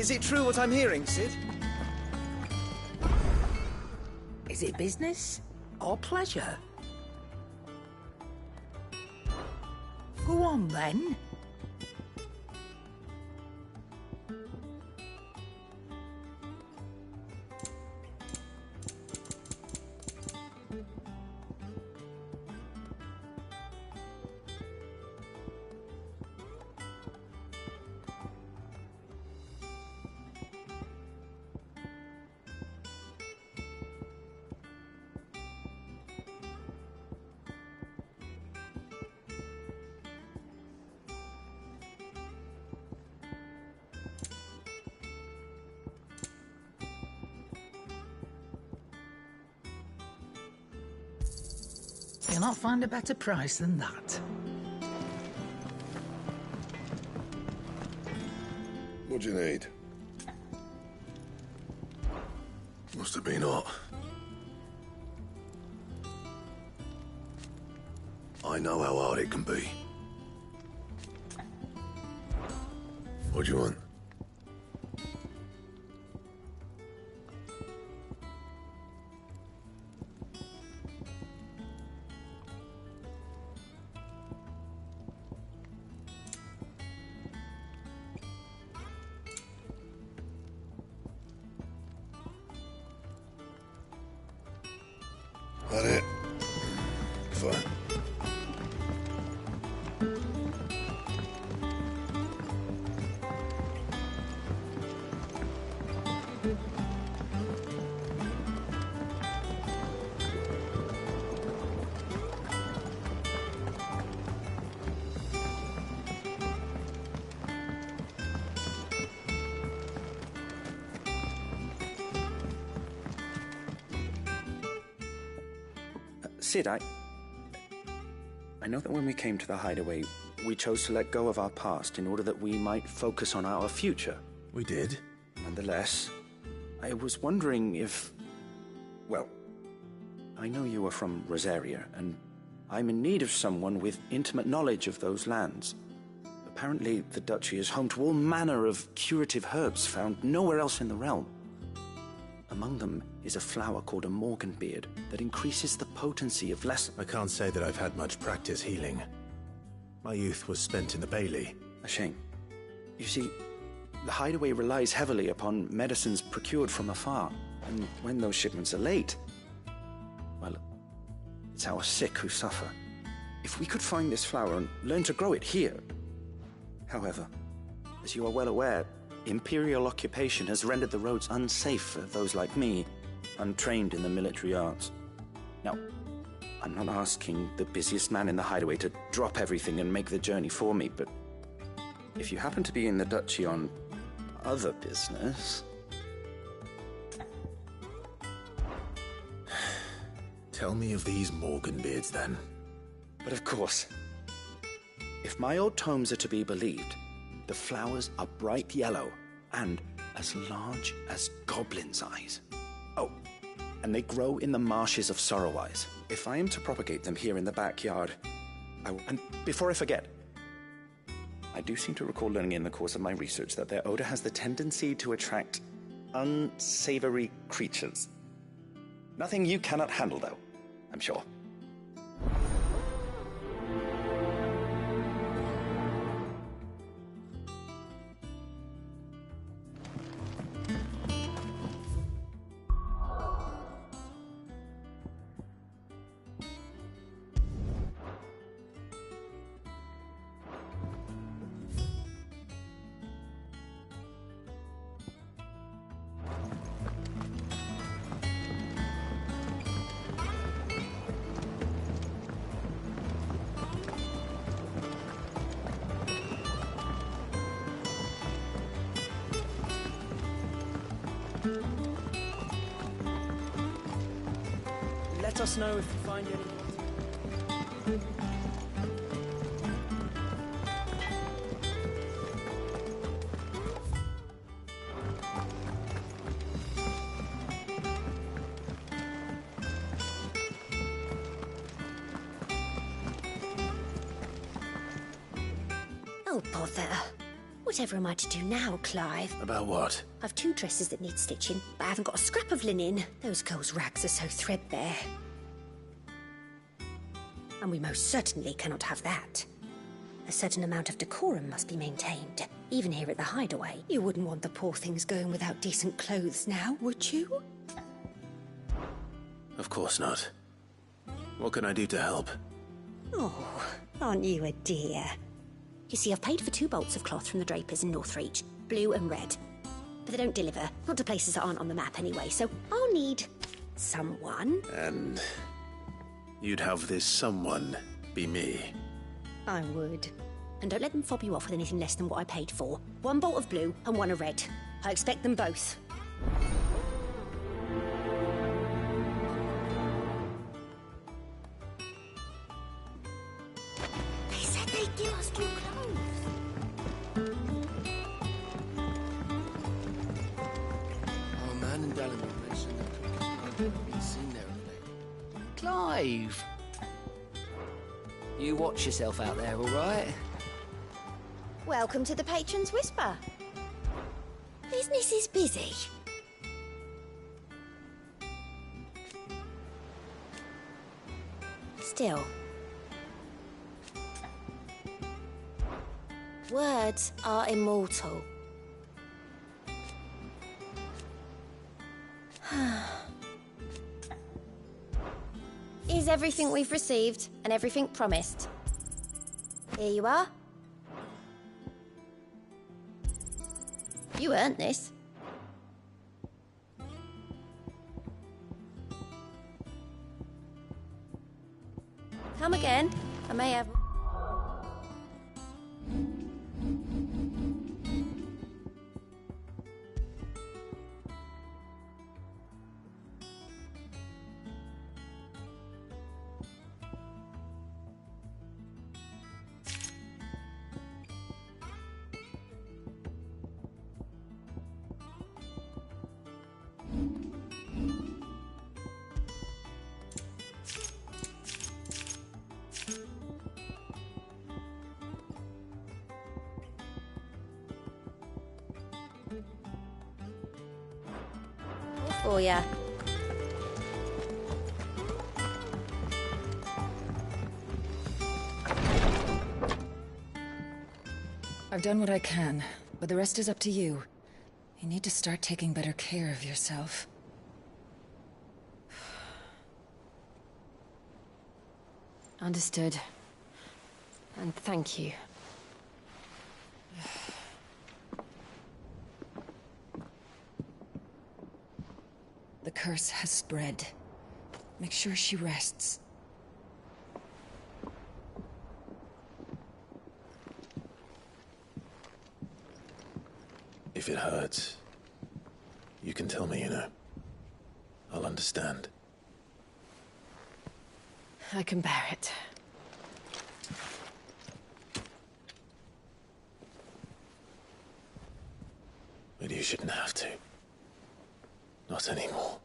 Is it true what I'm hearing, Sid? Is it business or pleasure? Go on, then. You'll not find a better price than that. What do you need? Must have been hot. I know how hard it can be. What do you want? That it? Fine. Sid, I know that when we came to the hideaway, we chose to let go of our past in order that we might focus on our future. We did? Nonetheless, I was wondering if... Well, I know you are from Rosaria, and I'm in need of someone with intimate knowledge of those lands. Apparently, the duchy is home to all manner of curative herbs found nowhere else in the realm. Among them is a flower called a morganbeard that increases the potency of less... I can't say that I've had much practice healing. My youth was spent in the Bailey. A shame. You see, the hideaway relies heavily upon medicines procured from afar, and when those shipments are late, well, it's our sick who suffer. If we could find this flower and learn to grow it here... However, as you are well aware, Imperial occupation has rendered the roads unsafe for those like me, untrained in the military arts. Now, I'm not asking the busiest man in the hideaway to drop everything and make the journey for me, but if you happen to be in the duchy on other business... Tell me of these morganbeards, then. But of course, if my old tomes are to be believed, the flowers are bright yellow and as large as goblins' eyes. Oh, and they grow in the marshes of Sorrowise. If I am to propagate them here in the backyard, and before I forget, I do seem to recall learning in the course of my research that their odor has the tendency to attract unsavory creatures. Nothing you cannot handle, though, I'm sure. Let us know if you find any. Oh, bother. Whatever am I to do now, Clive? About what? I've 2 dresses that need stitching, but I haven't got a scrap of linen. Those girls' rags are so threadbare. And we most certainly cannot have that. A certain amount of decorum must be maintained, even here at the Hideaway. You wouldn't want the poor things going without decent clothes now, would you? Of course not. What can I do to help? Oh, aren't you a dear? You see, I've paid for 2 bolts of cloth from the drapers in Northreach, blue and red. But they don't deliver, not to places that aren't on the map anyway, so I'll need someone. And you'd have this someone be me. I would. And don't let them fob you off with anything less than what I paid for. 1 bolt of blue and 1 of red. I expect them both. They said they'd give us 2 clothes. Oh, man and Dallin mentioned that I've been seen there of late. Clive! You watch yourself out there, all right? Welcome to the Patron's Whisper. Business is busy. Still. Words are immortal. Is everything we've received and everything promised? Here you are. You earned this. Come again. I may have... for ya. I've done what I can, but the rest is up to you. You need to start taking better care of yourself. Understood. And thank you. The curse has spread. Make sure she rests. If it hurts, you can tell me, you know. I'll understand. I can bear it. But you shouldn't have to. Not anymore.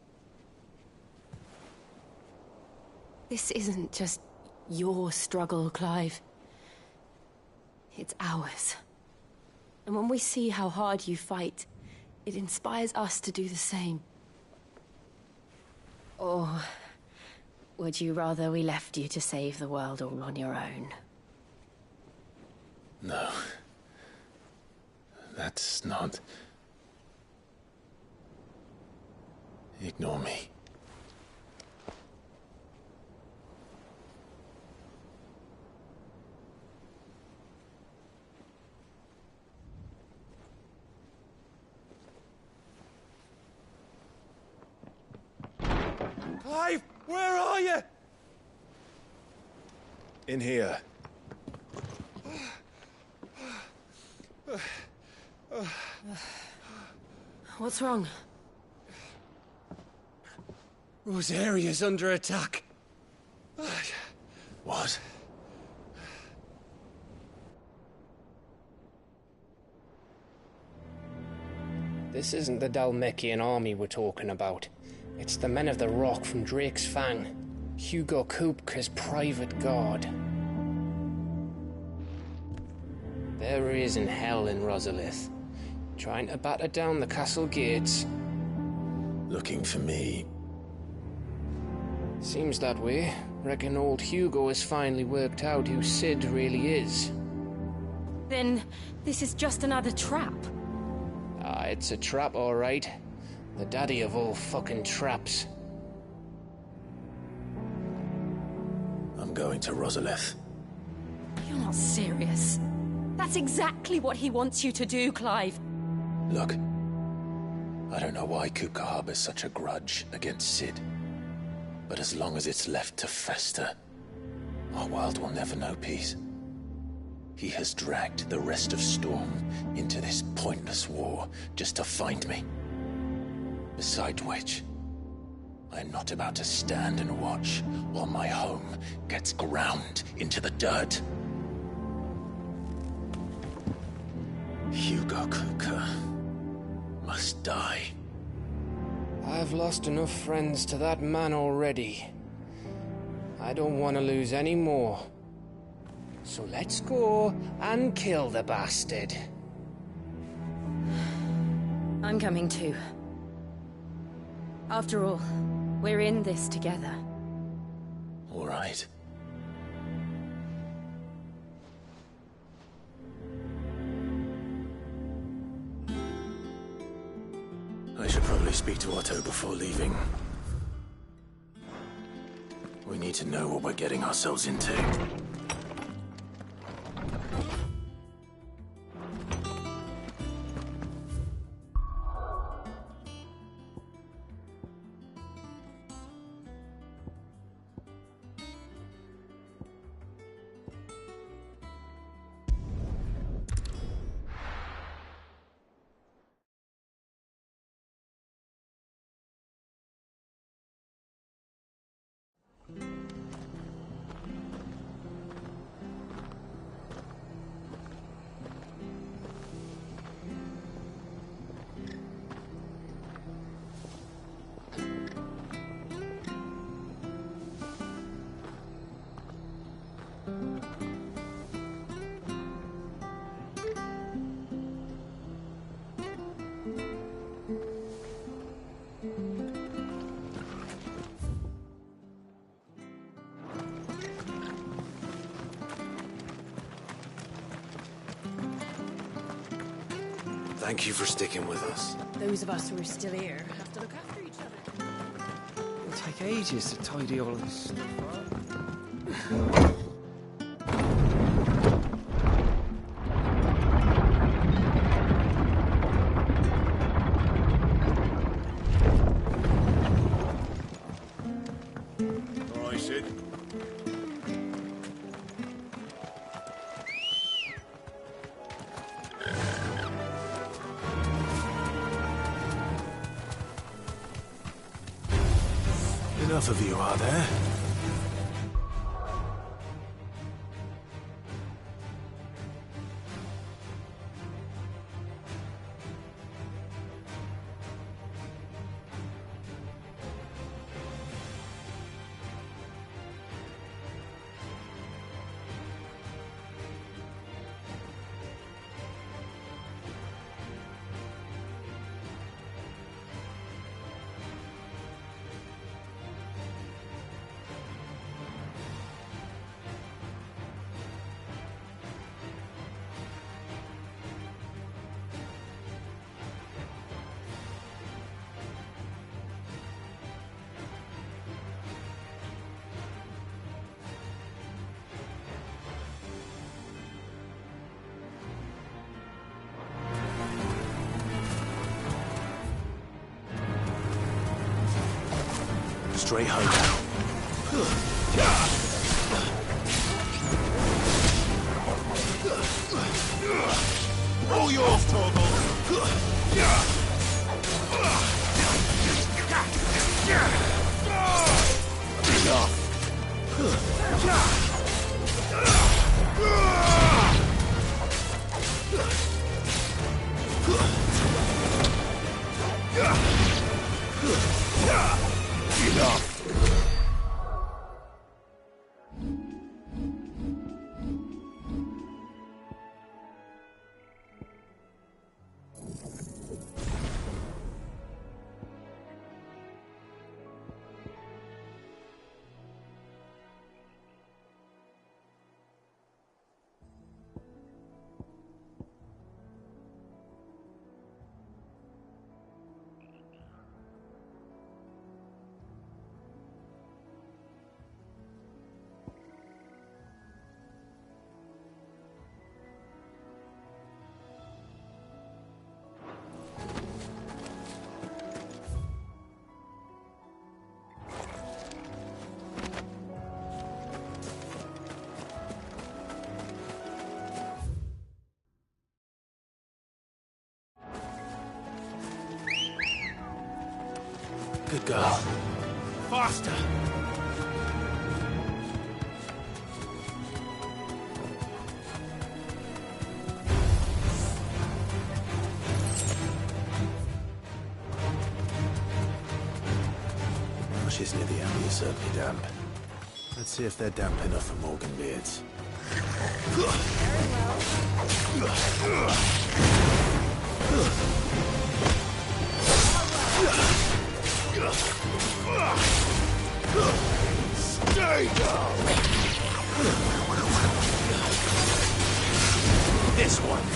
This isn't just your struggle, Clive. It's ours. And when we see how hard you fight, it inspires us to do the same. Or would you rather we left you to save the world all on your own? No. That's not... Ignore me. Clive, where are you? In here. What's wrong? Rosaria's under attack. What? This isn't the Dalmekian army we're talking about. It's the men of the Rock from Drake's Fang. Hugo Kupka's private guard. There is in hell in LXIX, trying to batter down the castle gates. Looking for me. Seems that way. Reckon old Hugo has finally worked out who Sid really is. Then this is just another trap. Ah, it's a trap, all right. The daddy of all fucking traps. I'm going to LXIX. You're not serious. That's exactly what he wants you to do, Clive. Look, I don't know why Kupka harbors such a grudge against Sid. But as long as it's left to fester, our world will never know peace. He has dragged the rest of Storm into this pointless war just to find me. Besides which, I am not about to stand and watch while my home gets ground into the dirt. Hugo Kupka must die. I've lost enough friends to that man already. I don't want to lose any more. So let's go and kill the bastard. I'm coming too. After all, we're in this together. All right. I should probably speak to Otto before leaving. We need to know what we're getting ourselves into. Thank you for sticking with us. Those of us who are still here have to look after each other. It'll take ages to tidy all this stuff up. All right, Sid. Enough of you, are there? Straight home now. All yours, Torgal. Good girl. Faster! Marshes near the alley is certainly damp. Let's see if they're damp enough for Morgan beards. Stay down! This one!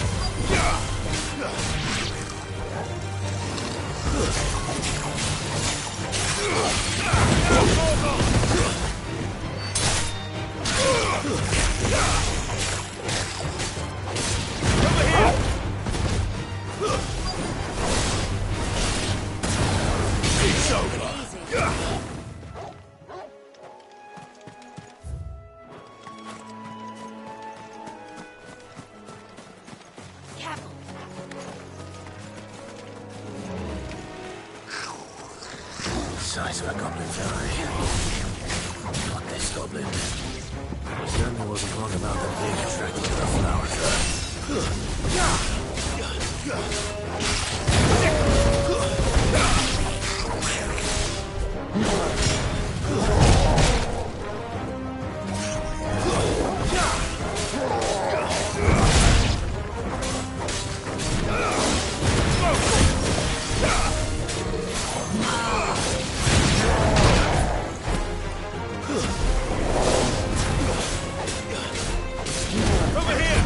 Over here! It's over! Size of a goblin fairy. Not this goblin. Certainly wasn't wrong about them being attracted to the flowers Over here!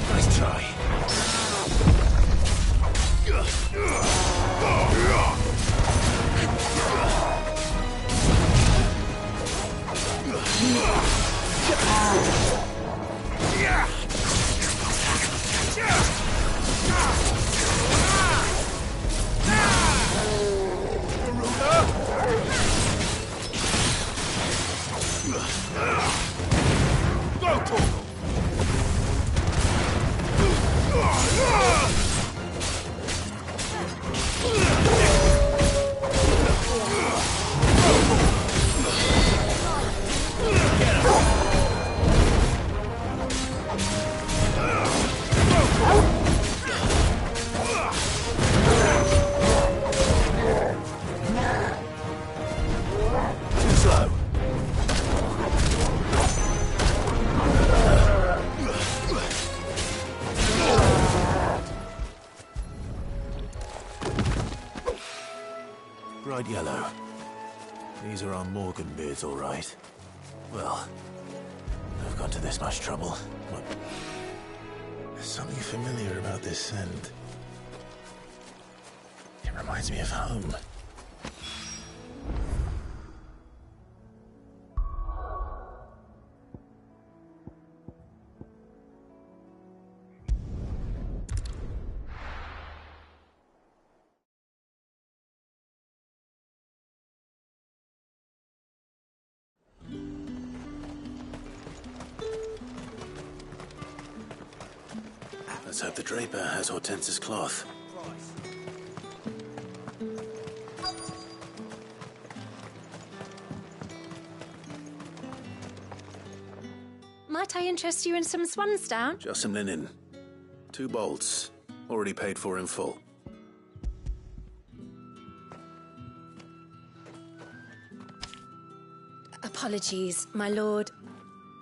Nice try. Go, Torgal! Too slow. Bright yellow. These are our Morgan beards, all right. Well, I've gone to this much trouble. What? There's something familiar about this scent. It reminds me of home. Let's hope the draper has Hortense's cloth. Might I interest you in some swansdown? Just some linen. 2 bolts. Already paid for in full. Apologies, my lord,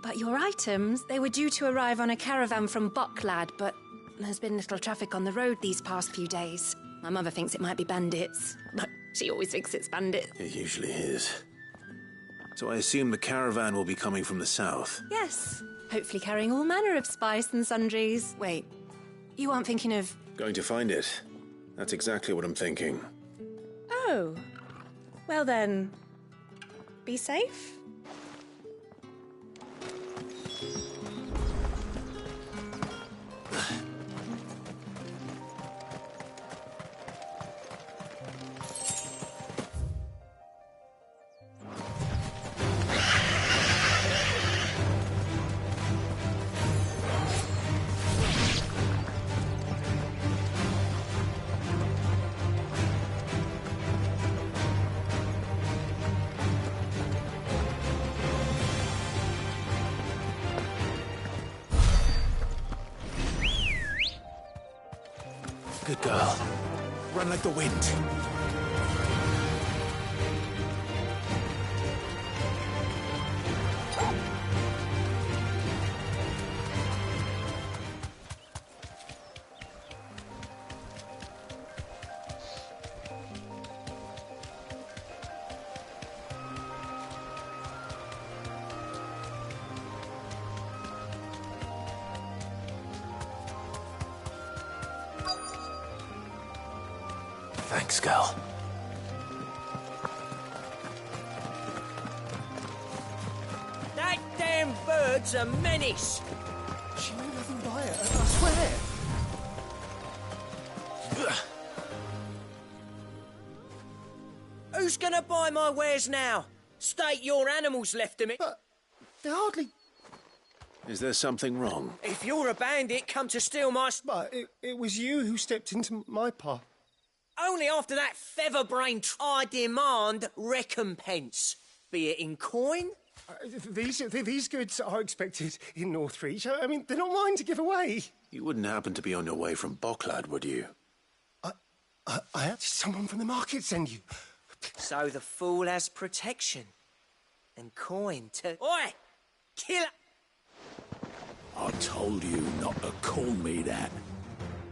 But your items, they were due to arrive on a caravan from Bucklad, but there's been little traffic on the road these past few days. My mother thinks it might be bandits, but she always thinks it's bandits. It usually is. So I assume the caravan will be coming from the south? Yes, hopefully carrying all manner of spice and sundries. Wait, you aren't thinking of... Going to find it. That's exactly what I'm thinking. Oh, well then, be safe. Good girl. Run like the wind. Thanks, girl. That damn bird's a menace. She knew nothing by it, I swear. Who's gonna buy my wares now? State your animals left to me. But they hardly... Is there something wrong? If you're a bandit, come to steal my... But it was you who stepped into my path. Only after that feather-brained I demand recompense. Be it in coin? These goods are expected in Northreach. I mean, they're not mine to give away. You wouldn't happen to be on your way from Bucklad, would you? I had someone from the market send you. So the fool has protection. And coin too. Oi! Killer! I told you not to call me that.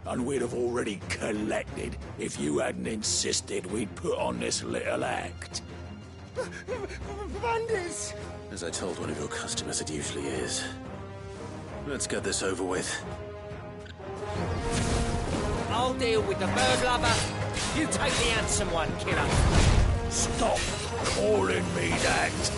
And we'd have already collected if you hadn't insisted we'd put on this little act. Bandits! As I told one of your customers, it usually is. Let's get this over with. I'll deal with the bird lover. You take the handsome one, killer. Stop calling me that.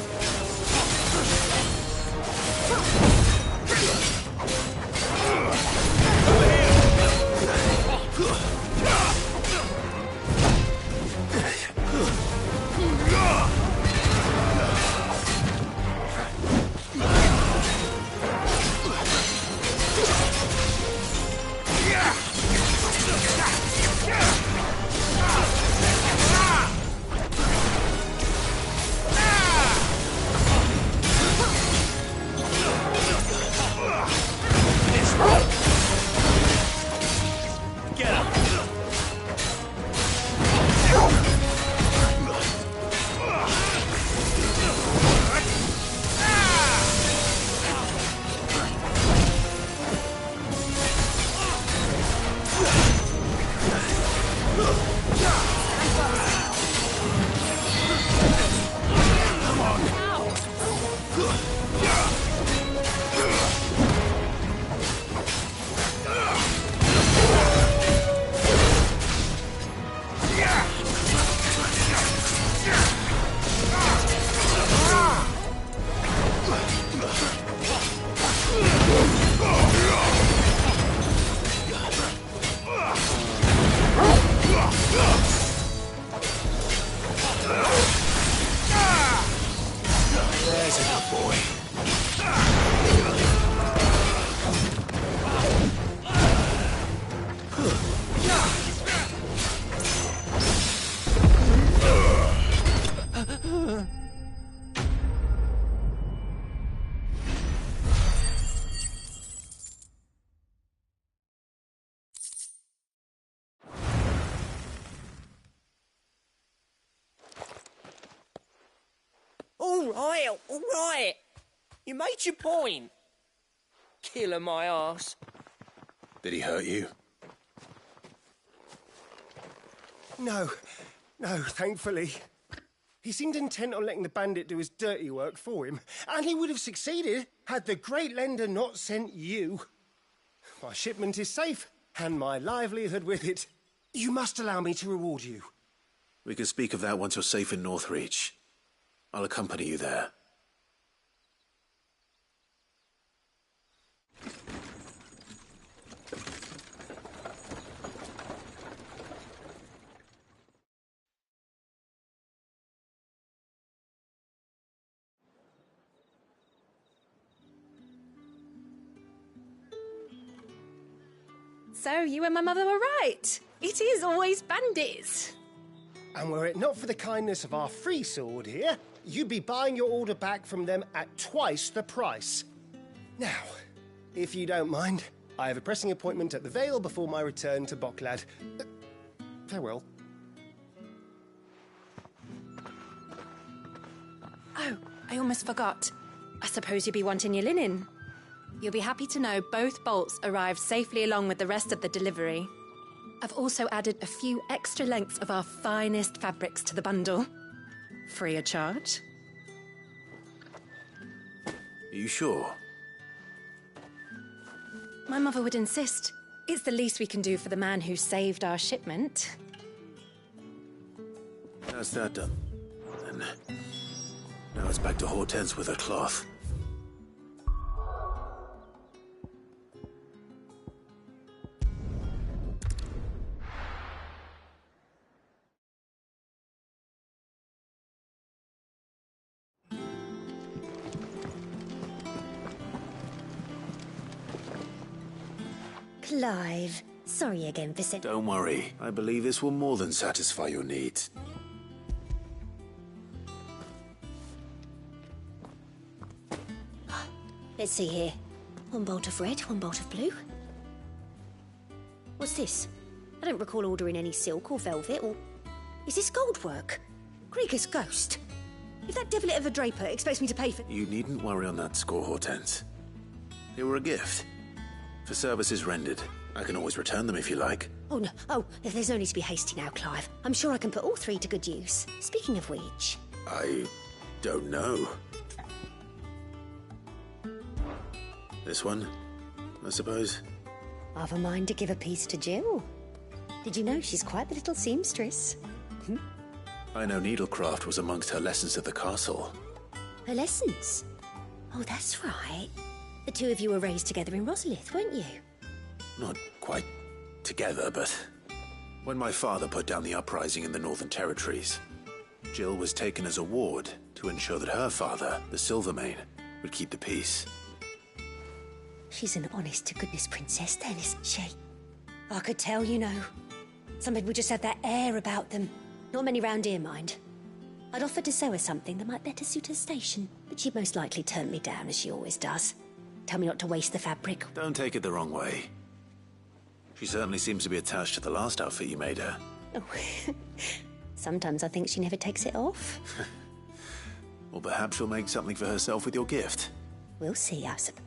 All right. You made your point. Killer my ass. Did he hurt you? No, thankfully. He seemed intent on letting the bandit do his dirty work for him, and he would have succeeded had the great lender not sent you. My shipment is safe, and my livelihood with it. You must allow me to reward you. We can speak of that once you're safe in Northreach. I'll accompany you there. So, you and my mother were right. It is always bandits. And were it not for the kindness of our free sword here, you'd be buying your order back from them at twice the price. Now, if you don't mind, I have a pressing appointment at the Vale before my return to Bocklad. Farewell. Oh, I almost forgot. I suppose you'll be wanting your linen. You'll be happy to know both bolts arrived safely along with the rest of the delivery. I've also added a few extra lengths of our finest fabrics to the bundle. Free of charge. Are you sure? My mother would insist. It's the least we can do for the man who saved our shipment. How's that done? And now it's back to Hortense with her cloth. Clive, sorry again for sending... Don't worry. I believe this will more than satisfy your needs. Let's see here. One bolt of red, one bolt of blue. What's this? I don't recall ordering any silk or velvet, or... Is this gold work? Krieger's ghost. If that devil of a draper expects me to pay for... You needn't worry on that score, Hortense. They were a gift. For services rendered. I can always return them if you like. Oh, no. Oh, there's no need to be hasty now, Clive. I'm sure I can put all three to good use. Speaking of which... I don't know. This one, I suppose? I've a mind to give a piece to Jill. Did you know she's quite the little seamstress? I know needlecraft was amongst her lessons at the castle. Her lessons? Oh, that's right. The two of you were raised together in Rosfield, weren't you? Not quite together, but... When my father put down the uprising in the Northern Territories, Jill was taken as a ward to ensure that her father, the Silvermane, would keep the peace. She's an honest-to-goodness princess then, isn't she? I could tell, you know. Some people just have that air about them. Not many round here, mind. I'd offered to sew her something that might better suit her station, but she'd most likely turn me down, as she always does. Tell me not to waste the fabric. Don't take it the wrong way. She certainly seems to be attached to the last outfit you made her. Oh, sometimes I think she never takes it off. Or perhaps she'll make something for herself with your gift. We'll see, I suppose.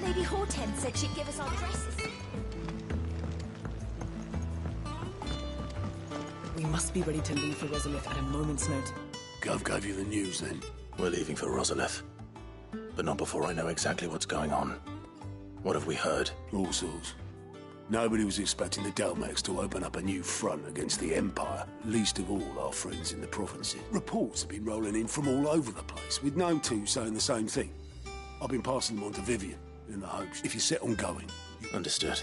Lady Hortense said she'd give us our dresses. We must be ready to leave for Rosfield at a moment's notice. Gov gave you the news, then? We're leaving for Rosfield. But not before I know exactly what's going on. What have we heard? All sorts. Nobody was expecting the Delmex to open up a new front against the Empire, least of all our friends in the provinces. Reports have been rolling in from all over the place, with no two saying the same thing. I've been passing them on to Vivian, in the hopes, if you're set on going... Understood.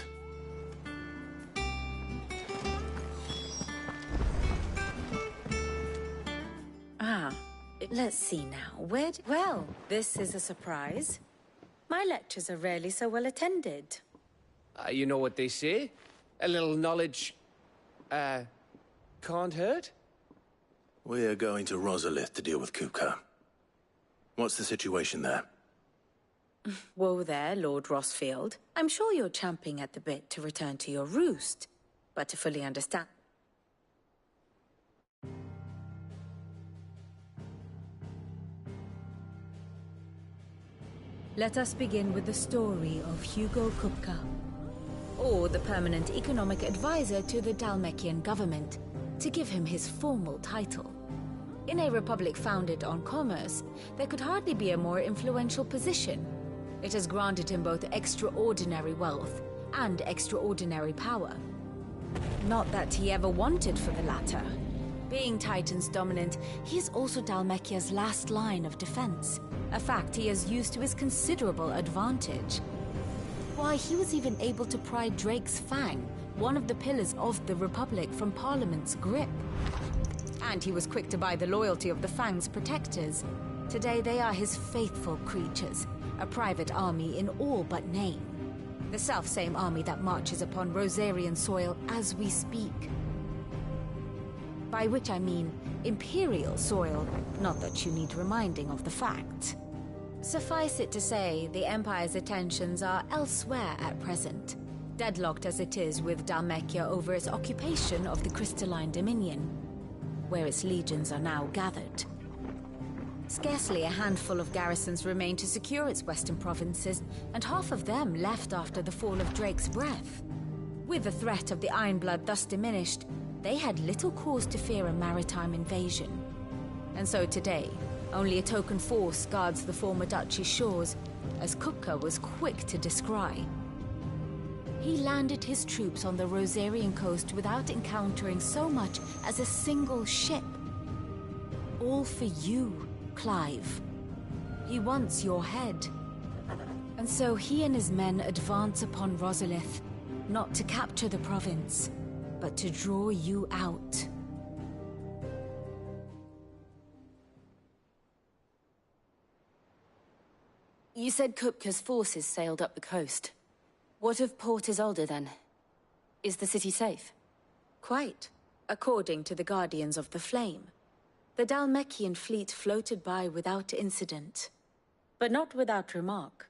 Let's see now. Well, this is a surprise. My lectures are rarely so well attended. You know what they say? A little knowledge, can't hurt? We're going to Rosfield to deal with Kuka. What's the situation there? Whoa there, Lord Rosfield. I'm sure you're champing at the bit to return to your roost. But to fully understand... Let us begin with the story of Hugo Kupka, or the permanent economic advisor to the Dalmekian government, to give him his formal title. In a republic founded on commerce, there could hardly be a more influential position. It has granted him both extraordinary wealth and extraordinary power. Not that he ever wanted for the latter. Being Titan's dominant, he is also Dalmekia's last line of defense, a fact he has used to his considerable advantage. Why, he was even able to pry Drake's Fang, one of the pillars of the Republic, from Parliament's grip. And he was quick to buy the loyalty of the Fang's protectors. Today they are his faithful creatures, a private army in all but name. The self-same army that marches upon Rosarian soil as we speak. By which I mean Imperial soil, not that you need reminding of the fact. Suffice it to say, the Empire's attentions are elsewhere at present, deadlocked as it is with Dalmekia over its occupation of the Crystalline Dominion, where its legions are now gathered. Scarcely a handful of garrisons remain to secure its western provinces, and half of them left after the fall of Drake's Breath. With the threat of the Ironblood thus diminished, they had little cause to fear a maritime invasion. And so today, only a token force guards the former duchy's shores, as Kupka was quick to descry. He landed his troops on the Rosarian coast without encountering so much as a single ship. All for you, Clive. He wants your head. And so he and his men advance upon Rosalith, not to capture the province, but to draw you out. You said Kupka's forces sailed up the coast. What of Port Isolde, then? Is the city safe? Quite, according to the Guardians of the Flame. The Dalmekian fleet floated by without incident. But not without remark.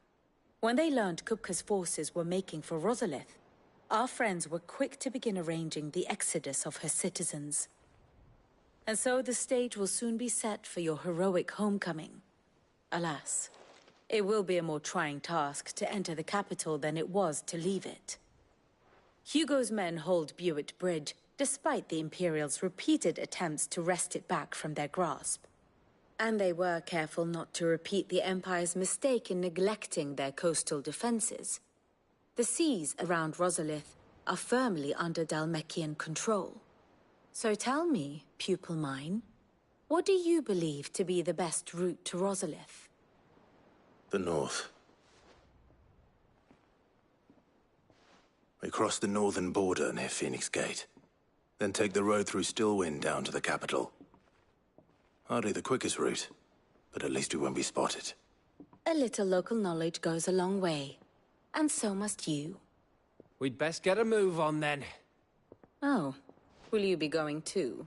When they learned Kupka's forces were making for Rosalith, our friends were quick to begin arranging the exodus of her citizens. And so the stage will soon be set for your heroic homecoming. Alas, it will be a more trying task to enter the capital than it was to leave it. Hugo's men hold Buet Bridge, despite the Imperials' repeated attempts to wrest it back from their grasp. And they were careful not to repeat the Empire's mistake in neglecting their coastal defenses. The seas around Rosalith are firmly under Dalmekian control. So tell me, pupil mine, what do you believe to be the best route to Rosalith? The north. We cross the northern border near Phoenix Gate, then take the road through Stillwind down to the capital. Hardly the quickest route, but at least we won't be spotted. A little local knowledge goes a long way, and so must you. We'd best get a move on then. Oh, will you be going too?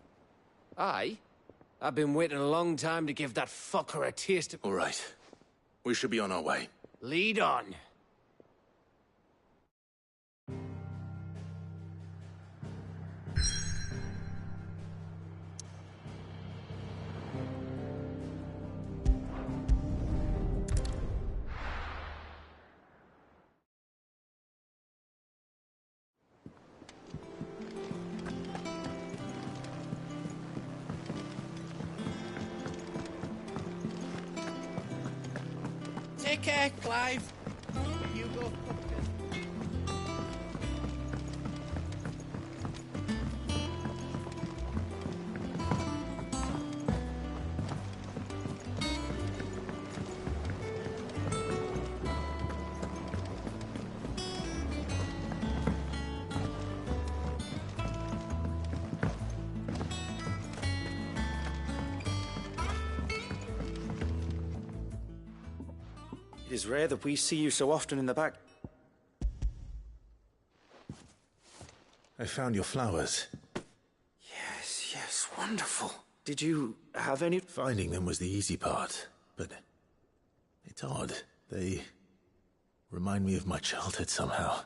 Aye. I've been waiting a long time to give that fucker a taste of... All right. We should be on our way. Lead on. Take care, Clive. You go. It is rare that we see you so often in the back. I found your flowers. Yes, wonderful. Did you have any... Finding them was the easy part, but it's odd. They remind me of my childhood somehow.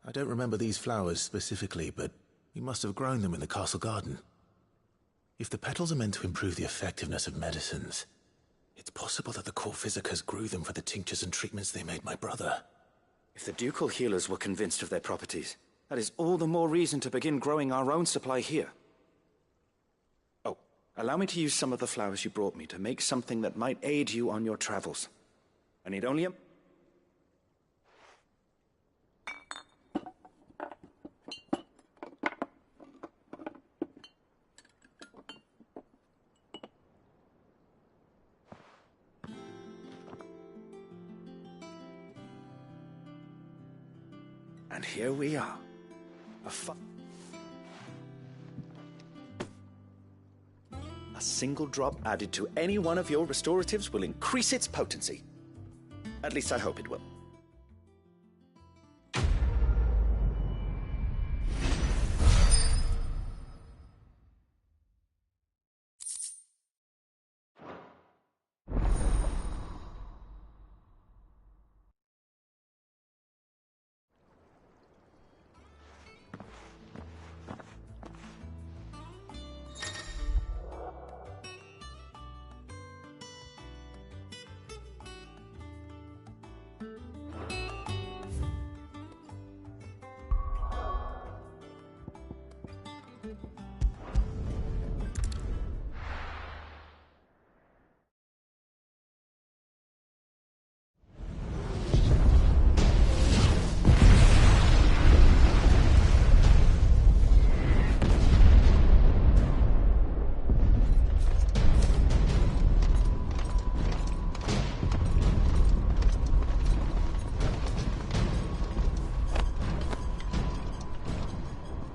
I don't remember these flowers specifically, but we must have grown them in the castle garden. If the petals are meant to improve the effectiveness of medicines, it's possible that the court physicers grew them for the tinctures and treatments they made my brother. If the ducal healers were convinced of their properties, that is all the more reason to begin growing our own supply here. Oh, allow me to use some of the flowers you brought me to make something that might aid you on your travels. I need only a... And here we are. A single drop added to any one of your restoratives will increase its potency. At least I hope it will.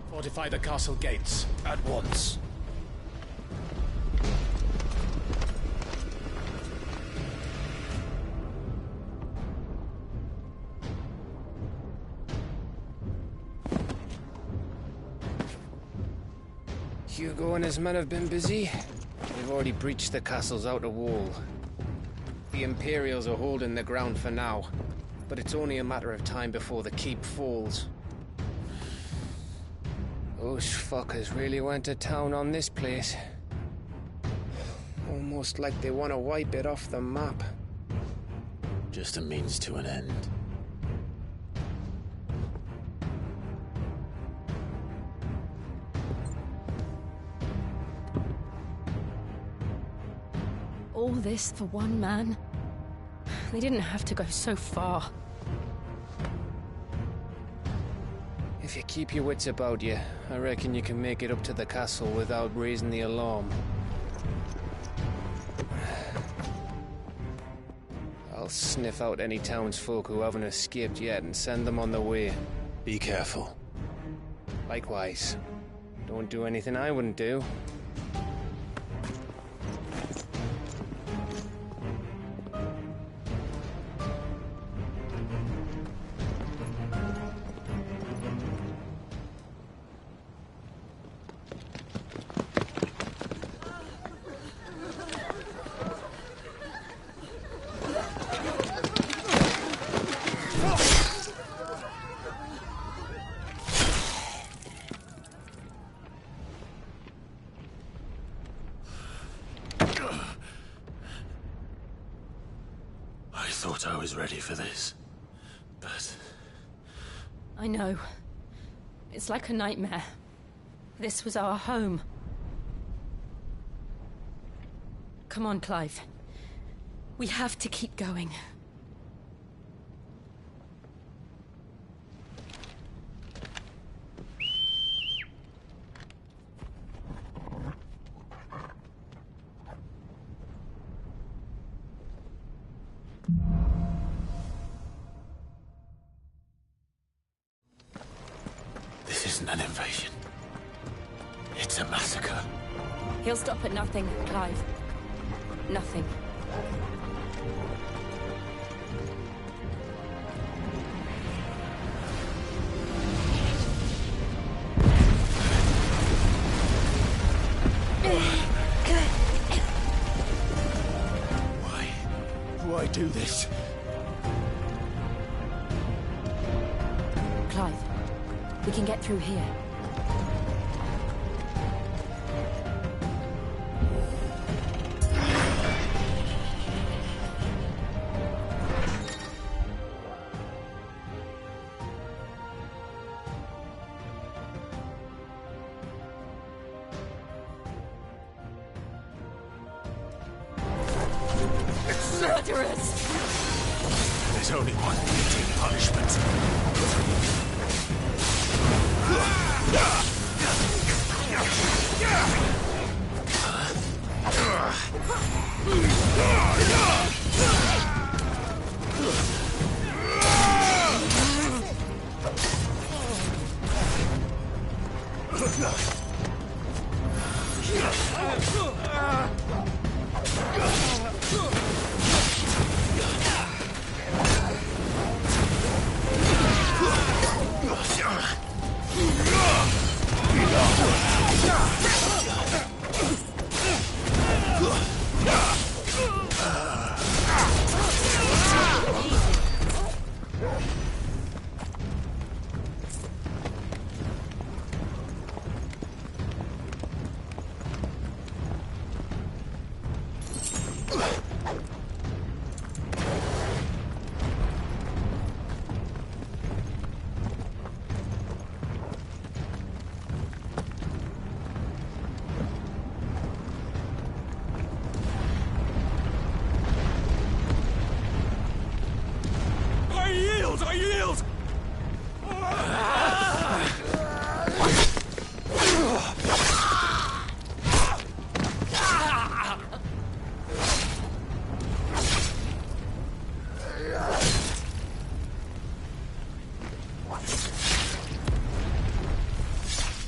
Fortify the castle gates at once. Hugo and his men have been busy. They've already breached the castle's outer wall. The Imperials are holding the ground for now, but it's only a matter of time before the keep falls. Those fuckers really went to town on this place. Almost like they want to wipe it off the map. Just a means to an end. All this for one man? They didn't have to go so far. If you keep your wits about you, I reckon you can make it up to the castle without raising the alarm. I'll sniff out any townsfolk who haven't escaped yet and send them on their way. Be careful. Likewise. Don't do anything I wouldn't do. I thought I was ready for this, but... I know. It's like a nightmare. This was our home. Come on, Clive. We have to keep going. This isn't an invasion. It's a massacre. He'll stop at nothing, Clive. Nothing. Why do this? We can get through here. Murderers! There's only one fitting punishment. I yield!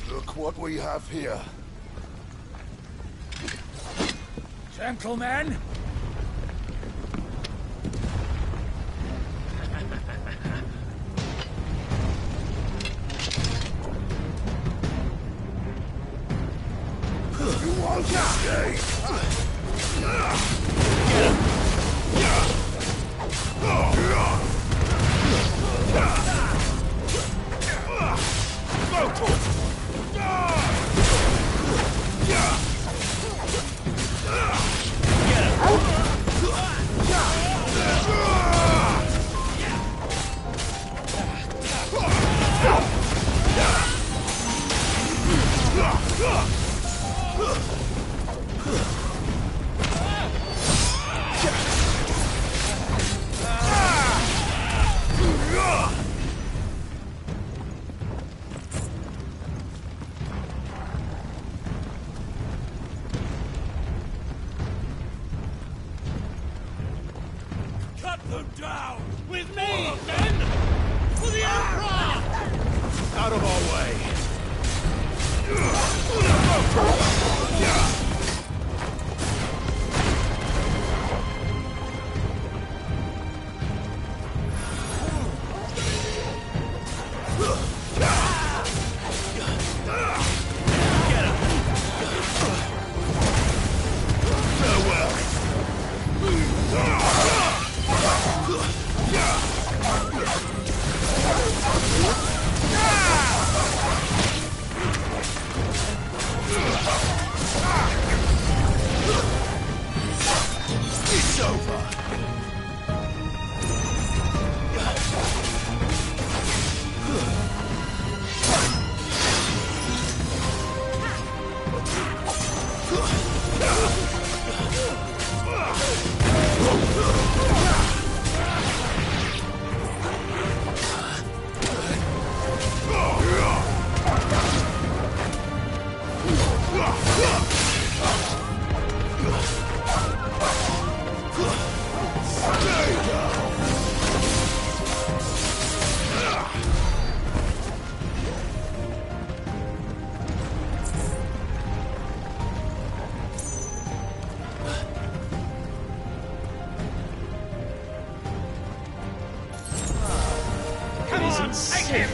Look what we have here. Gentlemen! You won't escape! Cut them down! With me, men! For the Emperor! Out of our way! It's over! Take him!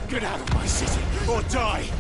Get out of my city, or die!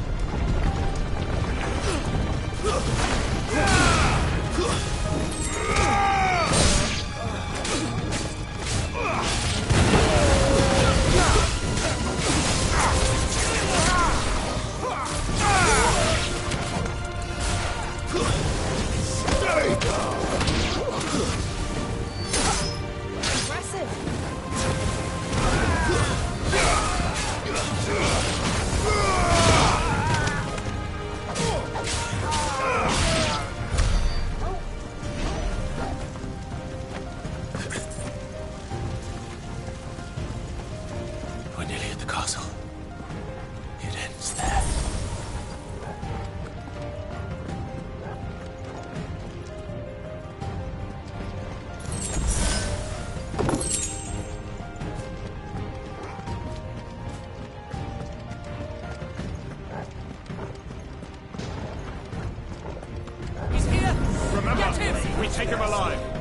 We're nearly at the castle. It ends there. He's here! Remember, Get him! we take him alive.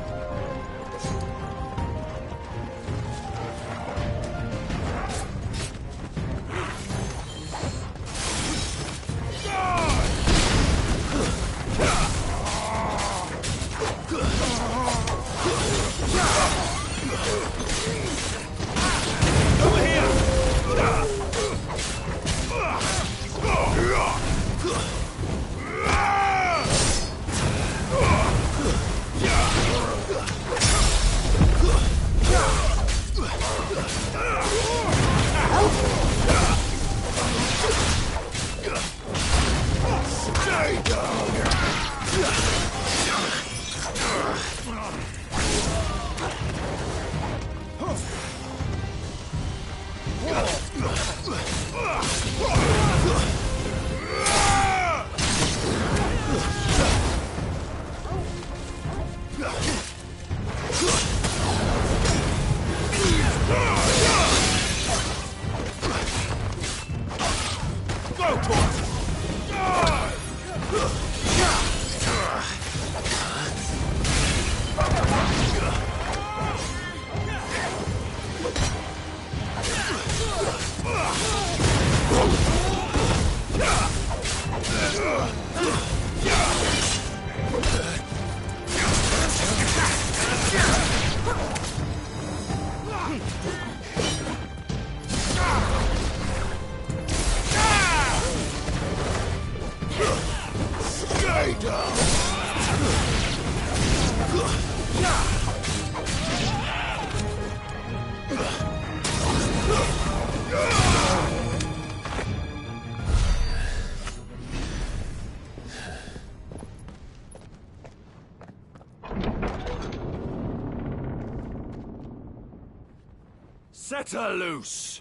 Set her loose!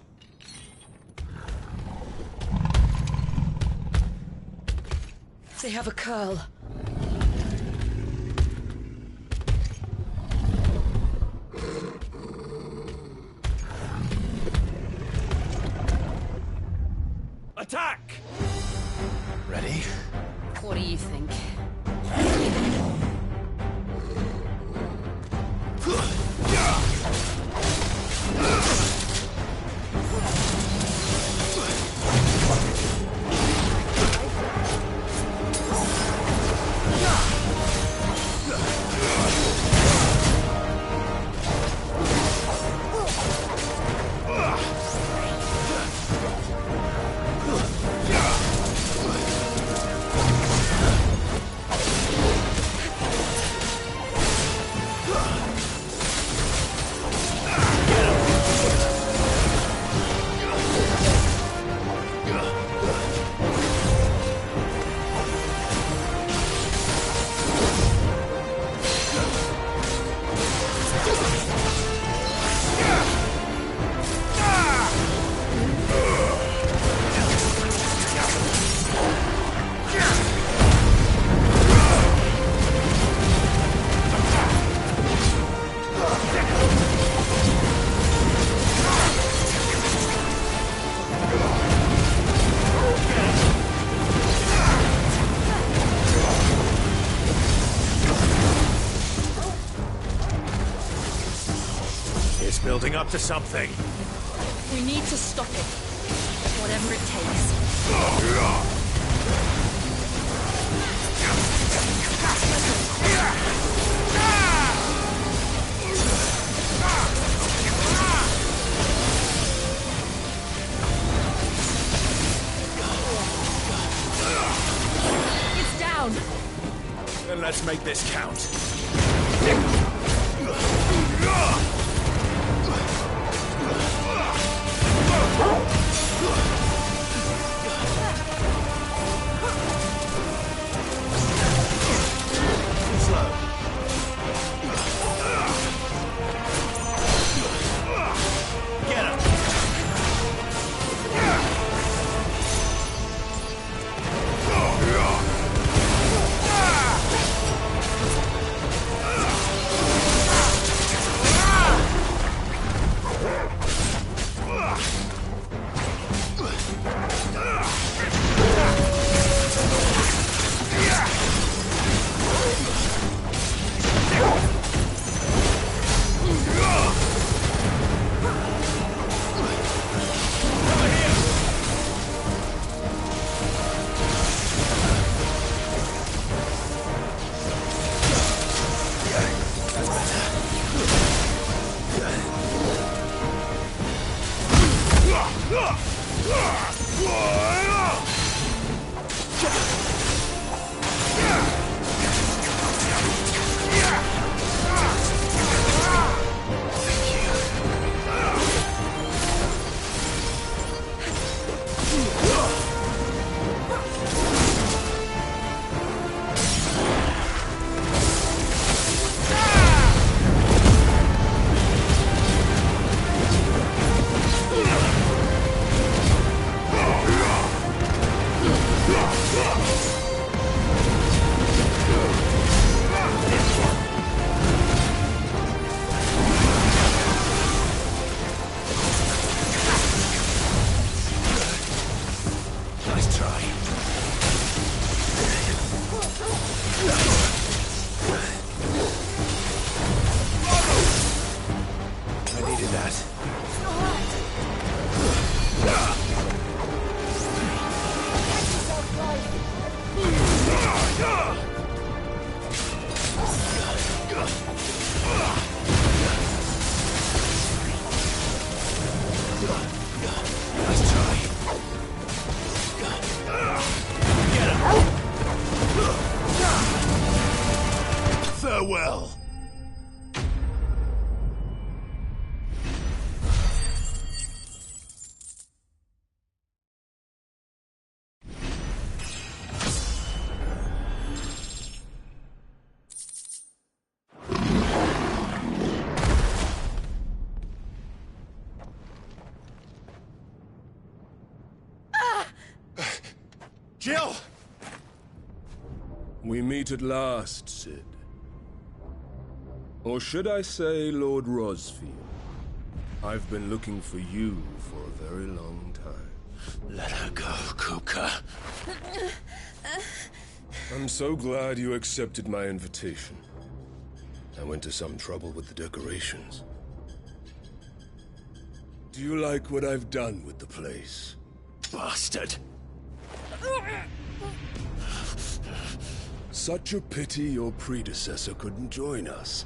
They have a curl. Attack! Ready? What do you think? Building up to something. We need to stop it. Whatever it takes. It's down. Then let's make this count. Farewell. Jill! We meet at last, Sid. Or should I say, Lord Rosfield? I've been looking for you for a very long time. Let her go, Kupka. I'm so glad you accepted my invitation. I went to some trouble with the decorations. Do you like what I've done with the place? Bastard! Such a pity your predecessor couldn't join us.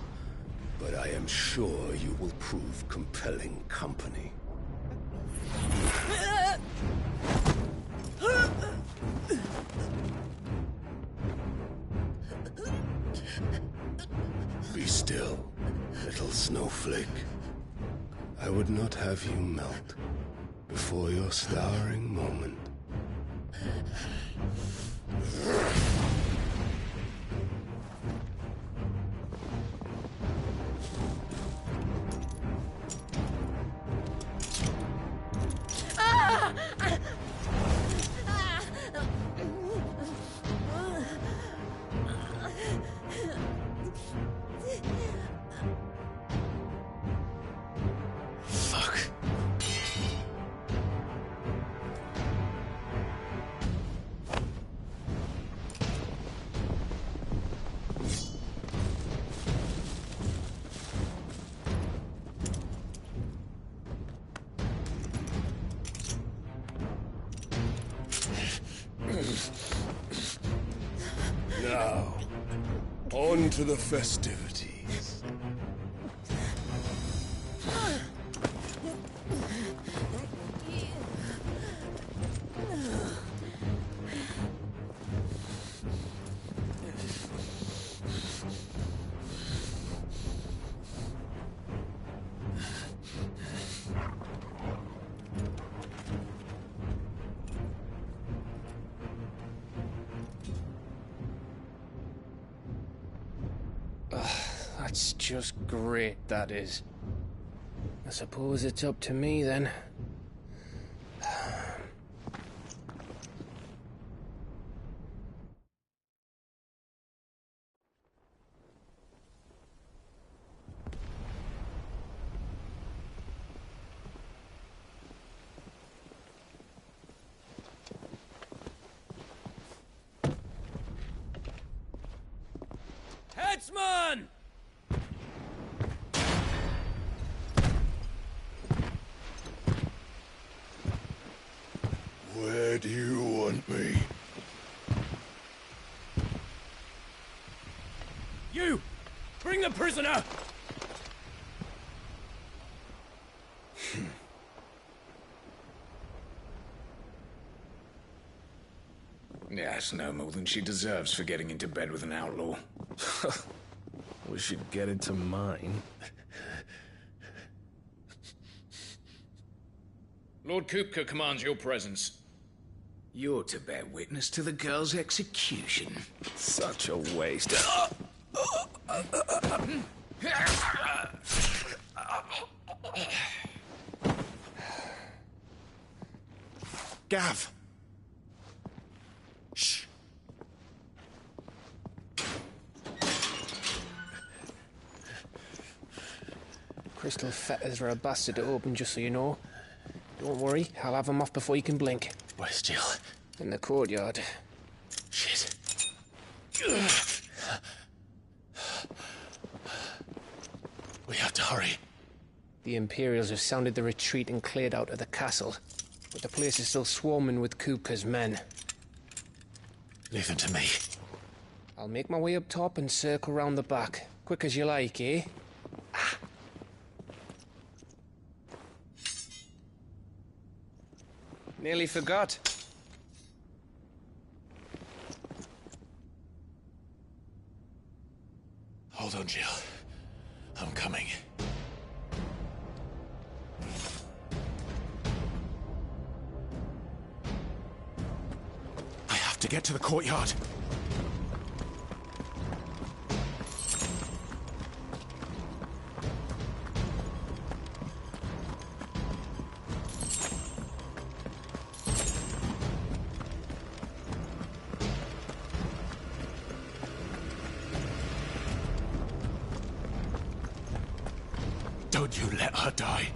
But I am sure you will prove compelling company. Be still, little snowflake. I would not have you melt before your starring moment. Now, on to the festivities. That's just great, that is. I suppose it's up to me, then. Headsman! Where do you want me? You! Bring the prisoner! Yes, no more than she deserves for getting into bed with an outlaw. We should get into mine. Lord Kupka commands your presence. You're to bear witness to the girl's execution. Such a waste. Gav! Shh. Crystal fetters are a bastard to open, just so you know. Don't worry, I'll have them off before you can blink. Where's Jill? In the courtyard. Shit. We have to hurry. The Imperials have sounded the retreat and cleared out of the castle. But the place is still swarming with Kupka's men. Leave them to me. I'll make my way up top and circle round the back. Quick as you like, eh? Nearly forgot. Hold on, Jill. I'm coming. I have to get to the courtyard. Don't you let her die.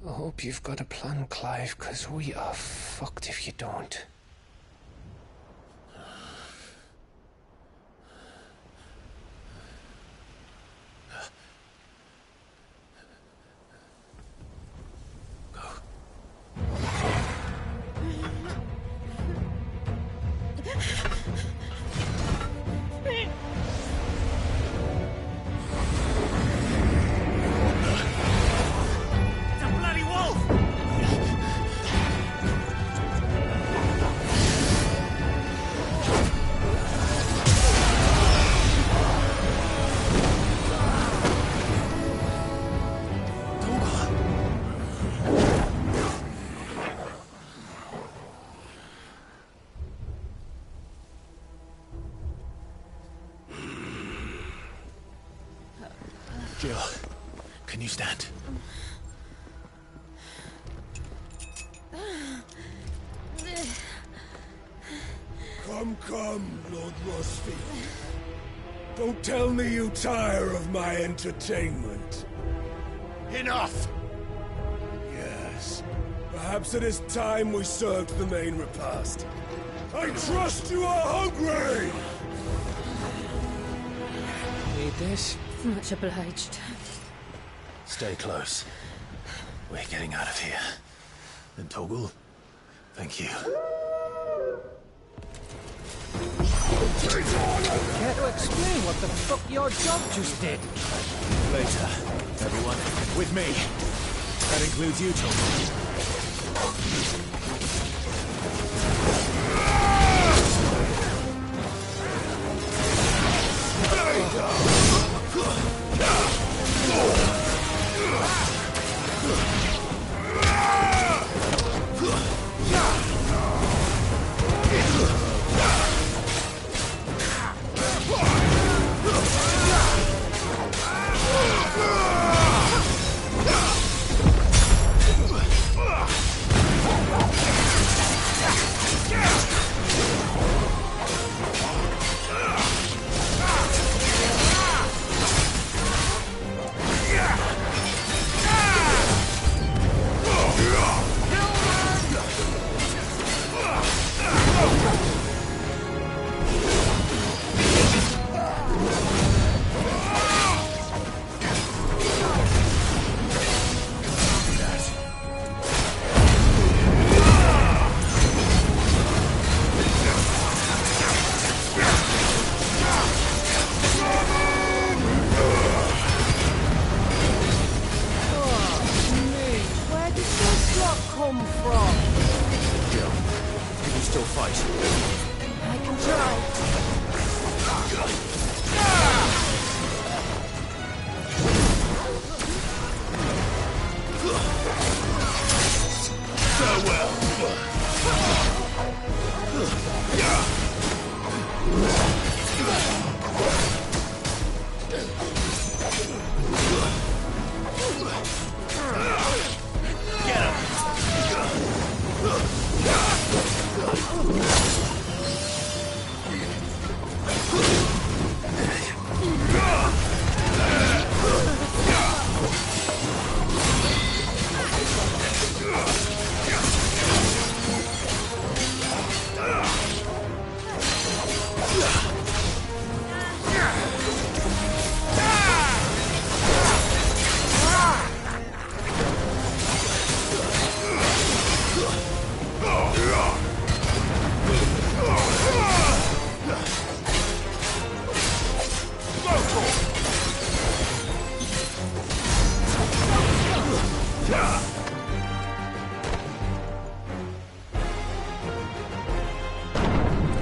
I hope you've got a plan, Clive, because we are fucked if you don't. Jill, can you stand? Come, Lord Rosfield. Don't tell me you tire of my entertainment. Enough! Yes. Perhaps it is time we served the main repast. I trust you are hungry! Need this? Much obliged. Stay close. We're getting out of here. And Toggle, thank you. Care to explain what the fuck your job just did? Later, everyone. With me. That includes you, Toggle.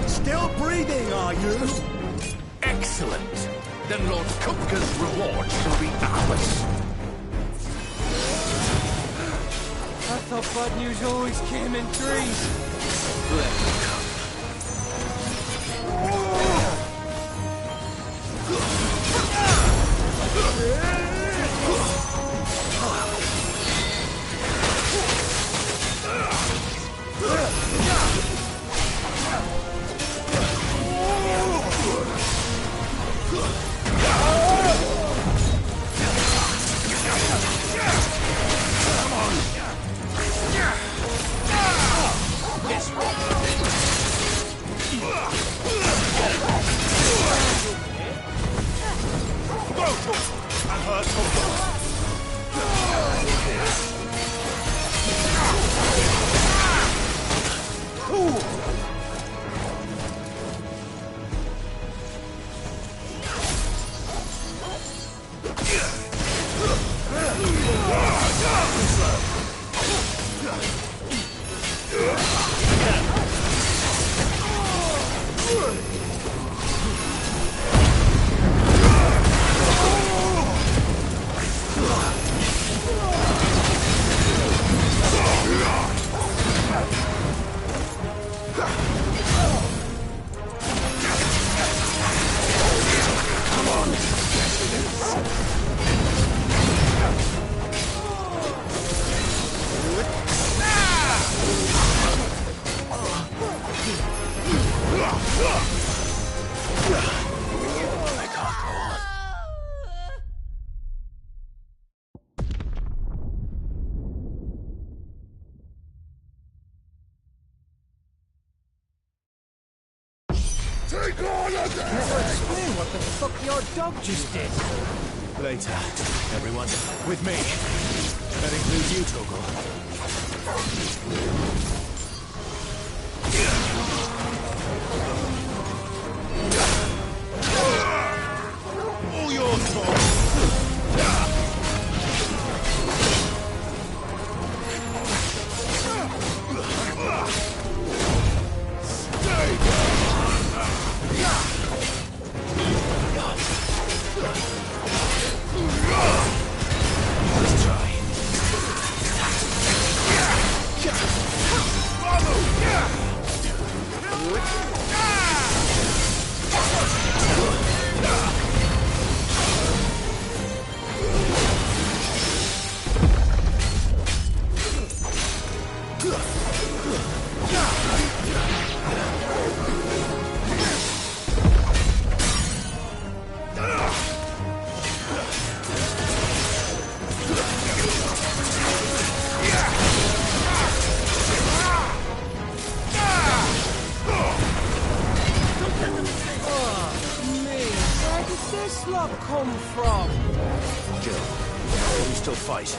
Still breathing, are you? Excellent. Then Lord Kupka's reward shall be ours. I thought bad news always came in threes. Let me come. Come on! Take all of that! Never explain what the fuck your dog just did. Later, everyone. With me. That includes you, Toggle. All your fault! Come from? Jill, will you still fight?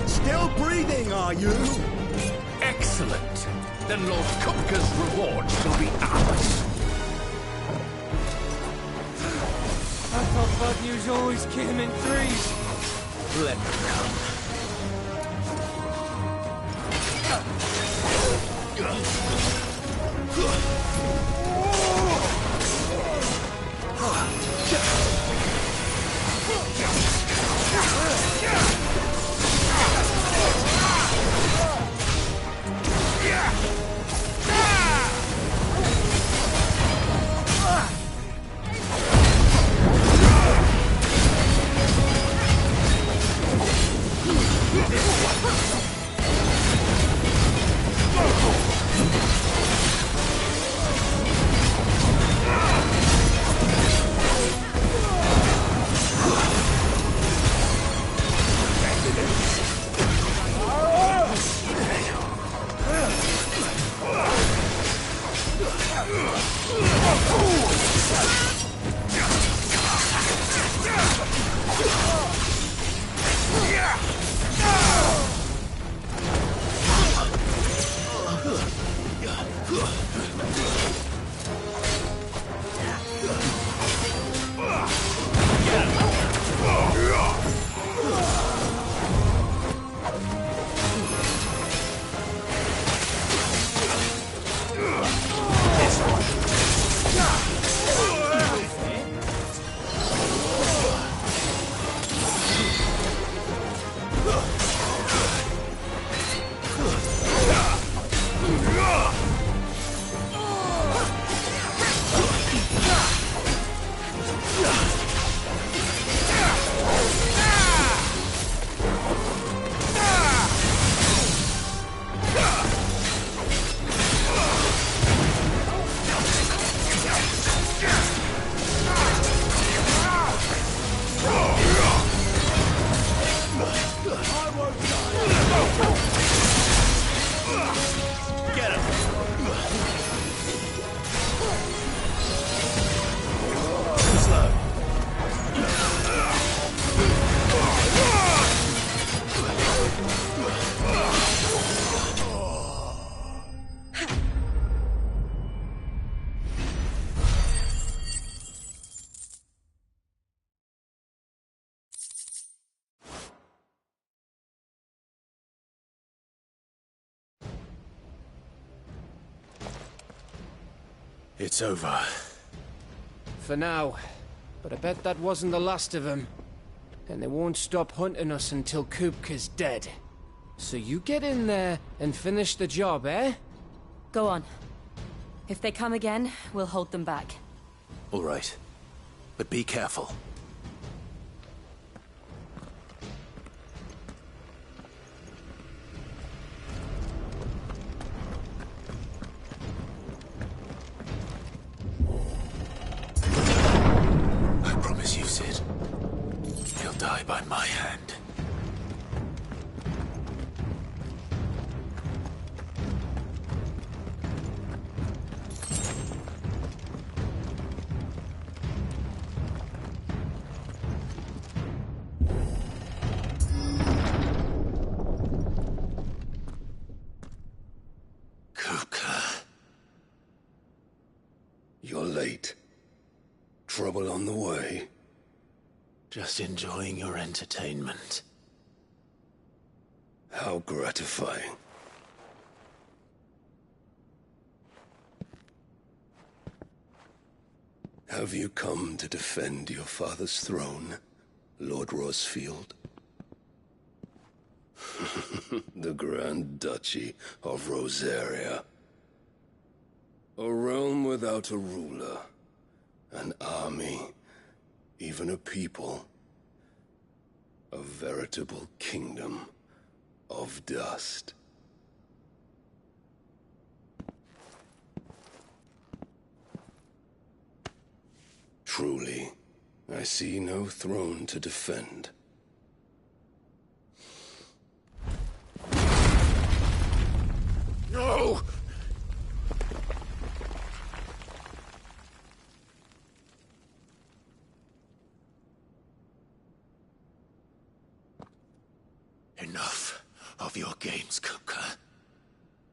Still breathing, are you? Excellent. Then Lord Kupka's reward shall be ours. I thought bad news always came in threes. Let them come. It's over. For now. But I bet that wasn't the last of them. And they won't stop hunting us until Kupka's dead. So you get in there and finish the job, eh? Go on. If they come again, we'll hold them back. All right. But be careful. I promise you, Sid. He'll die by my hand. You're late. Trouble on the way? Just enjoying your entertainment. How gratifying. Have you come to defend your father's throne, Lord Rosfield? The Grand Duchy of Rosaria. A realm without a ruler, an army, even a people. A veritable kingdom of dust. Truly, I see no throne to defend. No! Enough of your games, Kupka.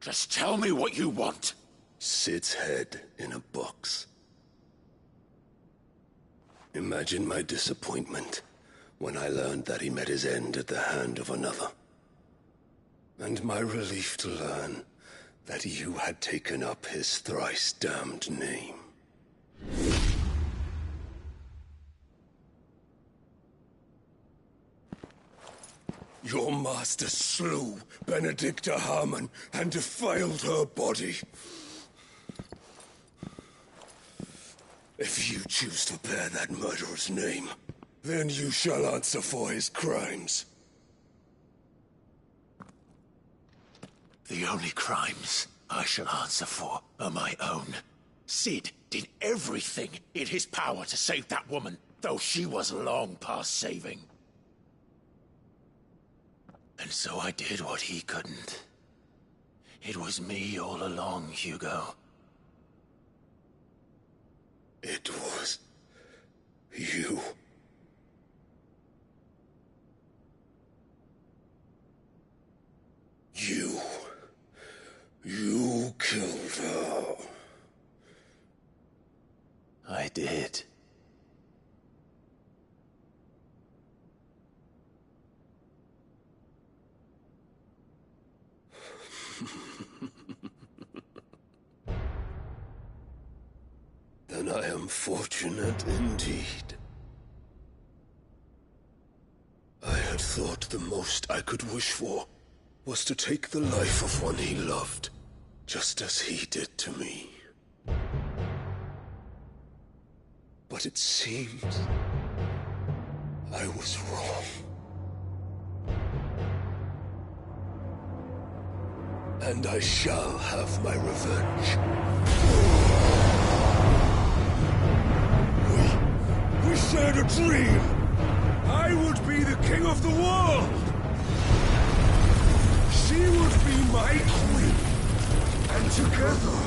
Just tell me what you want. Sid's head in a box. Imagine my disappointment when I learned that he met his end at the hand of another. And my relief to learn that you had taken up his thrice-damned name. Your master slew Benedicta Harmon and defiled her body. If you choose to bear that murderer's name, then you shall answer for his crimes. The only crimes I shall answer for are my own. Sid did everything in his power to save that woman, though she was long past saving. And so I did what he couldn't. It was me all along, Hugo. It was you. You killed her. I did. Then I am fortunate indeed. I had thought the most I could wish for was to take the life of one he loved, just as he did to me. But it seems I was wrong. And I shall have my revenge. We shared a dream! I would be the king of the world! She would be my queen! And together,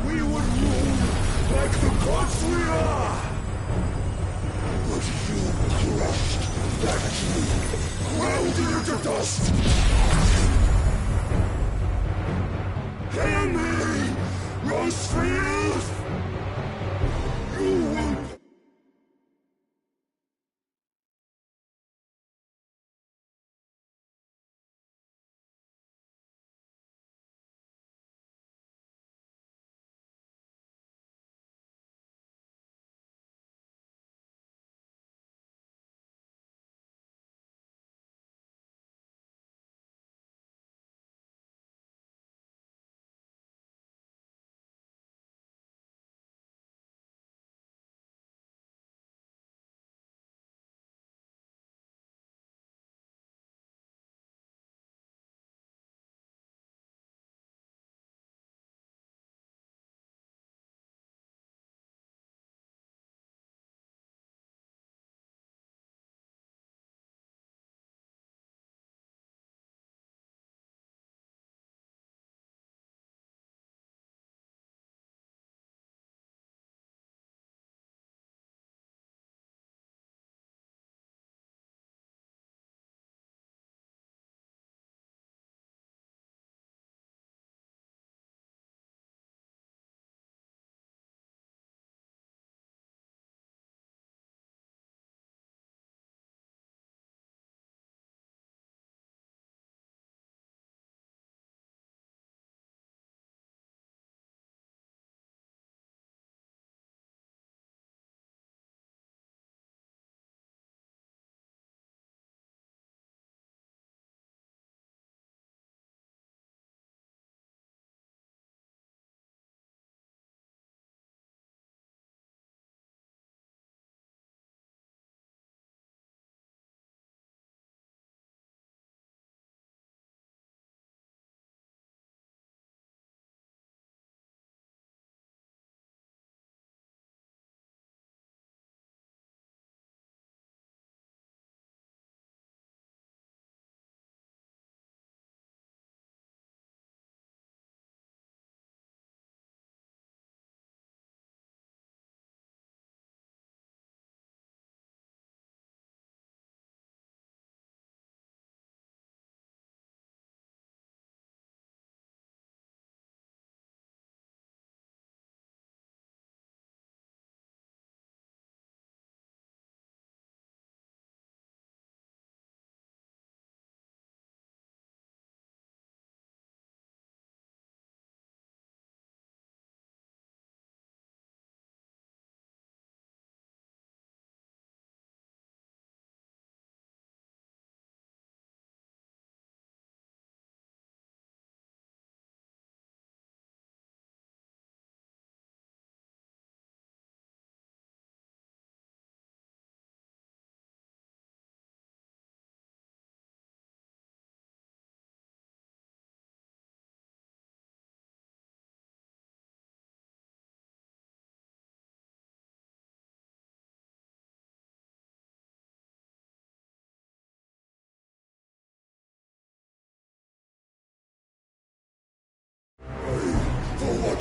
we would rule like the gods we are! But you crushed that dream, ground it to dust! Hear me, Rosfield!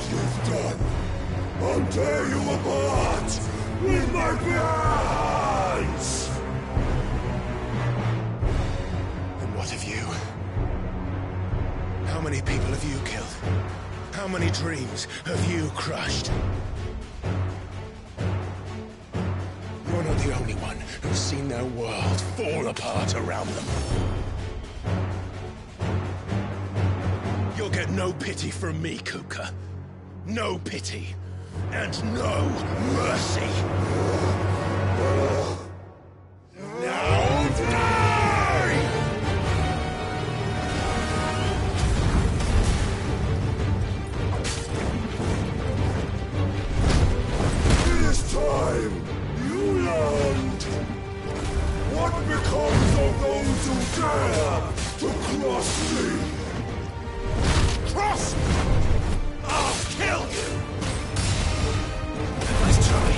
you've done. I'll tear you apart with my bare hands! And what of you? How many people have you killed? How many dreams have you crushed? You're not the only one who's seen their world fall apart around them. You'll get no pity from me, Kupka. No pity. And no mercy. Now die! This time, you learned. What becomes of those who dare to cross me? Cross! I'll kill you! Let's try.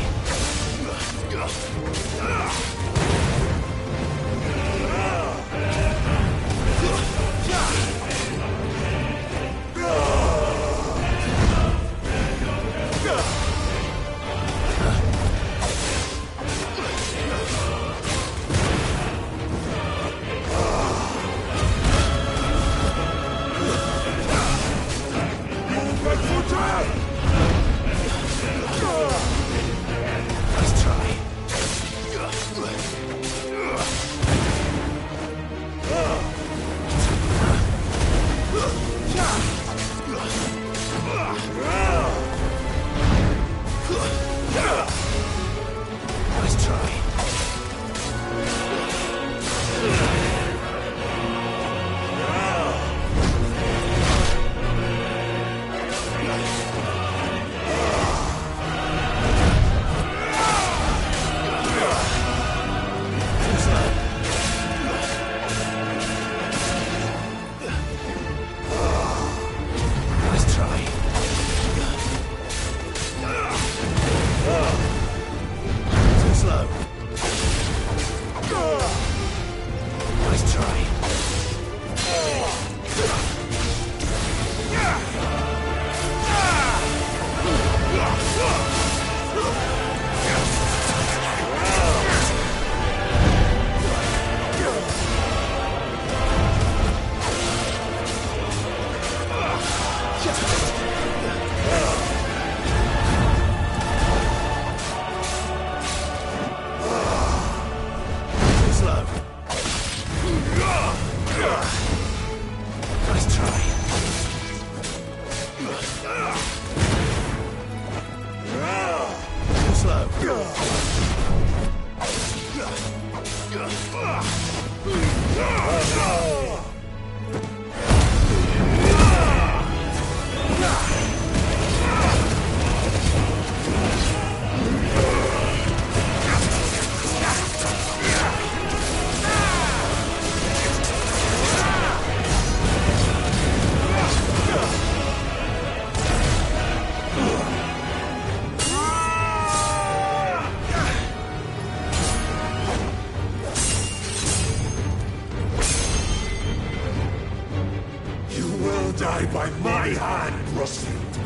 By my hand, Rosfield.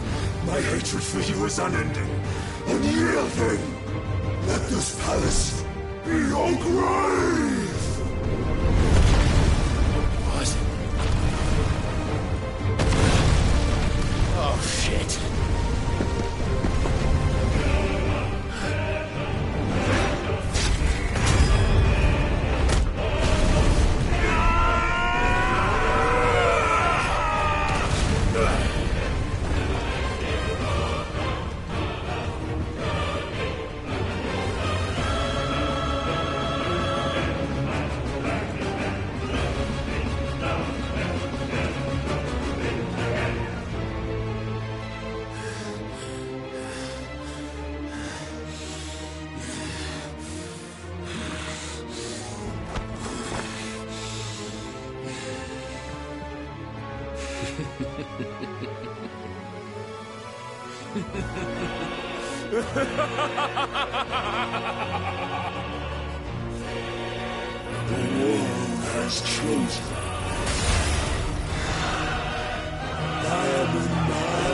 My hatred for you is unending, unyielding. Let this palace be your grave! What? Oh, shit. The world has chosen. I am in my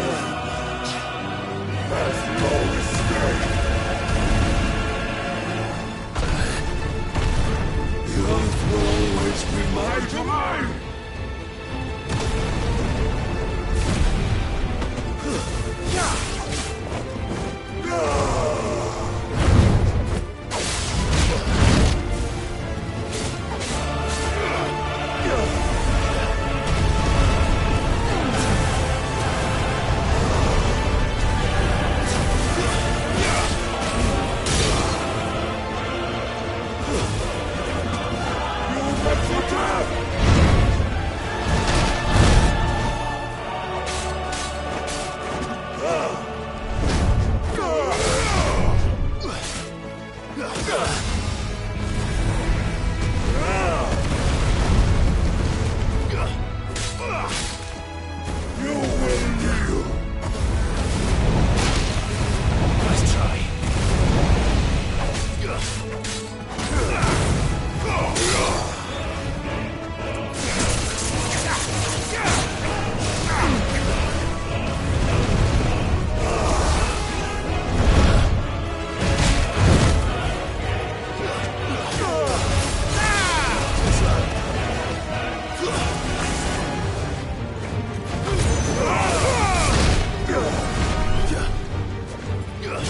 I'll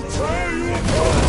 tear you apart!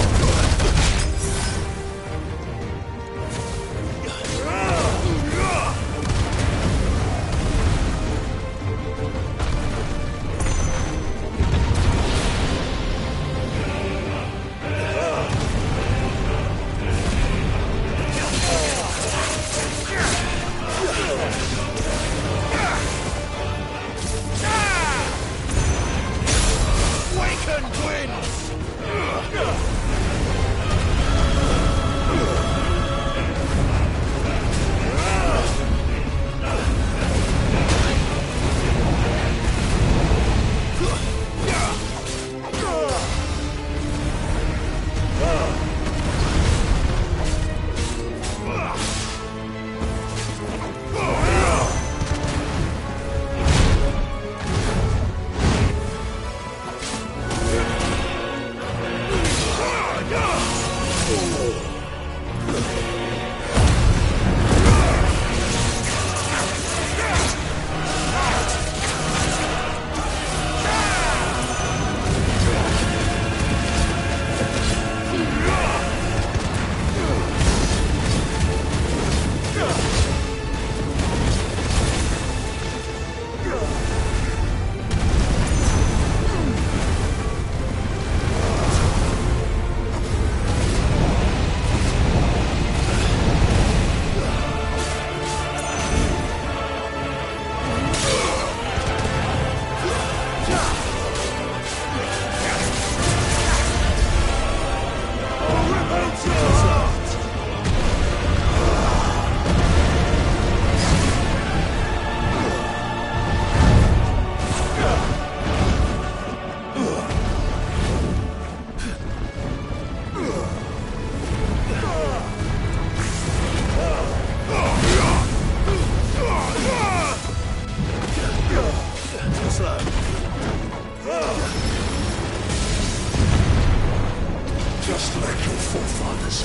Just like your forefathers.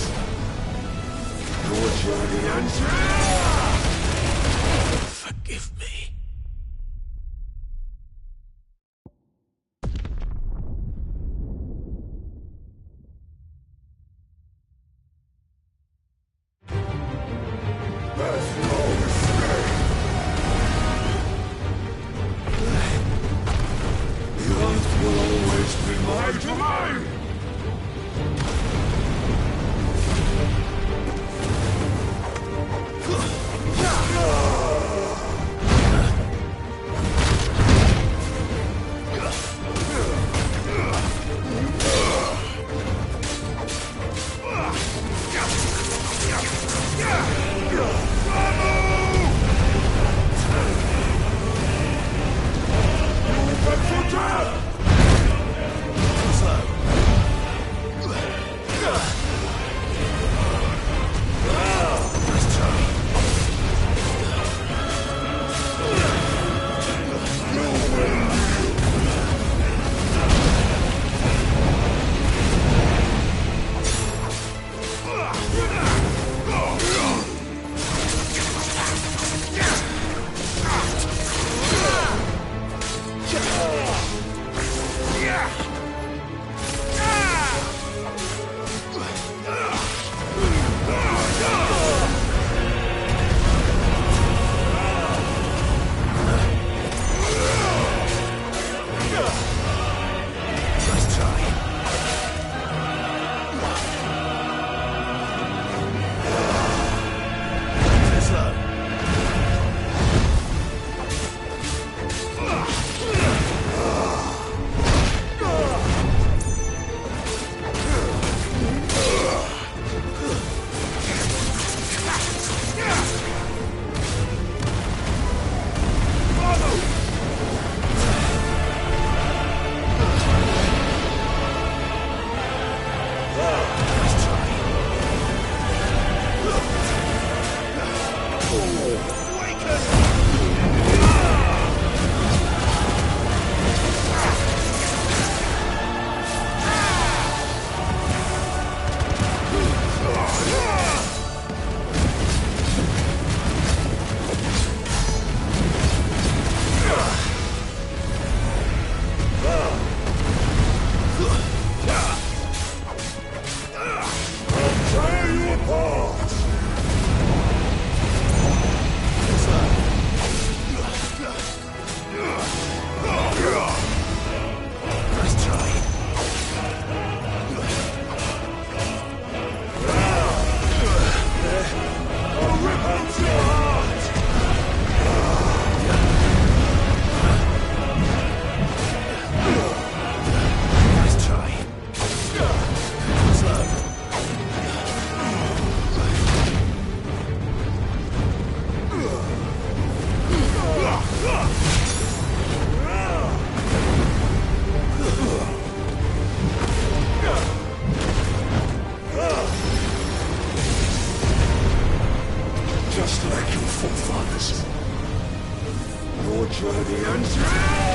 Your journey ends here! Forgive me. There's no escape! The earth will always be my domain! just like your forefathers. Your journey ends here!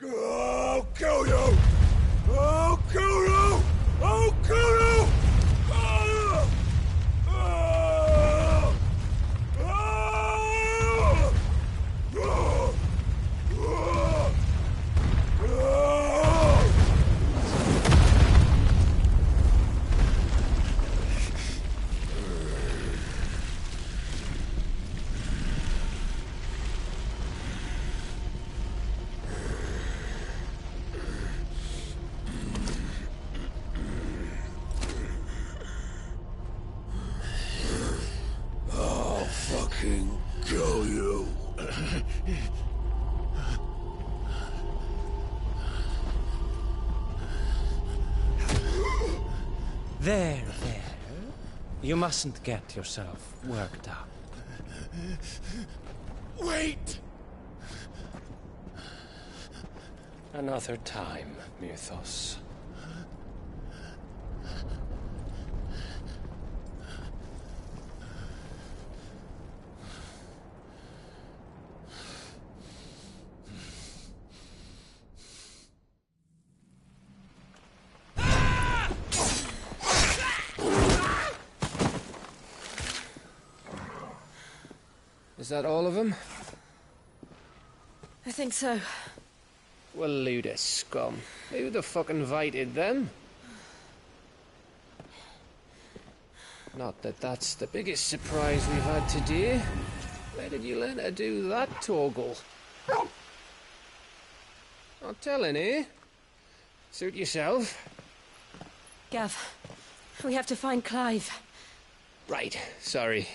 I'll kill you! I'll kill you! I'll kill you! Ah! Ah! Ah! Ah! I'll fucking kill you. There. You mustn't get yourself worked up. Wait! Another time, Mythos. Is that all of them? I think so. Well, load of scum. Who the fuck invited them? Not that that's the biggest surprise we've had today. Where did you learn to do that, Torgal? Not telling, eh? Suit yourself. Gav, we have to find Clive. Right, sorry.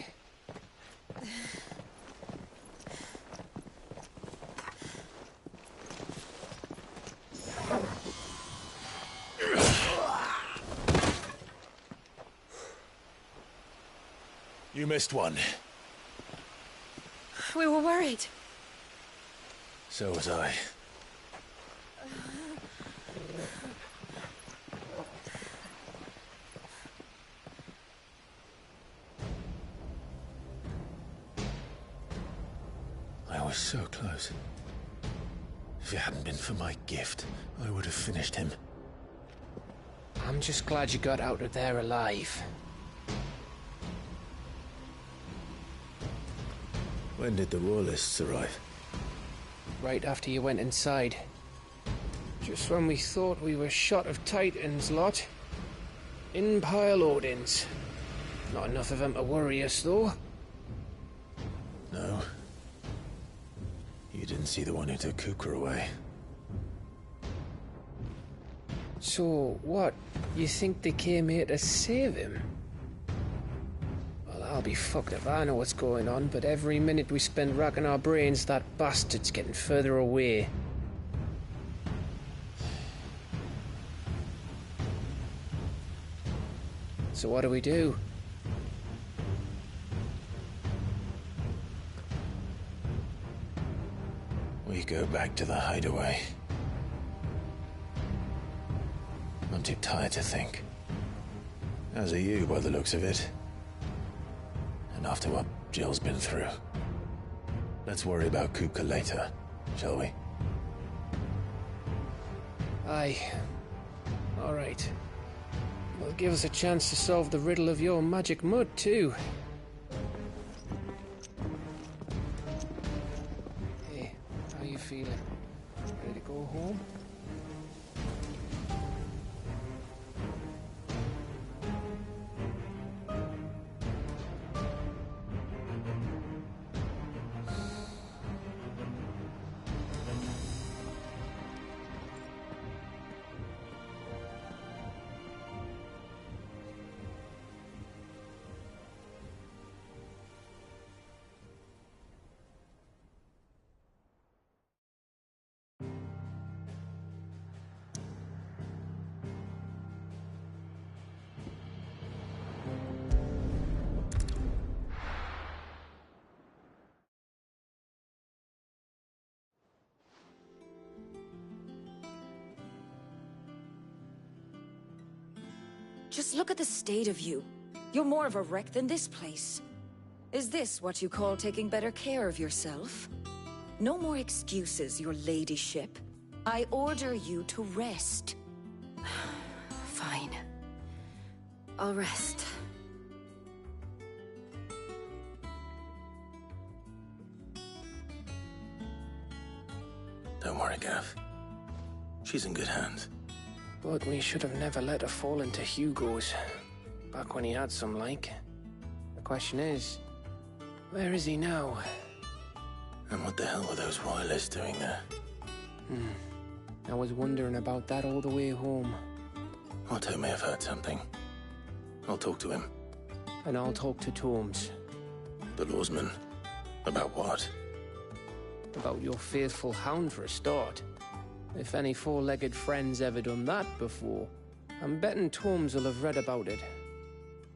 You missed one. We were worried. So was I. I was so close. If it hadn't been for my gift, I would have finished him. I'm just glad you got out of there alive. When did the Royalists arrive? Right after you went inside. Just when we thought we were shot of Titans, lot. In pile Odins. Not enough of them to worry us, though. No. You didn't see the one who took Kukra away. So, what? You think they came here to save him? Well, I'll be fucked if I know what's going on, but every minute we spend racking our brains, that bastard's getting further away. So what do we do? We go back to the hideaway. I'm too tired to think. As are you, by the looks of it. And after what Jill's been through. Let's worry about Kuka later, shall we? Aye. All right. Well, give us a chance to solve the riddle of your magic mud, too. Hey, how you feeling? Ready to go home? Just look at the state of you. You're more of a wreck than this place. Is this what you call taking better care of yourself? No more excuses, your ladyship. I order you to rest. Fine. I'll rest. Don't worry, Gav. She's in good hands. But we should have never let her fall into Hugo's. Back when he had some like. The question is, where is he now? And what the hell were those royalists doing there? I was wondering about that all the way home. Otto may have heard something. I'll talk to him. And I'll talk to Torms. The lawsman? About what? About your faithful hound for a start. If any four-legged friend's ever done that before, I'm betting Torms will have read about it.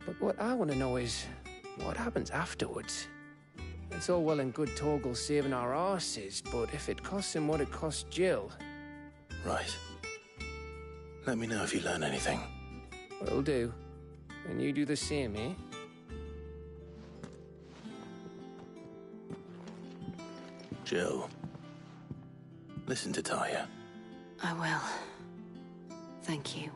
But what I want to know is, what happens afterwards? It's all well and good Torgal saving our arses, but if it costs him what it cost Jill... Right. Let me know if you learn anything. Will do. And you do the same, eh? Jill. Listen to Talia. I will. Thank you.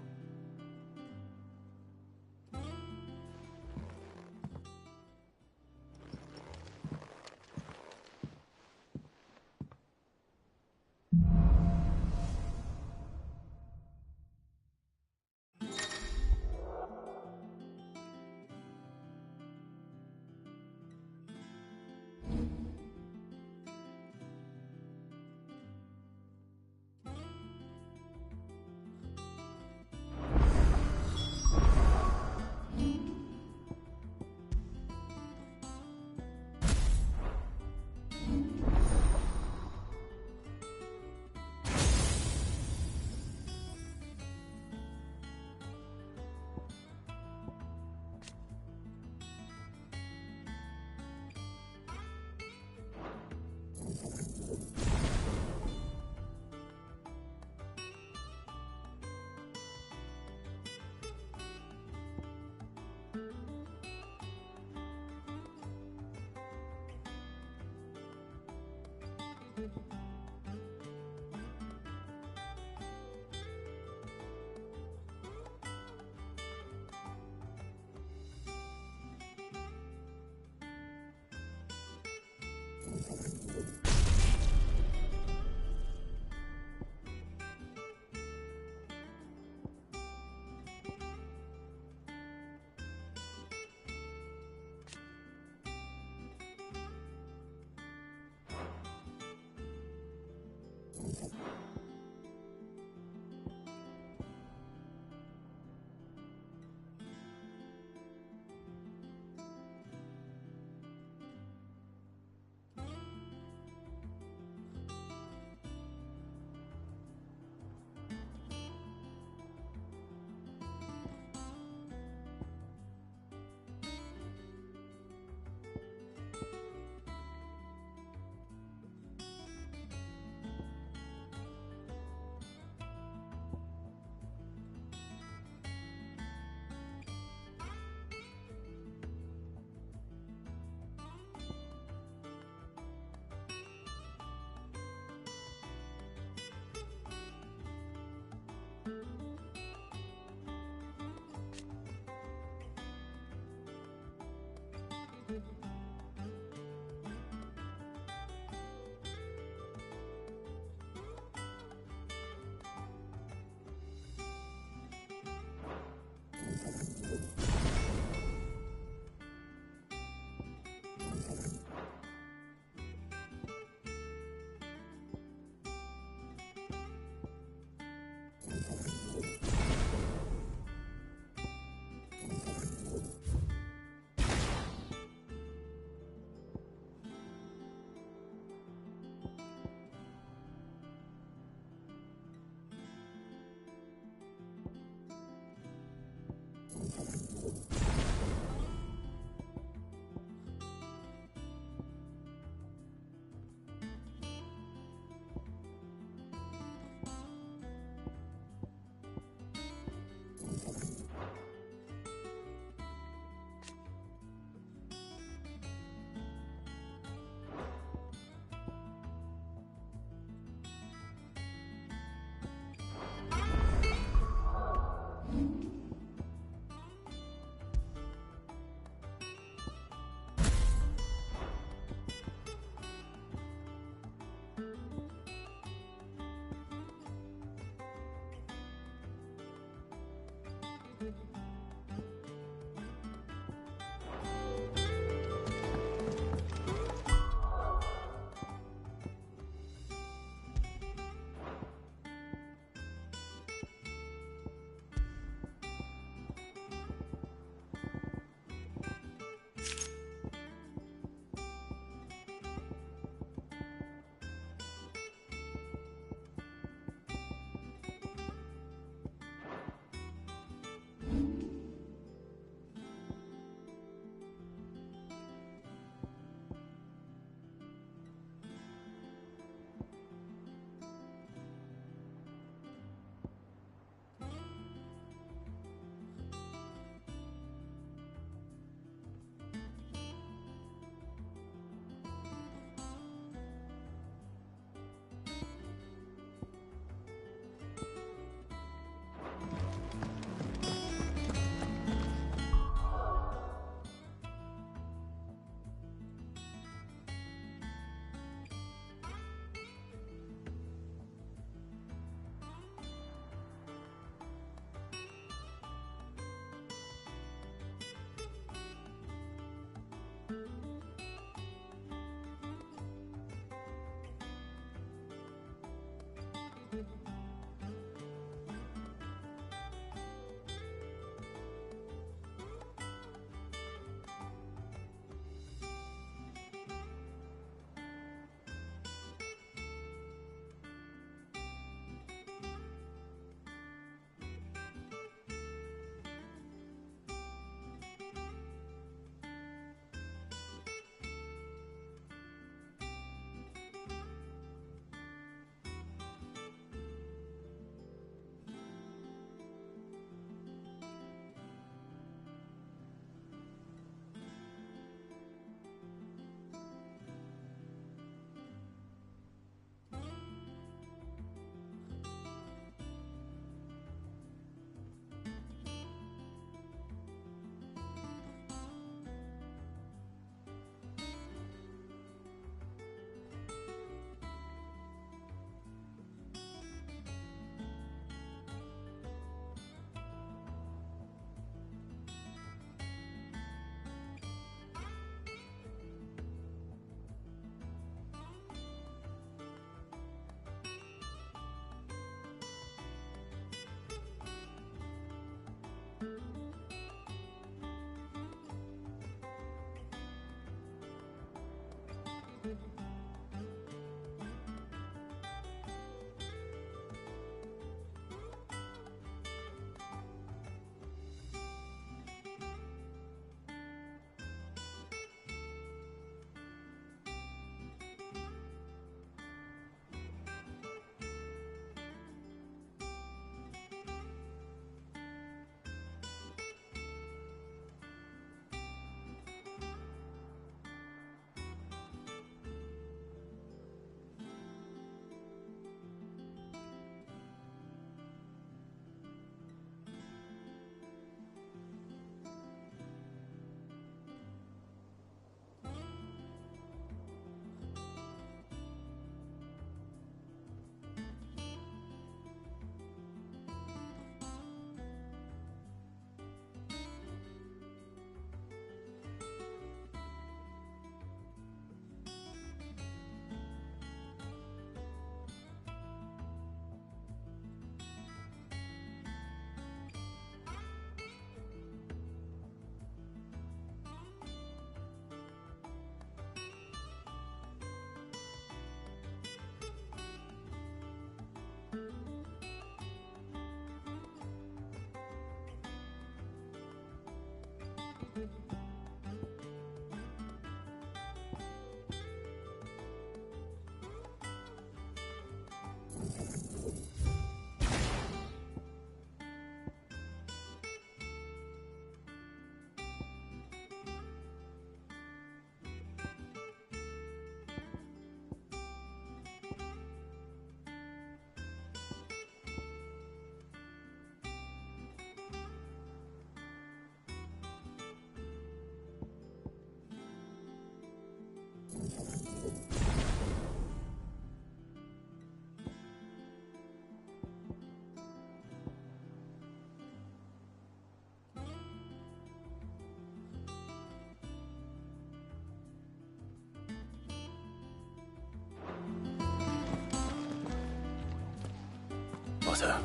Otto,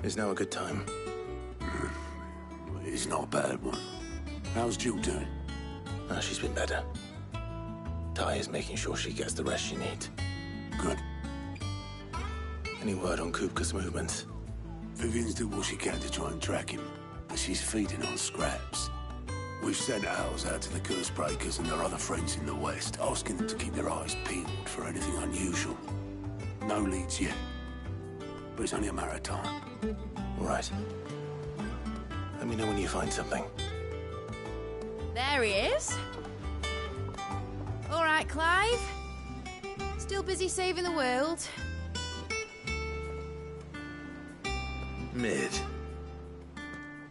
is now a good time? It's not a bad one. How's Jill doing? Oh, she's been better. Ty is making sure she gets the rest she needs. Good. Any word on Kupka's movements? Vivian's did what she can to try and track him, but she's feeding on scraps. We've sent ours out to the curse breakers and their other friends in the west, asking them to keep their eyes peeled for anything unusual. No leads yet, but it's only a matter of time. Right. Let me know when you find something. There he is. All right, Clive. Still busy saving the world. Mid.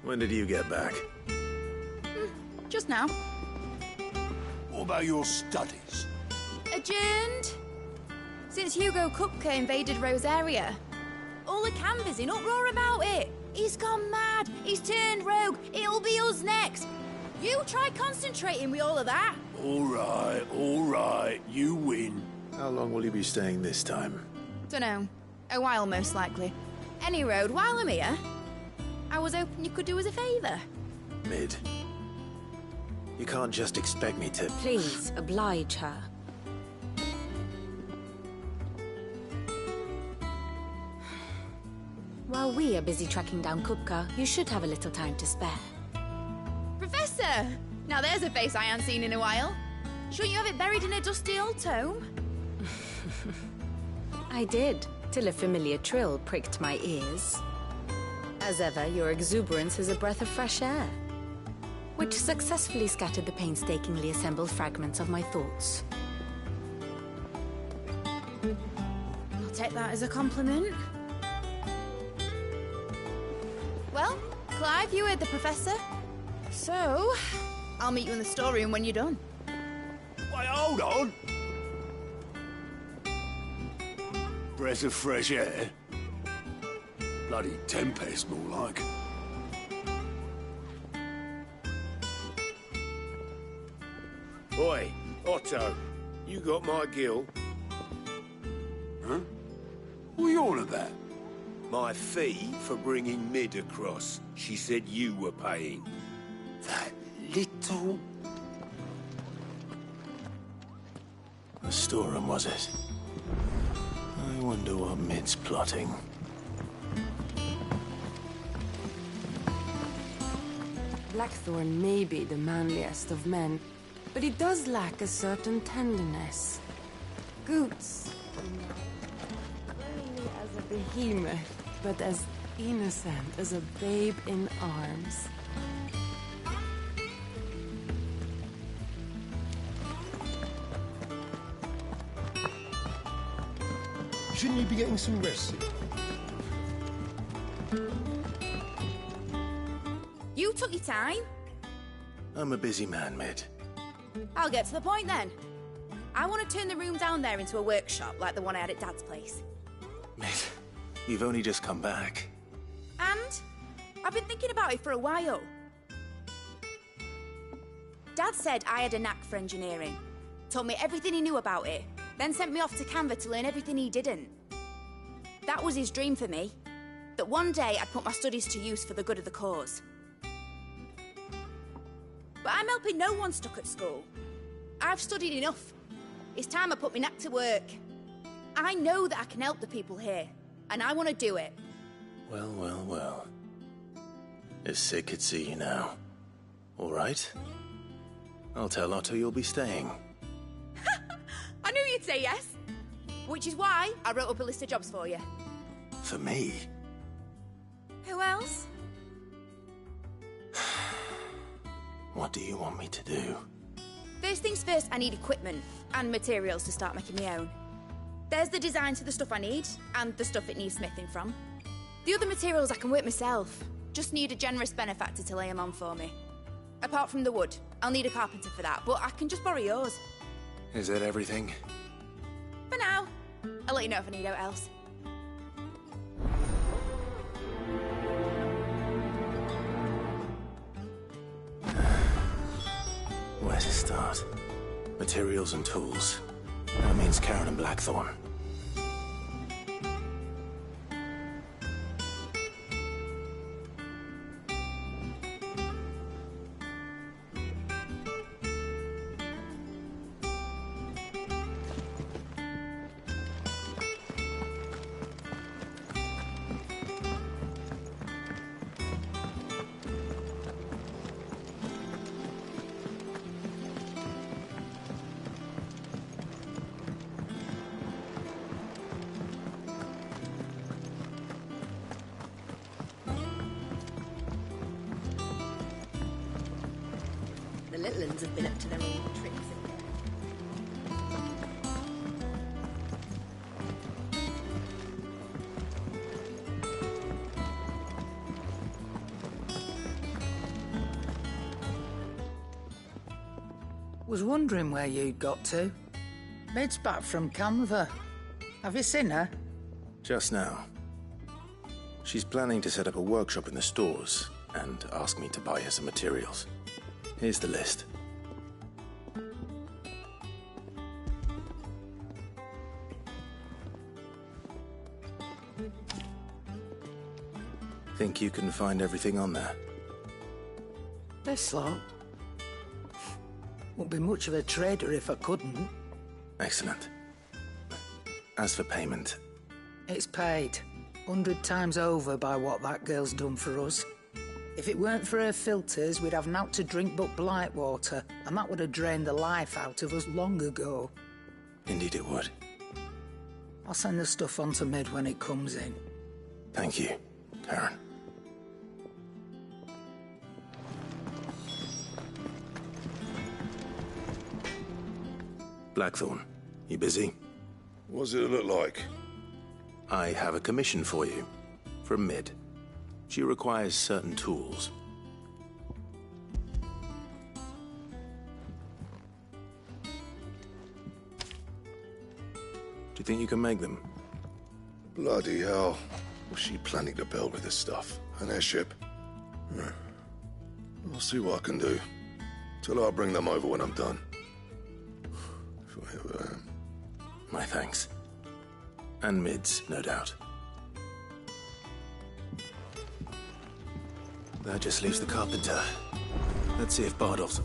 When did you get back? Just now. What about your studies? Adjourned. Since Hugo Kupka invaded Rosaria. All the canvass in uproar about it. He's gone mad. He's turned rogue. It'll be us next. You try concentrating with all of that. All right. You win. How long will you be staying this time? Dunno. A while, most likely. Any road, while I'm here, I was hoping you could do us a favour. Mid. You can't just expect me to... Please, oblige her. While we are busy tracking down Kupka, you should have a little time to spare. Professor! Now there's a face I ain't seen in a while. Shouldn't you have it buried in a dusty old tome? I did, till a familiar trill pricked my ears. As ever, your exuberance is a breath of fresh air, which successfully scattered the painstakingly assembled fragments of my thoughts. I'll take that as a compliment. Well, Clive, you heard the professor. So, I'll meet you in the storeroom when you're done. Wait, hold on! Breath of fresh air? Bloody tempest, more like. Oi, Otto, you got my gill? Huh? What are you on about? My fee for bringing Mid across. She said you were paying. That little... The storeroom, was it? I wonder what Mid's plotting. Blackthorn may be the manliest of men, but he does lack a certain tenderness. Goots, not as a behemoth, but as innocent as a babe in arms. Shouldn't you be getting some rest? You took your time. I'm a busy man, Mid. I'll get to the point then. I want to turn the room down there into a workshop like the one I had at Dad's place. Mid, you've only just come back. And I've been thinking about it for a while. Dad said I had a knack for engineering. Told me everything he knew about it. Then sent me off to Canva to learn everything he didn't. That was his dream for me. That one day I'd put my studies to use for the good of the cause. But I'm helping no one stuck at school. I've studied enough. It's time I put my knack to work. I know that I can help the people here. and I want to do it. Well, well, well. If Sid could see you now. All right. I'll tell Otto you'll be staying. I knew you'd say yes. Which is why I wrote up a list of jobs for you. For me? Who else? What do you want me to do? First things first, I need equipment and materials to start making my own. There's the designs for the stuff I need, and the stuff it needs smithing from. The other materials I can work myself. Just need a generous benefactor to lay them on for me. Apart from the wood, I'll need a carpenter for that, but I can just borrow yours. Is that everything? For now. I'll let you know if I need out else. Where to start? Materials and tools. That means Karen and Blackthorn. The little ones have been up to their old tricks again. Was wondering where you'd got to. Mid's back from Canva. Have you seen her? Just now. She's planning to set up a workshop in the stores and ask me to buy her some materials. Here's the list. Think you can find everything on there? This lot. Wouldn't be much of a trader if I couldn't. Excellent. As for payment... It's paid. 100 times over by what that girl's done for us. If it weren't for her filters, we'd have naught to drink but blight water, and that would have drained the life out of us long ago. Indeed it would. I'll send the stuff on to Mid when it comes in. Thank you, Karen. Blackthorn, you busy? What's it look like? I have a commission for you. From Mid. She requires certain tools. Do you think you can make them? Bloody hell. What's she planning to build with this stuff? An airship? I'll see what I can do. Tell her I'll bring them over when I'm done. If I ever am. My thanks. And Mid's, no doubt. That just leaves the carpenter. Let's see if Bardolph's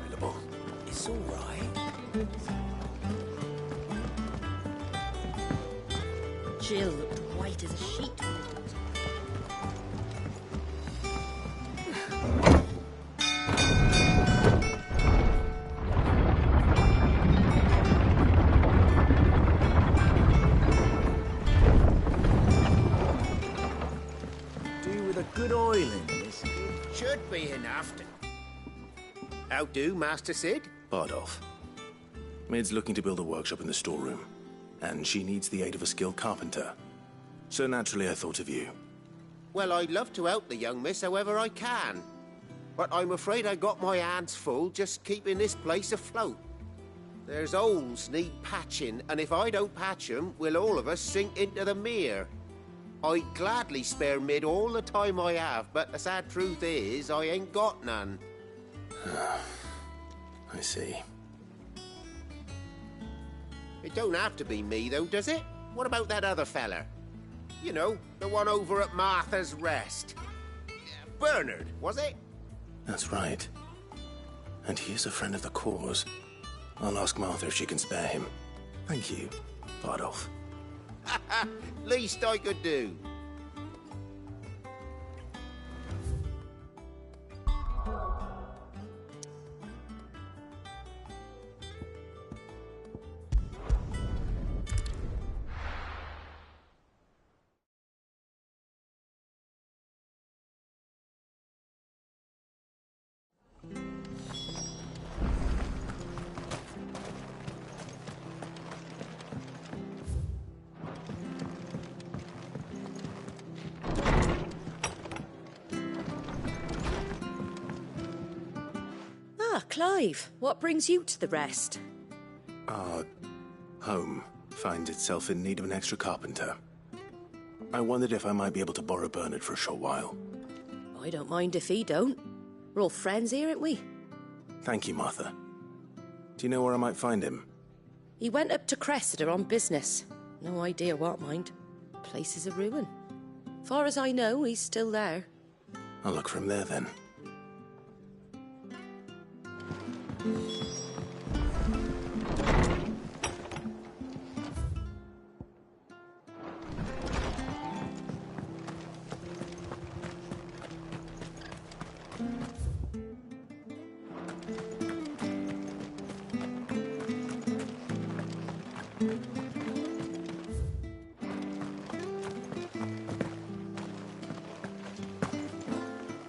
available. It's all right. Jill looked white as a sheet. Good oil in this. Should be enough to... How do, Master Sid? Bardolph. Mid's looking to build a workshop in the storeroom, and she needs the aid of a skilled carpenter. So naturally I thought of you. Well, I'd love to help the young miss however I can. But I'm afraid I got my hands full just keeping this place afloat. There's holes need patching, and if I don't patch them, we'll all of us sink into the mere. I'd gladly spare Mid all the time I have, but the sad truth is, I ain't got none. I see. It don't have to be me, though, does it? What about that other fella? You know, the one over at Martha's Rest. Bernard, was it? That's right. And he is a friend of the cause. I'll ask Martha if she can spare him. Thank you, Bardolph. Least I could do. Ah, Clive, what brings you to the rest? Our home finds itself in need of an extra carpenter. I wondered if I might be able to borrow Bernard for a short while. I don't mind if he don't. We're all friends here, aren't we? Thank you, Martha. Do you know where I might find him? He went up to Cressida on business. No idea what, mind. Place is a ruin. Far as I know, he's still there. I'll look for him there, then.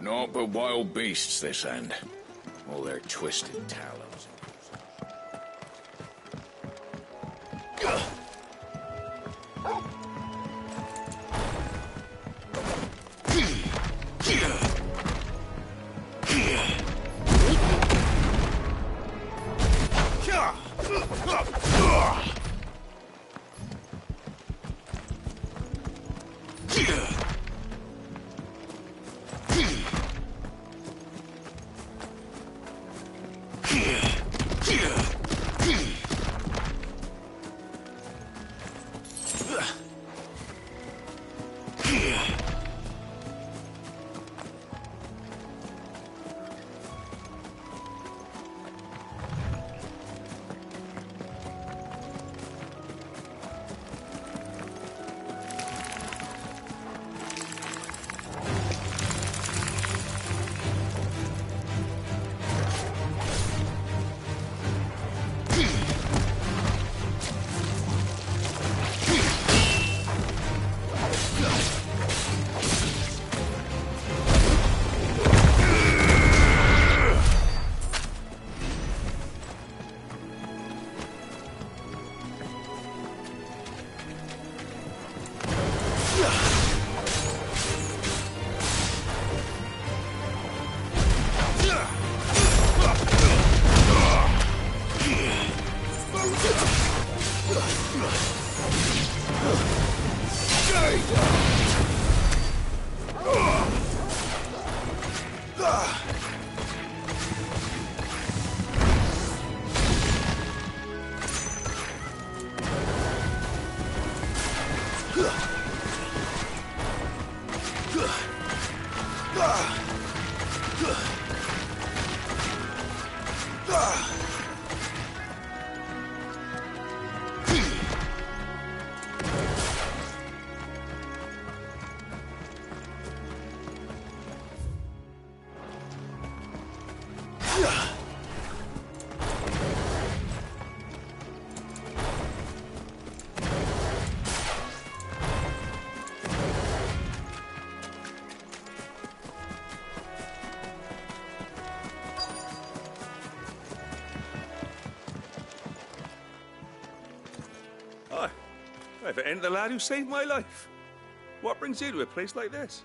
Naught but wild beasts, this end. All their twisted talons. If it ain't the lad who saved my life. What brings you to a place like this?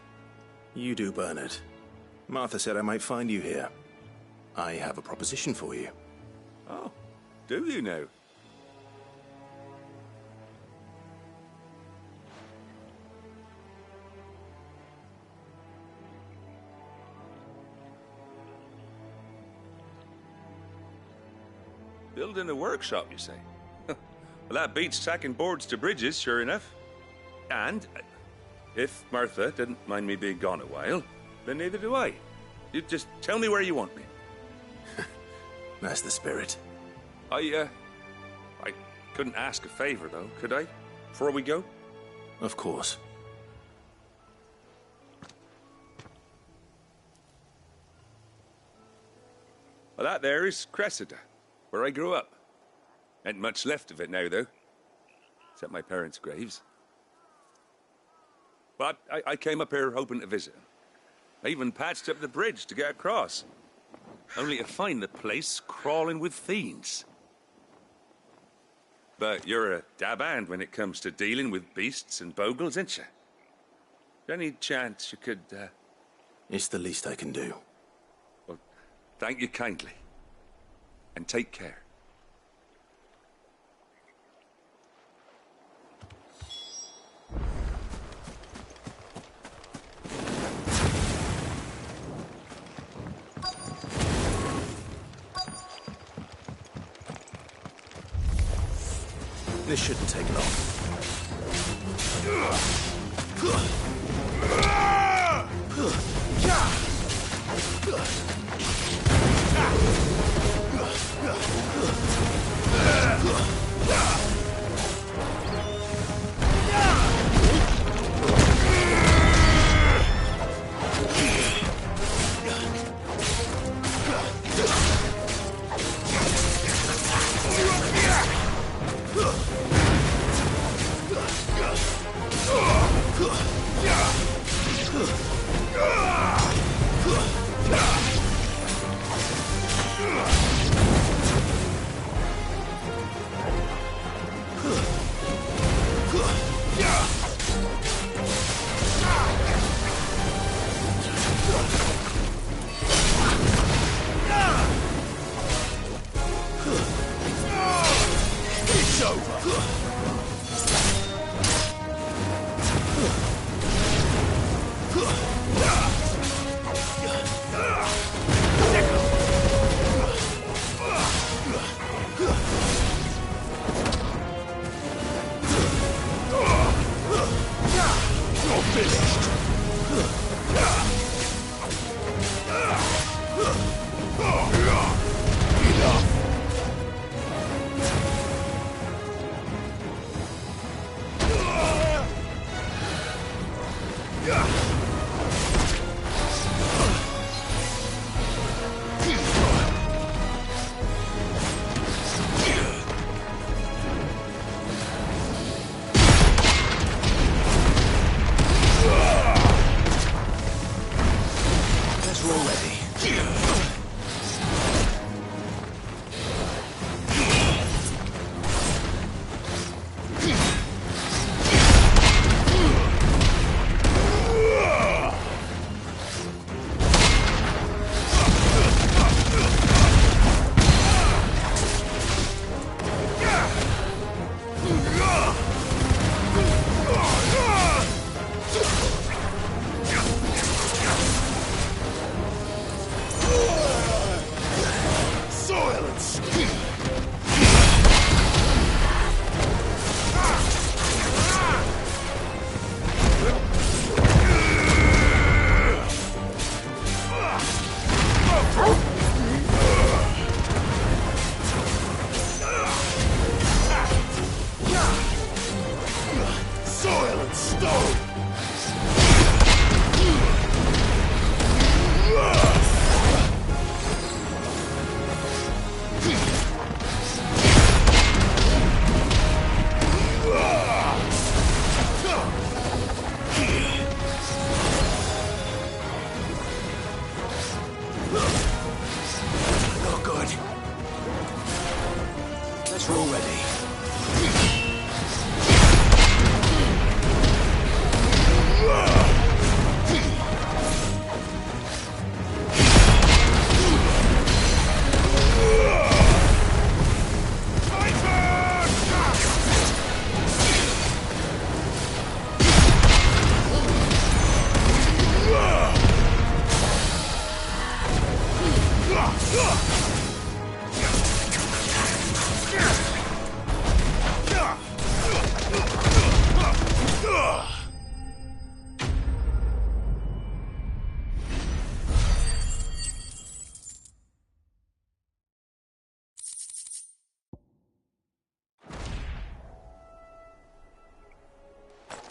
You do, Bernard. Martha said I might find you here. I have a proposition for you. Oh, do you now? Building a workshop, you say? Well, that beats tacking boards to bridges, sure enough. And if Martha didn't mind me being gone a while, then neither do I. You just tell me where you want me. That's the spirit. I couldn't ask a favor, though, could I? Before we go? Of course. Well, that there is Cressida, where I grew up. Ain't much left of it now, though. Except my parents' graves. But I came up here hoping to visit. I even patched up the bridge to get across. Only to find the place crawling with fiends. But you're a dab hand when it comes to dealing with beasts and bogles, ain't you? Any chance you could, It's the least I can do. Well, thank you kindly. And take care. This shouldn't take long.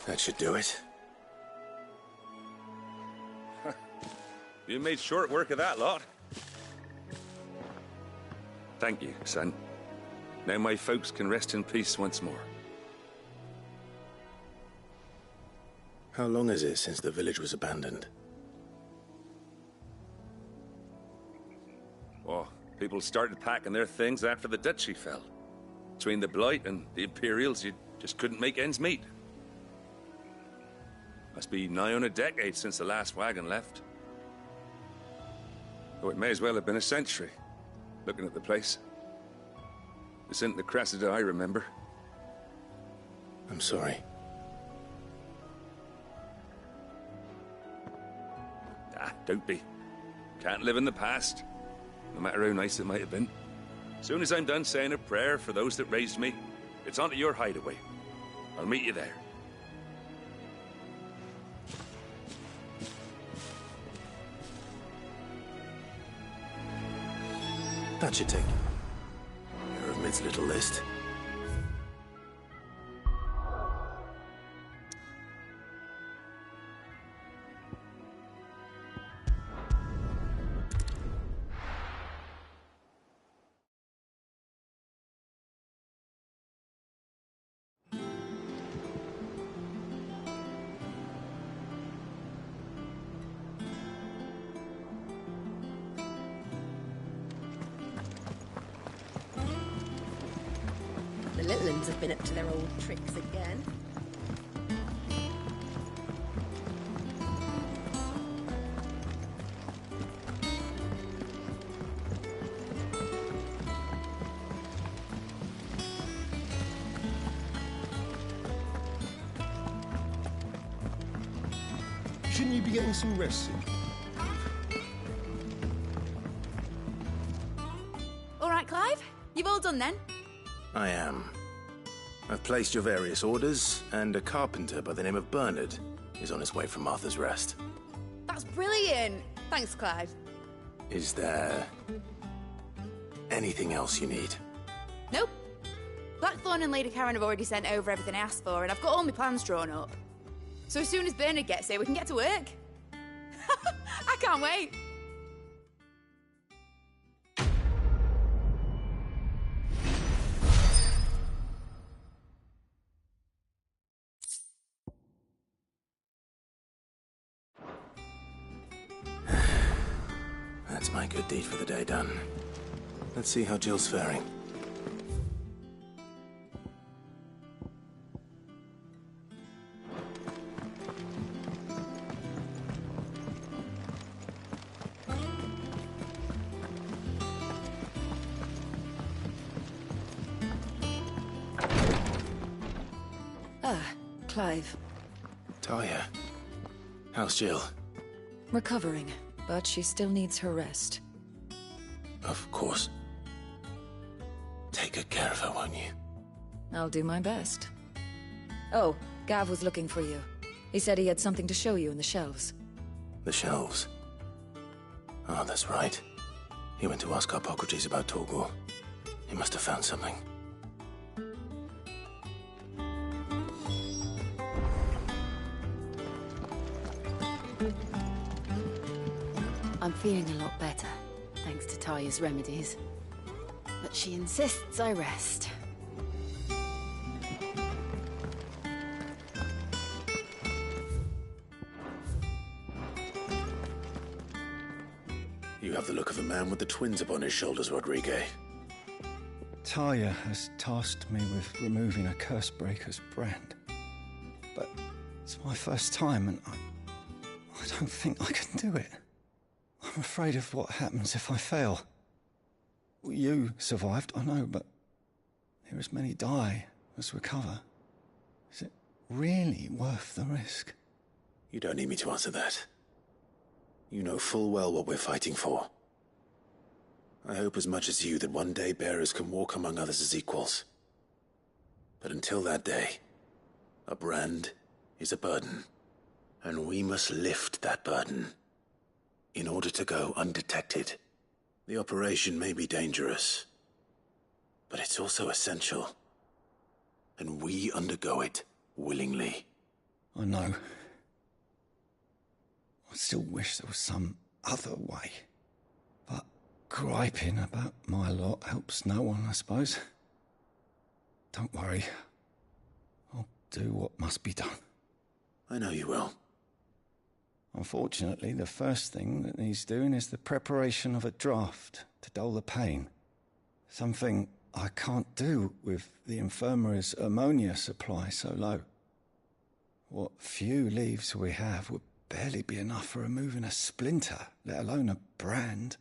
That should do it. You made short work of that lot. Thank you, son. Now my folks can rest in peace once more. How long is it since the village was abandoned? Oh, people started packing their things after the duchy fell. Between the Blight and the Imperials, you just couldn't make ends meet. Must be nigh on a decade since the last wagon left. Oh, it may as well have been a century, looking at the place. This isn't the Cressida I remember. I'm sorry. Ah, don't be. Can't live in the past, no matter how nice it might have been. As soon as I'm done saying a prayer for those that raised me, it's on to your hideaway. I'll meet you there. That should take care of Mid's little list. The little uns have been up to their old tricks again. Shouldn't you be getting some rest soon? All right, Clive? You've all done then? I am. I've placed your various orders, and a carpenter by the name of Bernard is on his way from Martha's Rest. That's brilliant! Thanks, Clive. Is there anything else you need? Nope. Blackthorn and Lady Karen have already sent over everything I asked for, and I've got all my plans drawn up. So as soon as Bernard gets here, we can get to work. I can't wait. That's my good deed for the day done. Let's see how Jill's faring. Ah, Clive. Talia, how's Jill? Recovering, but she still needs her rest. Of course. Take good care of her, won't you? I'll do my best. Oh, Gav was looking for you. He said he had something to show you in the shelves. The shelves? Oh, that's right. He went to ask Harpocrates about Torgor. He must have found something. I'm feeling a lot better, thanks to Talia's remedies. But she insists I rest. You have the look of a man with the twins upon his shoulders, Rodrigue. Talia has tasked me with removing a Cursebreaker's brand. But it's my first time, and I don't think I can do it. I'm afraid of what happens if I fail. You survived, I know, but here as many die as recover. Is it really worth the risk? You don't need me to answer that. You know full well what we're fighting for. I hope as much as you that one day bearers can walk among others as equals. But until that day, a brand is a burden, and we must lift that burden in order to go undetected. The operation may be dangerous, but it's also essential, and we undergo it willingly. I know. I still wish there was some other way. But griping about my lot helps no one, I suppose. Don't worry. I'll do what must be done. I know you will. Unfortunately, the first thing that needs doing is the preparation of a draft to dull the pain. Something I can't do with the infirmary's ammonia supply so low. What few leaves we have would barely be enough for removing a splinter, let alone a brand.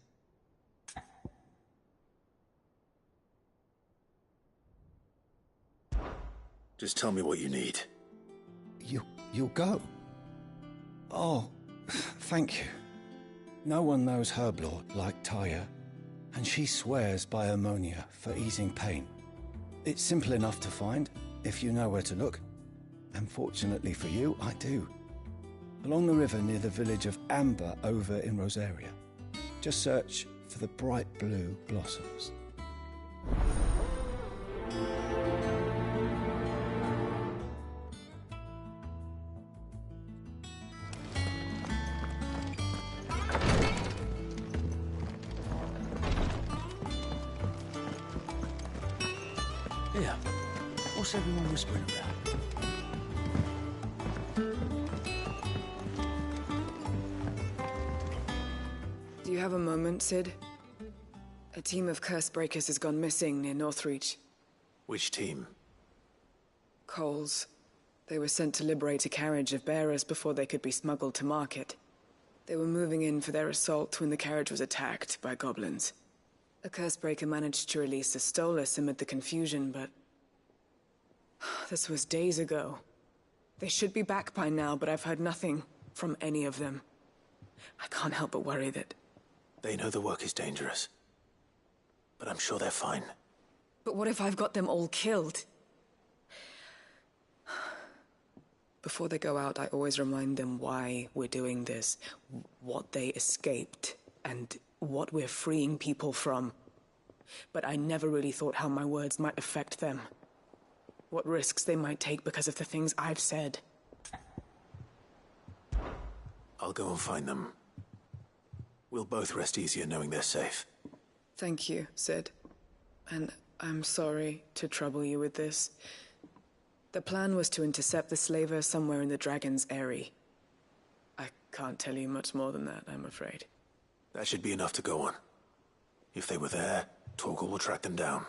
Just tell me what you need. You'll go? Oh, thank you. No one knows Herblord like Taya, and she swears by ammonia for easing pain. It's simple enough to find, if you know where to look. And fortunately for you, I do. Along the river near the village of Amber over in Rosaria. Just search for the bright blue blossoms. Here, what's everyone whispering about? Do you have a moment, Sid? A team of curse breakers has gone missing near Northreach. Which team? Coles. They were sent to liberate a carriage of bearers before they could be smuggled to market. They were moving in for their assault when the carriage was attacked by goblins. A cursebreaker managed to release a Stolas amid the confusion, but... this was days ago. They should be back by now, but I've heard nothing from any of them. I can't help but worry that... They know the work is dangerous. But I'm sure they're fine. But what if I've got them all killed? Before they go out, I always remind them why we're doing this, what they escaped, and what we're freeing people from. But I never really thought how my words might affect them. What risks they might take because of the things I've said. I'll go and find them. We'll both rest easier knowing they're safe. Thank you, Sid. And I'm sorry to trouble you with this. The plan was to intercept the slaver somewhere in the Dragon's Eyrie. I can't tell you much more than that, I'm afraid. That should be enough to go on. If they were there, Torgal will track them down.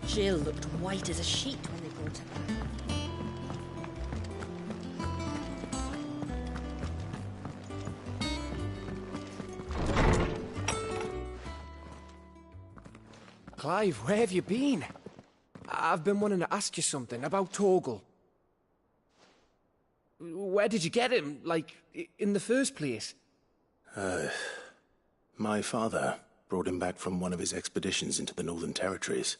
Jill looked white as a sheet when they brought her back. Clive, where have you been? I've been wanting to ask you something about Torgal. Where did you get him, like, in the first place? My father brought him back from one of his expeditions into the Northern Territories.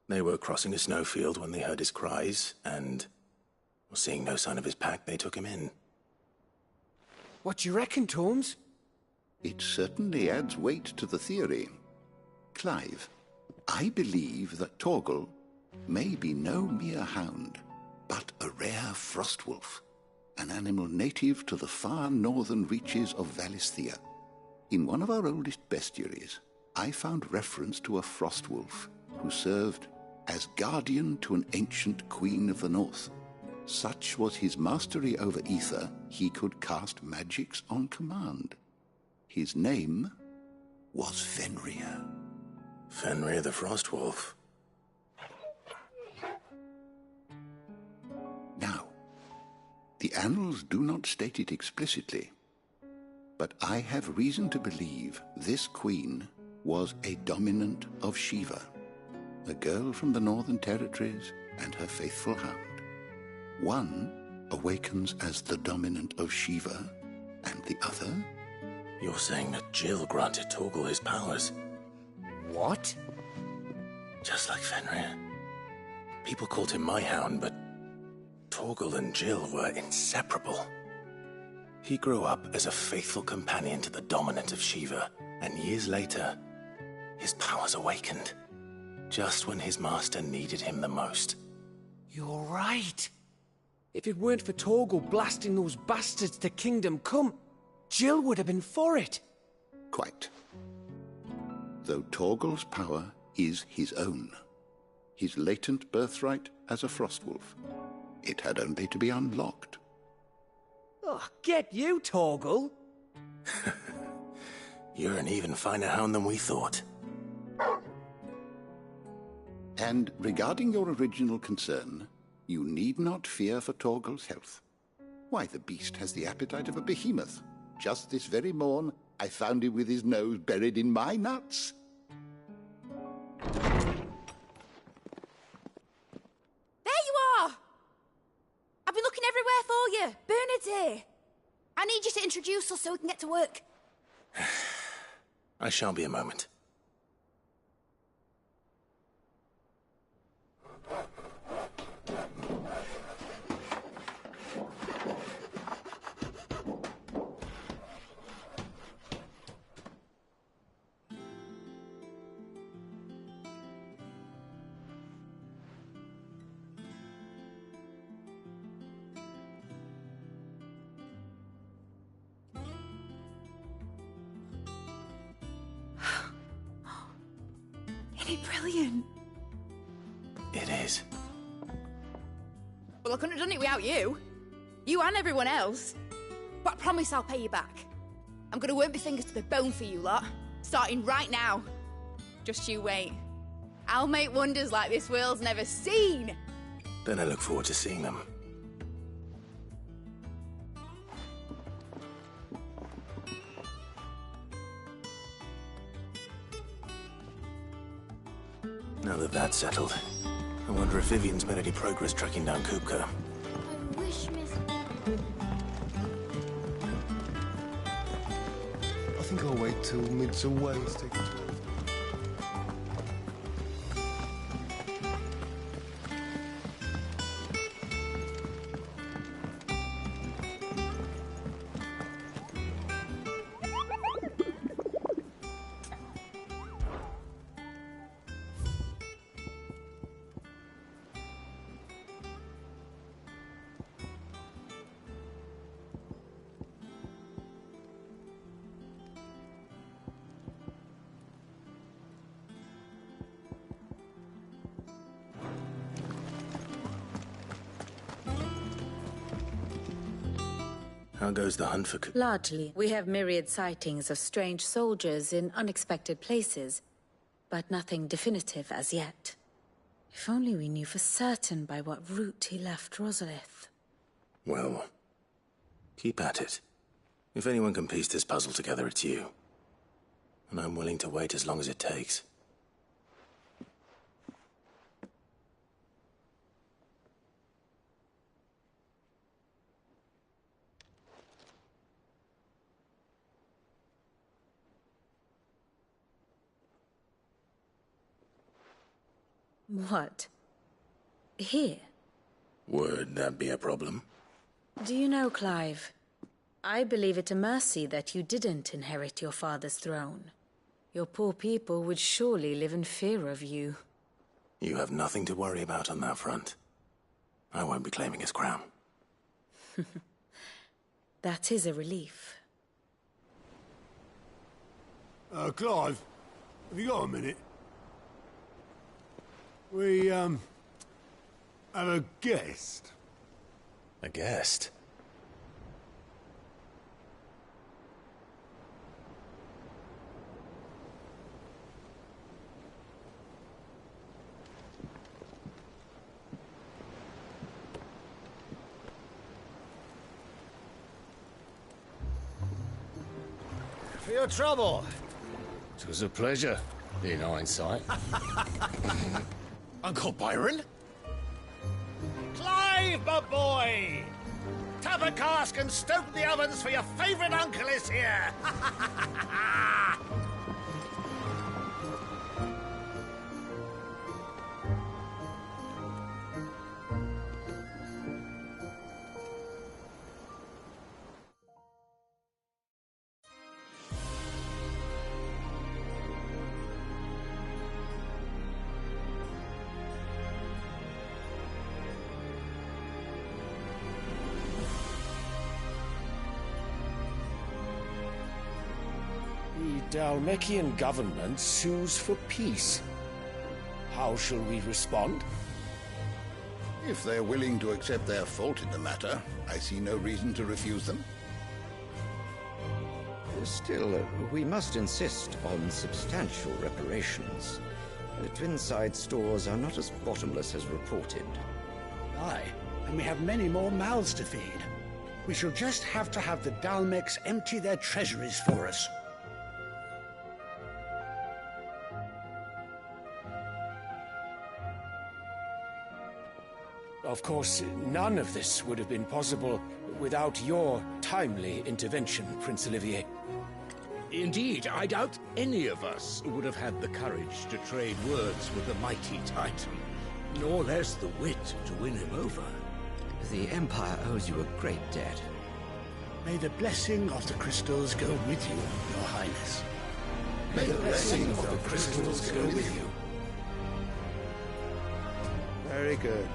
They were crossing a snowfield when they heard his cries, and, seeing no sign of his pack, they took him in. What do you reckon, Tomes? It certainly adds weight to the theory. Clive, I believe that Torgal may be no mere hound, but a rare frostwolf, an animal native to the far northern reaches of Valisthea. In one of our oldest bestiaries, I found reference to a frostwolf who served as guardian to an ancient queen of the north. Such was his mastery over ether, he could cast magics on command. His name was Fenrir. Fenrir the Frostwolf. Now, the annals do not state it explicitly, but I have reason to believe this queen was a dominant of Shiva, a girl from the Northern Territories and her faithful hound. One awakens as the dominant of Shiva, and the other... You're saying that Jill granted Torgal his powers? What? Just like Fenrir. People called him my hound, but Torgal and Jill were inseparable. He grew up as a faithful companion to the dominant of Shiva, and years later, his powers awakened, just when his master needed him the most. You're right. If it weren't for Torgal blasting those bastards to Kingdom Come, Jill would have been for it. Quite. Though Torgal's power is his own, his latent birthright as a Frostwolf, it had only to be unlocked. Oh, get you, Torgal! You're an even finer hound than we thought. And regarding your original concern, you need not fear for Torgal's health. Why, the beast has the appetite of a behemoth. Just this very morn, I found him with his nose buried in my nuts. There you are! I've been looking everywhere for you. Bernard's here. I need you to introduce us so we can get to work. I shan't be a moment. Isn't it brilliant? It is. Well, I couldn't have done it without you. You and everyone else. But I promise I'll pay you back. I'm gonna work my fingers to the bone for you lot. Starting right now. Just you wait. I'll make wonders like this world's never seen. Then I look forward to seeing them. Now that that's settled, I wonder if Vivian's made any progress tracking down Kupka. I wish, Miss... I think I'll wait till Mid's away and take it to her. How goes the hunt for Kupka? Largely, we have myriad sightings of strange soldiers in unexpected places, but nothing definitive as yet. If only we knew for certain by what route he left Rosalith. Well, keep at it. If anyone can piece this puzzle together, it's you. And I'm willing to wait as long as it takes. What? Here? Would that be a problem? Do you know, Clive? I believe it a mercy that you didn't inherit your father's throne. Your poor people would surely live in fear of you. You have nothing to worry about on that front. I won't be claiming his crown. That is a relief. Clive, have you got a minute? We, have a guest. A guest? For your trouble. It was a pleasure, in hindsight. Uncle Byron? Clive, my boy! Tap a cask and stoke the ovens for your favourite uncle is here! Dalmekian government sues for peace. How shall we respond? If they're willing to accept their fault in the matter, I see no reason to refuse them. Still, we must insist on substantial reparations. The Twinside stores are not as bottomless as reported. Aye, and we have many more mouths to feed. We shall just have to have the Dalmex empty their treasuries for us. Of course, none of this would have been possible without your timely intervention, Prince Olivier. Indeed, I doubt any of us would have had the courage to trade words with the mighty Titan, nor less the wit to win him over. The Empire owes you a great debt. May the blessing of the crystals go with you, Your Highness. May the blessing of the crystals go with you. Very good.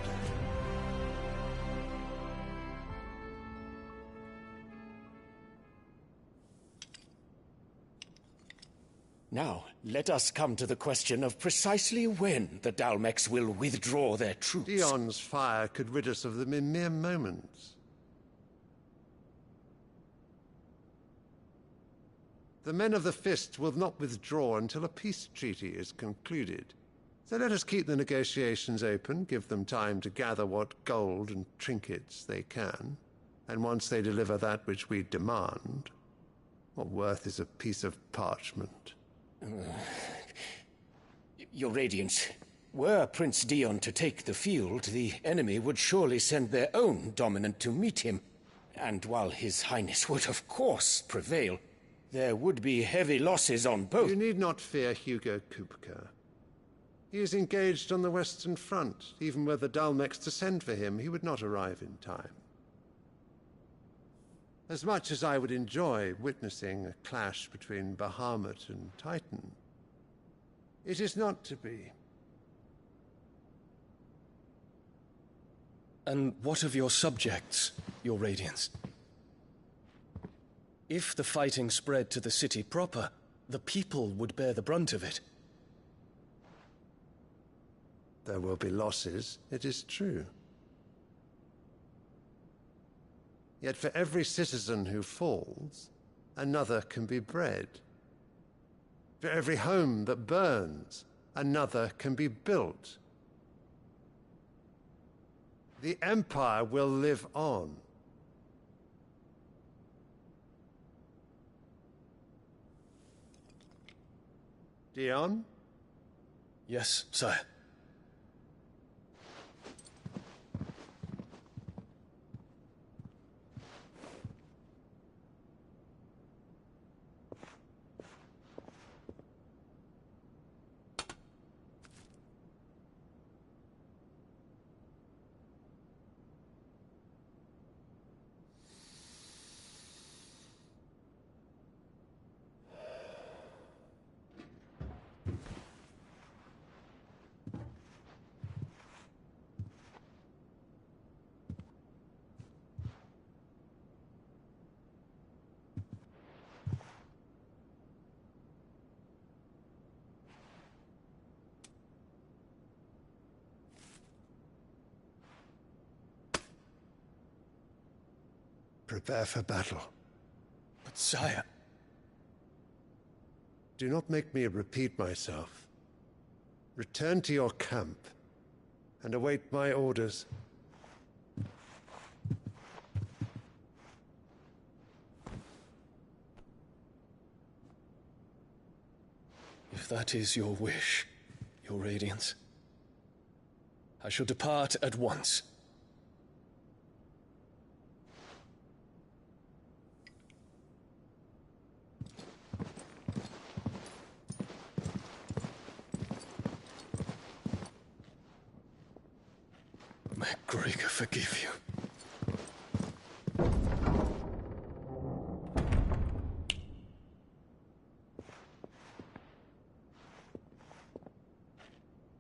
Now, let us come to the question of precisely when the Dalmex will withdraw their troops. Dion's fire could rid us of them in mere moments. The men of the Fist will not withdraw until a peace treaty is concluded. So let us keep the negotiations open, give them time to gather what gold and trinkets they can, and once they deliver that which we demand, what worth is a piece of parchment? Your Radiance, were Prince Dion to take the field, the enemy would surely send their own dominant to meet him. And while His Highness would of course prevail, there would be heavy losses on both. You need not fear Hugo Kupka. He is engaged on the Western Front. Even were the Dalmex to send for him, he would not arrive in time. As much as I would enjoy witnessing a clash between Bahamut and Titan, it is not to be. And what of your subjects, Your Radiance? If the fighting spread to the city proper, the people would bear the brunt of it. There will be losses, it is true. Yet for every citizen who falls, another can be bred. For every home that burns, another can be built. The Empire will live on. Dion? Yes, sire. Prepare for battle. But sire... Do not make me repeat myself. Return to your camp and await my orders. If that is your wish, Your Radiance, I shall depart at once. May Gregor forgive you.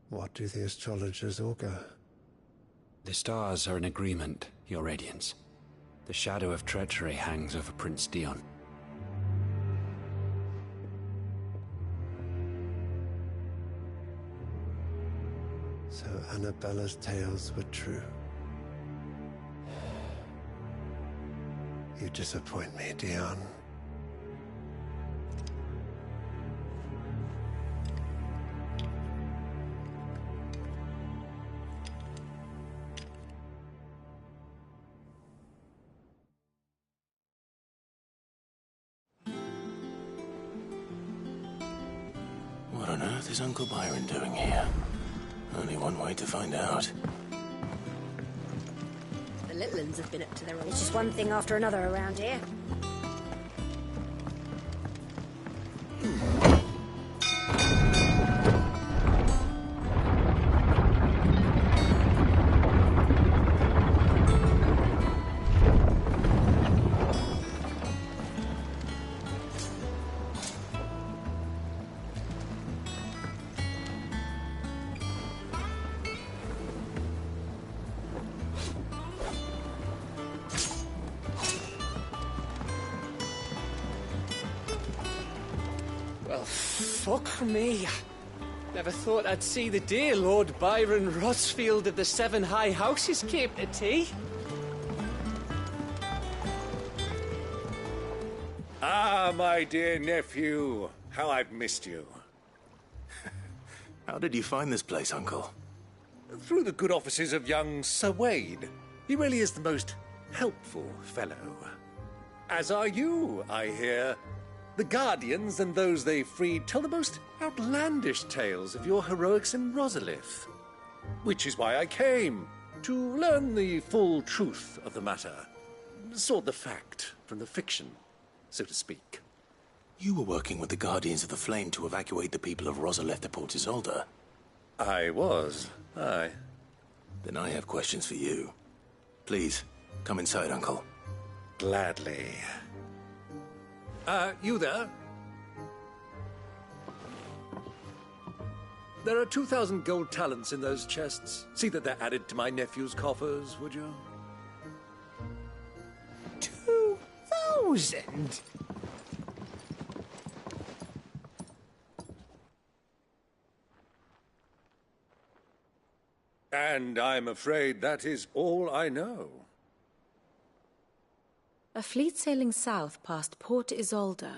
What do the astrologers augur? The stars are in agreement, Your Radiance. The shadow of treachery hangs over Prince Dion. So Annabella's tales were true. You disappoint me, Dion. What on earth is Uncle Byron doing here? Only one way to find out. The little uns have been up to their old. It's just one thing after another around here. Well, fuck me. Never thought I'd see the dear Lord Byron Rosfield of the Seven High Houses came to tea. Ah, my dear nephew. How I've missed you. How did you find this place, Uncle? Through the good offices of young Sir Wade. He really is the most helpful fellow. As are you, I hear. The Guardians and those they freed tell the most outlandish tales of your heroics in Rosalith. Which is why I came, to learn the full truth of the matter. Sort the fact from the fiction, so to speak. You were working with the Guardians of the Flame to evacuate the people of Rosalith to Port Isolde. I was, aye. Then I have questions for you. Please, come inside, Uncle. Gladly. You there? There are 2,000 gold talents in those chests. See that they're added to my nephew's coffers, would you? 2,000? And I'm afraid that is all I know. A fleet sailing south past Port Isolde.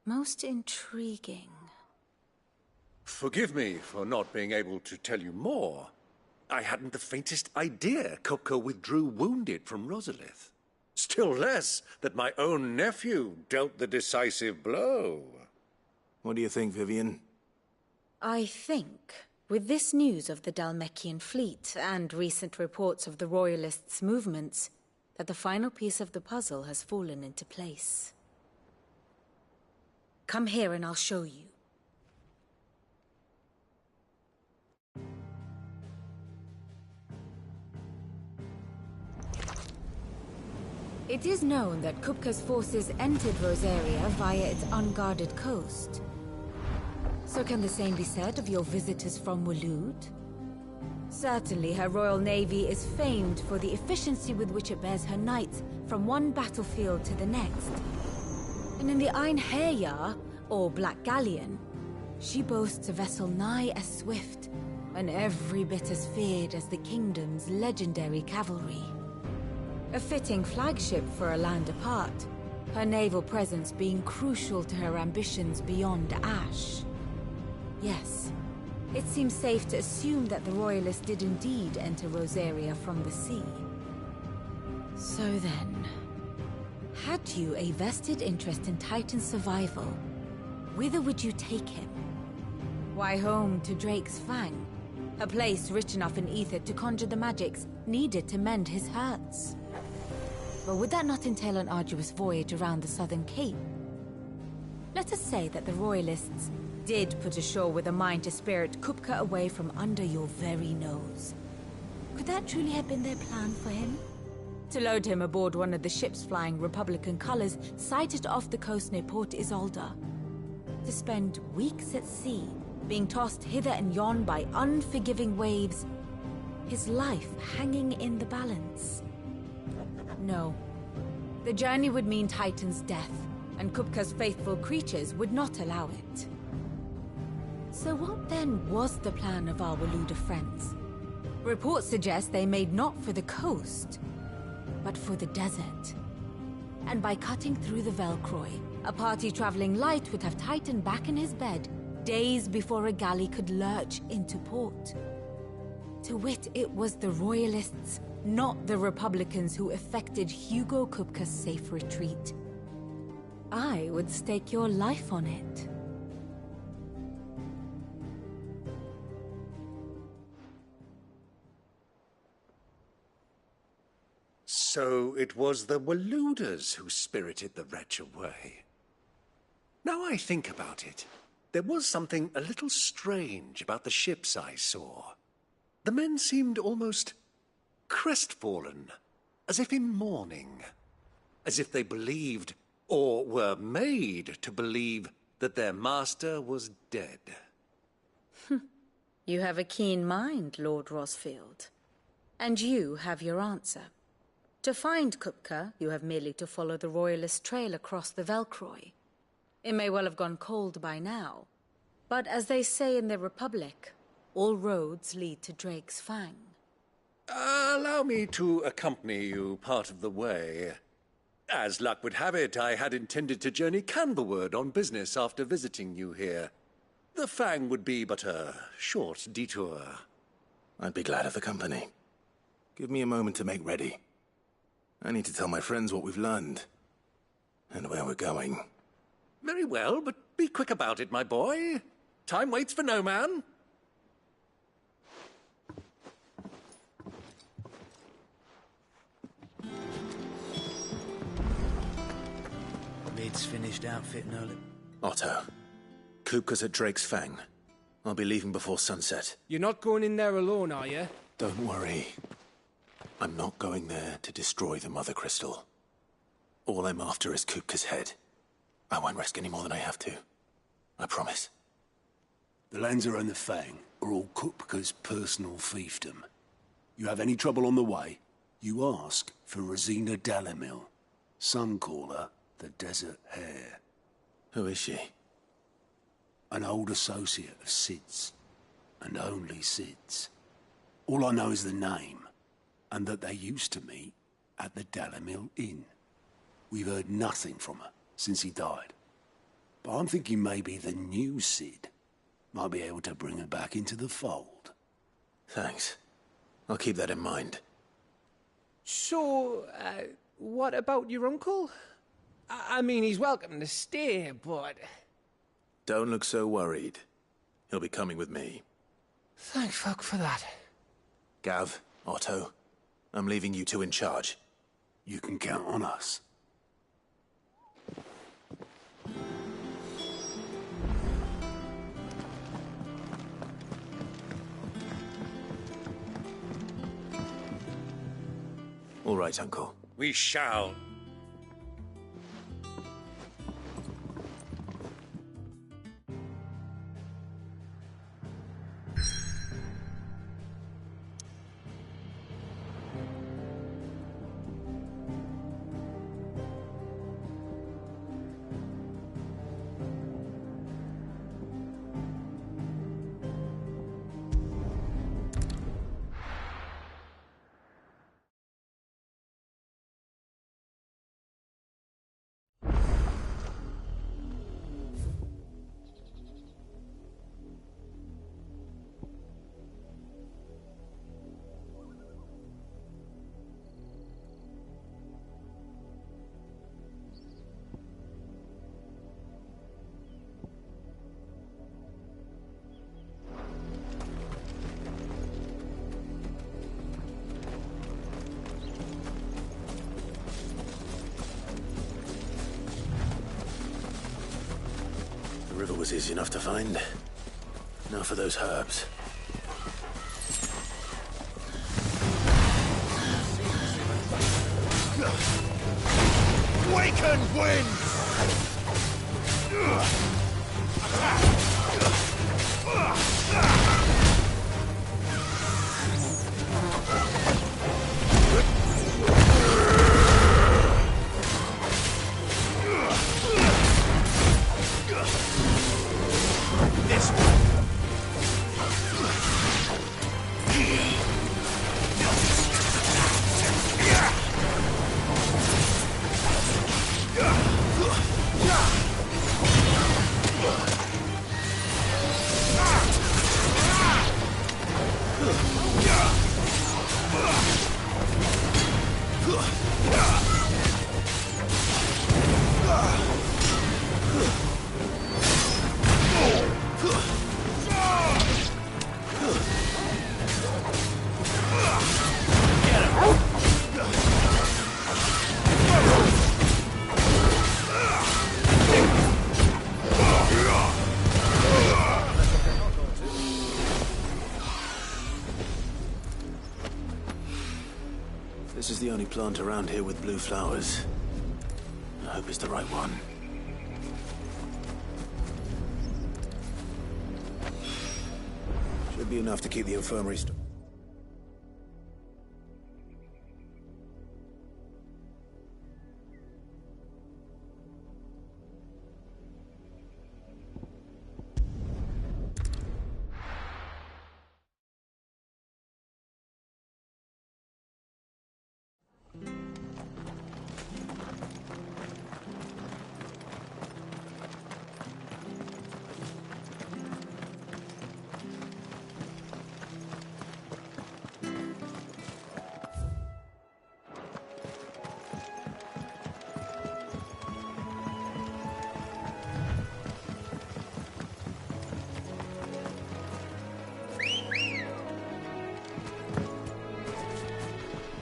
Most intriguing. Forgive me for not being able to tell you more. I hadn't the faintest idea Kupka withdrew wounded from Rosalith. Still less that my own nephew dealt the decisive blow. What do you think, Vivian? I think, with this news of the Dalmekian fleet and recent reports of the Royalists' movements, that the final piece of the puzzle has fallen into place. Come here and I'll show you. It is known that Kupka's forces entered Rosaria via its unguarded coast. So can the same be said of your visitors from Waloed? Certainly her Royal Navy is famed for the efficiency with which it bears her knights from one battlefield to the next. And in the Einherjar, or Black Galleon, she boasts a vessel nigh as swift and every bit as feared as the kingdom's legendary cavalry. A fitting flagship for a land apart, her naval presence being crucial to her ambitions beyond Ash. Yes, it seems safe to assume that the Royalists did indeed enter Rosaria from the sea. So then, had you a vested interest in Titan's survival, whither would you take him? Why, home to Drake's Fang, a place rich enough in ether to conjure the magics needed to mend his hurts. But would that not entail an arduous voyage around the southern cape? Let us say that the Royalists did put ashore with a mind to spirit Kupka away from under your very nose. Could that truly have been their plan for him? To load him aboard one of the ships flying Republican colors sighted off the coast near Port Isolde. To spend weeks at sea, being tossed hither and yon by unforgiving waves, his life hanging in the balance. No. The journey would mean Titan's death, and Kupka's faithful creatures would not allow it. So what then was the plan of our Waluda friends? Reports suggest they made not for the coast, but for the desert. And by cutting through the Velcroy, a party traveling light would have Titan back in his bed days before a galley could lurch into port. To wit, it was the Royalists, not the Republicans, who effected Hugo Kupka's safe retreat. I would stake your life on it. So it was the Waludas who spirited the wretch away. Now I think about it, there was something a little strange about the ships I saw. The men seemed almost crestfallen, as if in mourning, as if they believed, or were made to believe, that their master was dead. You have a keen mind, Lord Rosfield. And you have your answer. To find Kupka, you have merely to follow the Royalist trail across the Velcroy. It may well have gone cold by now, but as they say in the Republic, all roads lead to Drake's Fang. Allow me to accompany you part of the way. As luck would have it, I had intended to journey Canberward on business after visiting you here. The Fang would be but a short detour. I'd be glad of the company. Give me a moment to make ready. I need to tell my friends what we've learned, and where we're going. Very well, but be quick about it, my boy. Time waits for no man. Mid's finished outfitting her. Otto, Kupka's at Drake's Fang. I'll be leaving before sunset. You're not going in there alone, are you? Don't worry. I'm not going there to destroy the Mother Crystal. All I'm after is Kupka's head. I won't risk any more than I have to. I promise. The Lanza and the Fang are all Kupka's personal fiefdom. You have any trouble on the way, you ask for Rosina Dalimil. Some call her the Desert Hare. Who is she? An old associate of Sid's, and only Sid's. All I know is the name, and that they used to meet at the Dalimil Inn. We've heard nothing from her since he died. But I'm thinking maybe the new Sid might be able to bring her back into the fold. Thanks. I'll keep that in mind. So, what about your uncle? I mean, he's welcome to stay, but... Don't look so worried. He'll be coming with me. Thank fuck for that. Gav, Otto, I'm leaving you two in charge. You can count on us. All right, Uncle. We shall. The river was easy enough to find. Now for those herbs. Waken wind! This one. This is the only plant around here with blue flowers. I hope it's the right one. Should be enough to keep the infirmary stocked.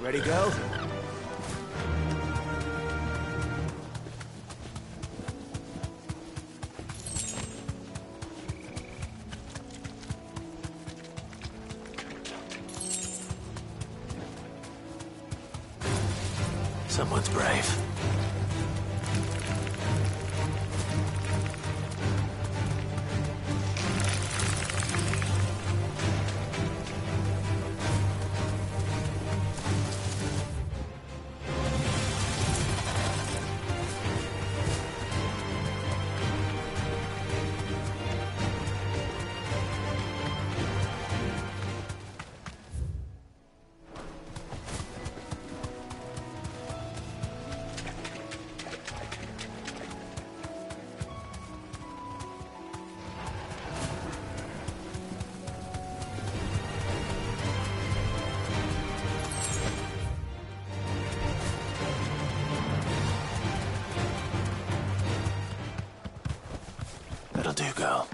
Ready, go? Someone's brave. That'll do, girl.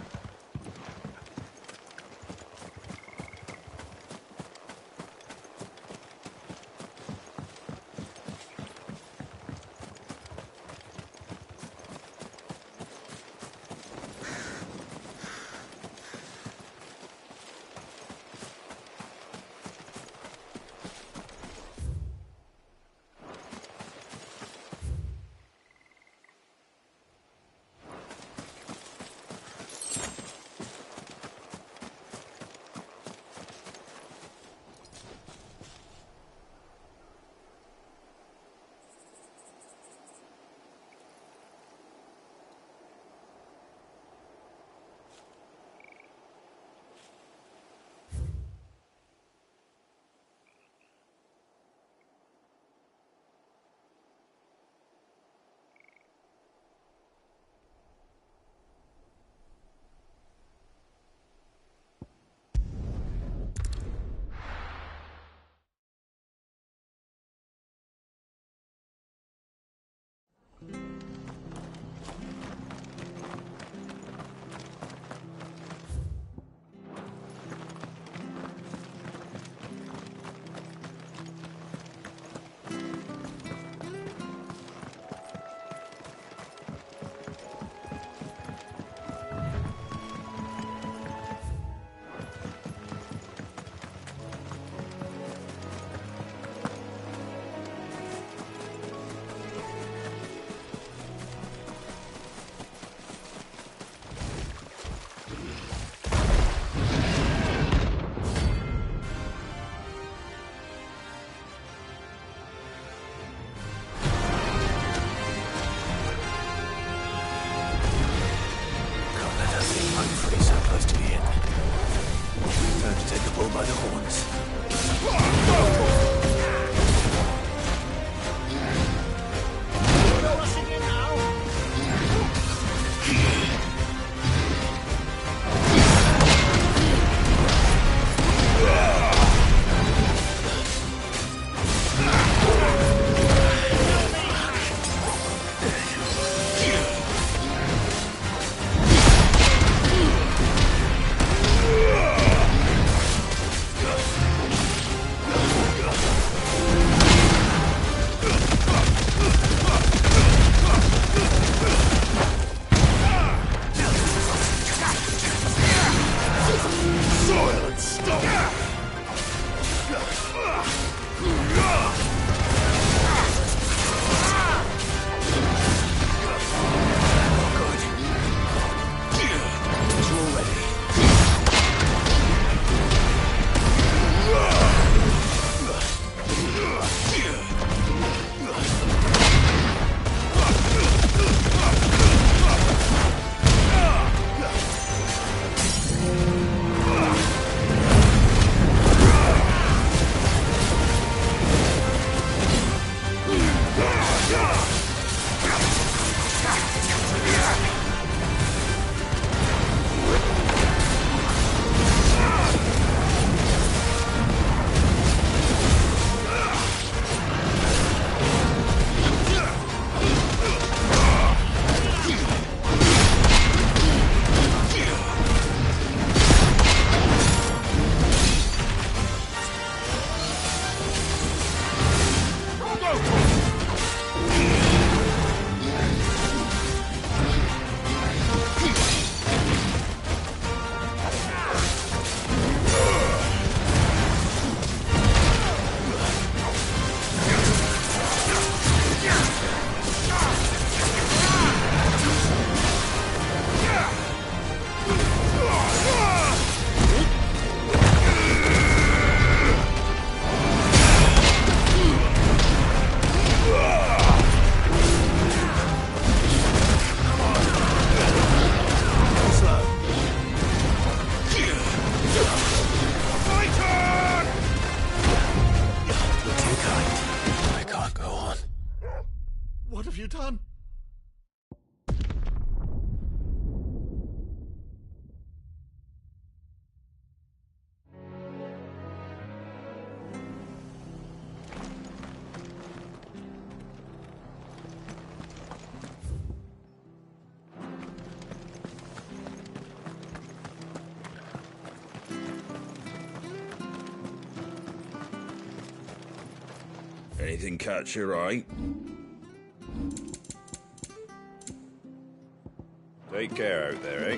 By the horns. Anything catch your eye? Take care out there, eh?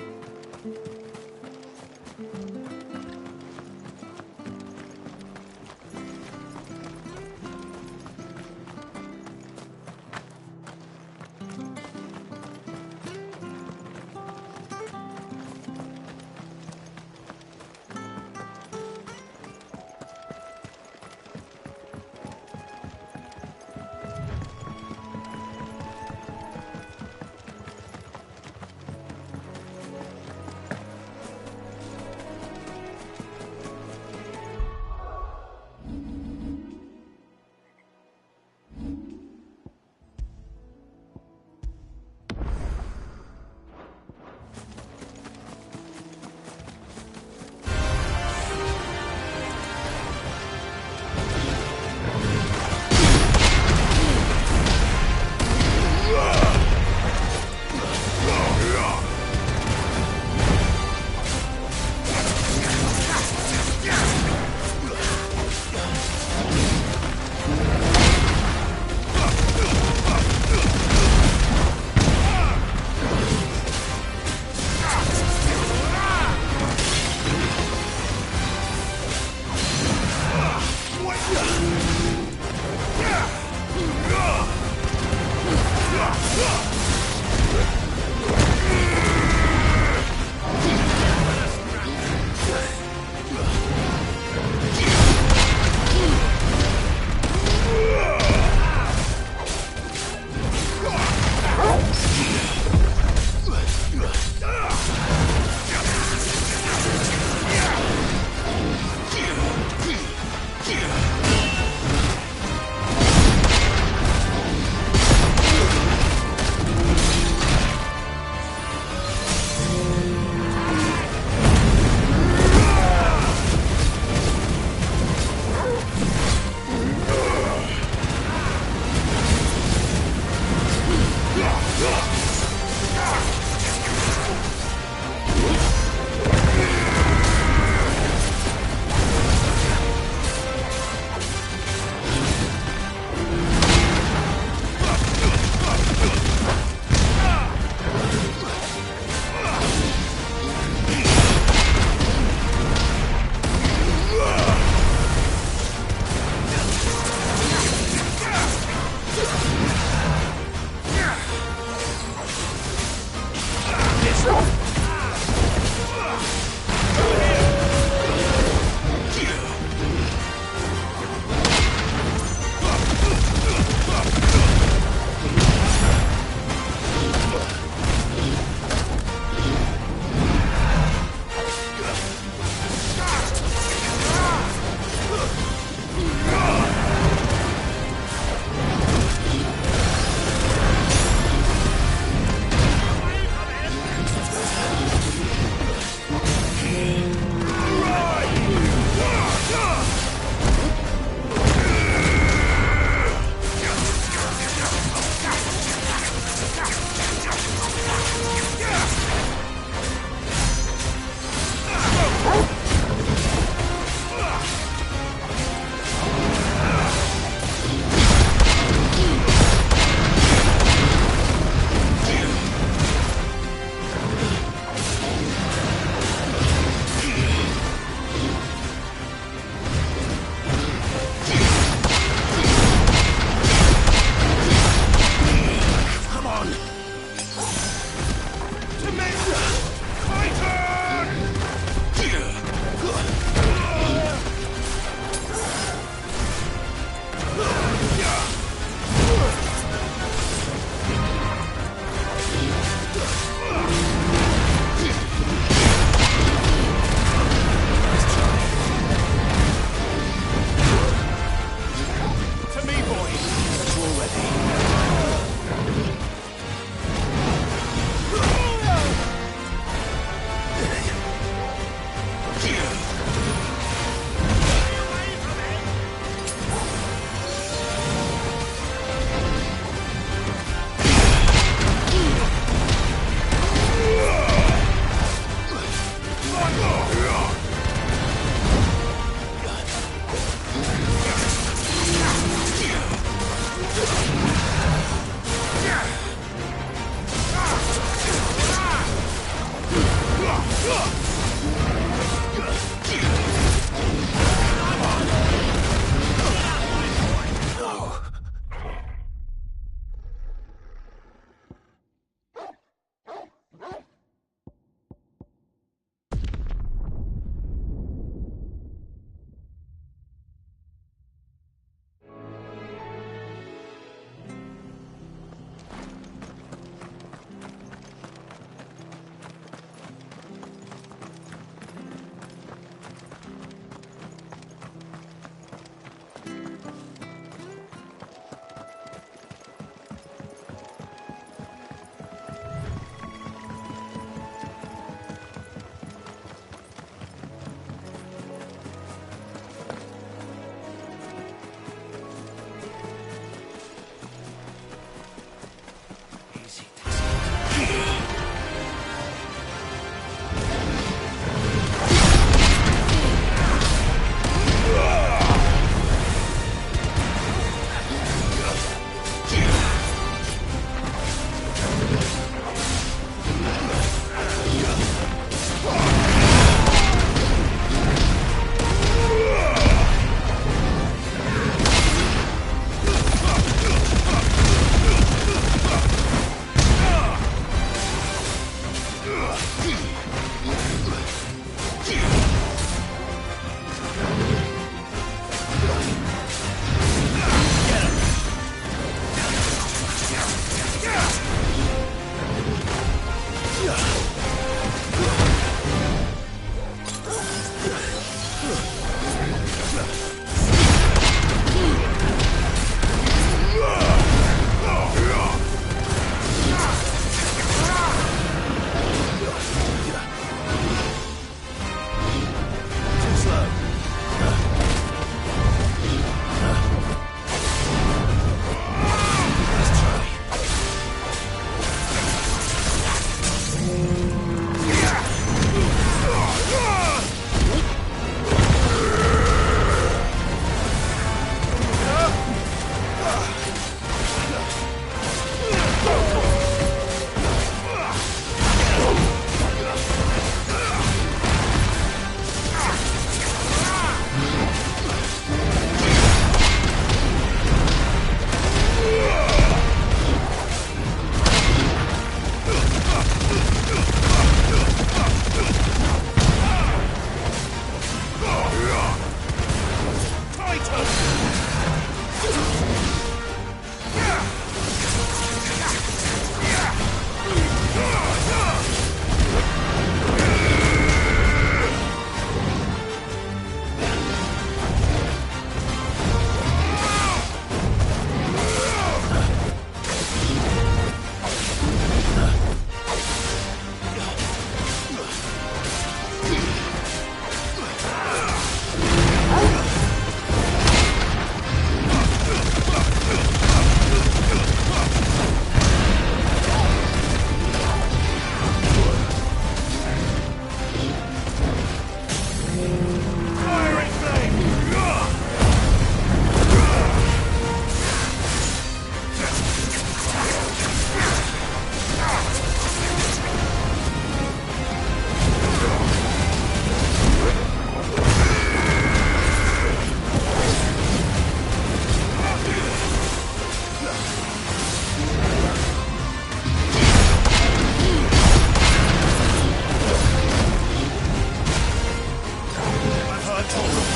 on, Torgal.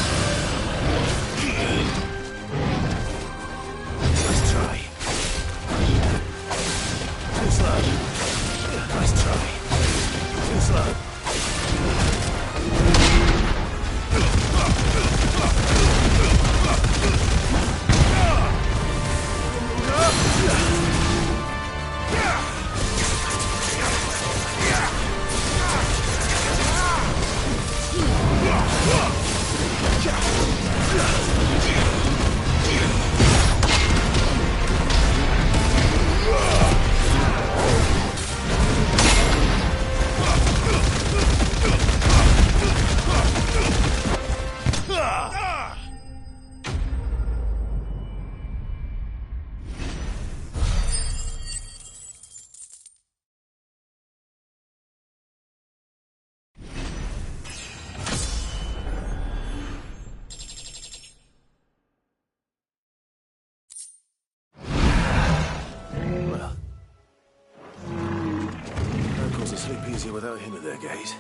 Nice try. Too slow. Nice try. Too slow. Without him at their gate.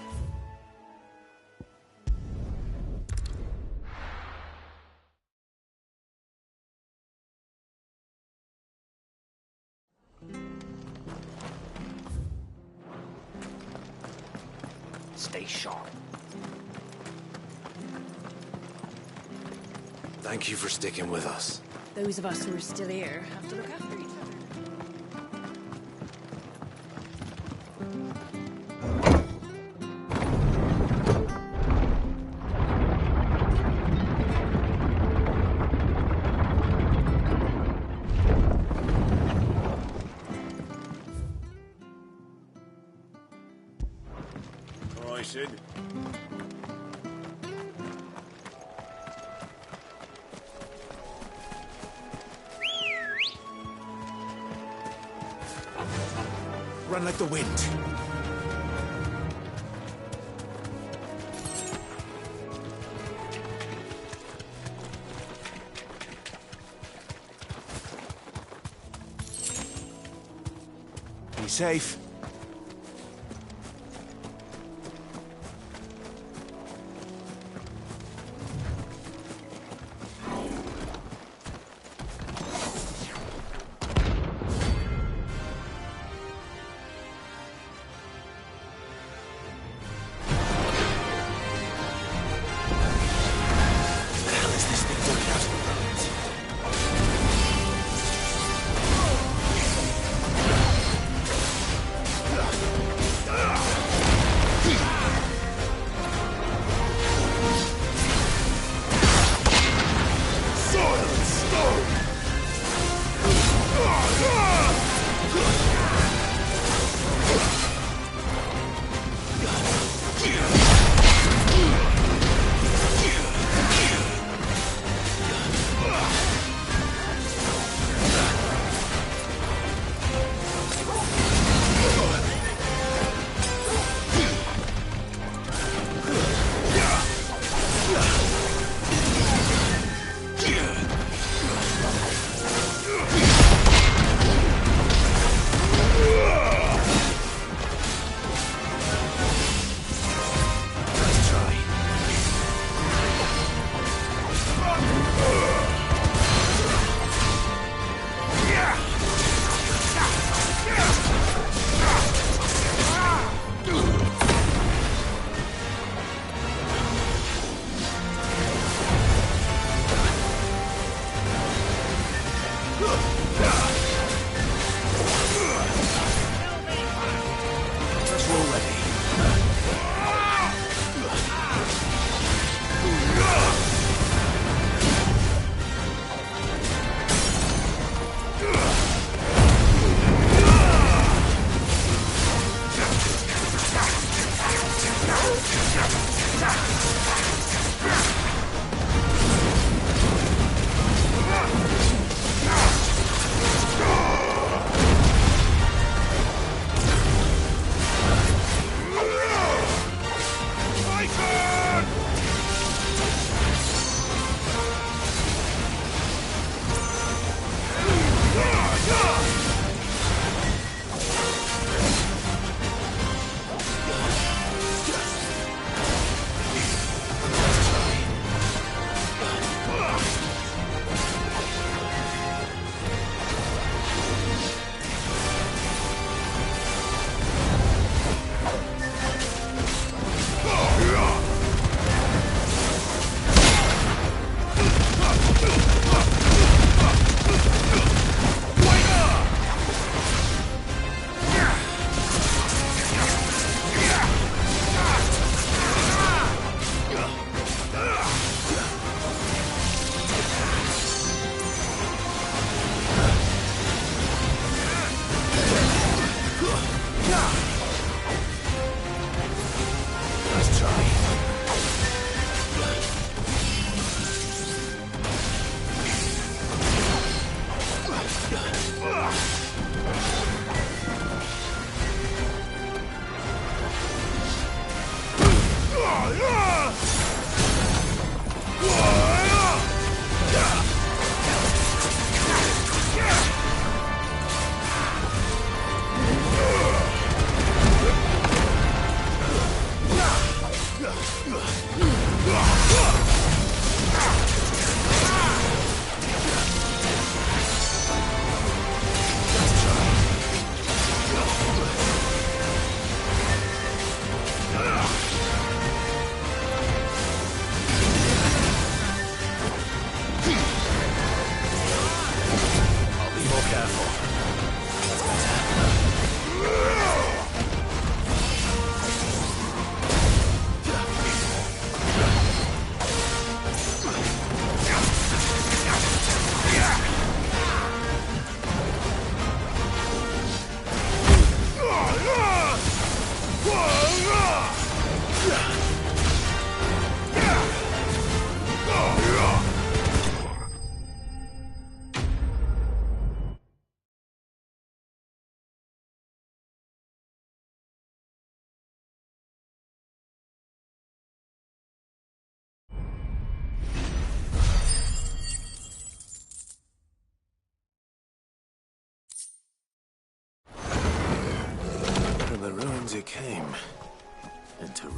Stay sharp. Thank you for sticking with us. Those of us who are still here have to look after each other. Sid. Run like the wind. Be safe. means it came into...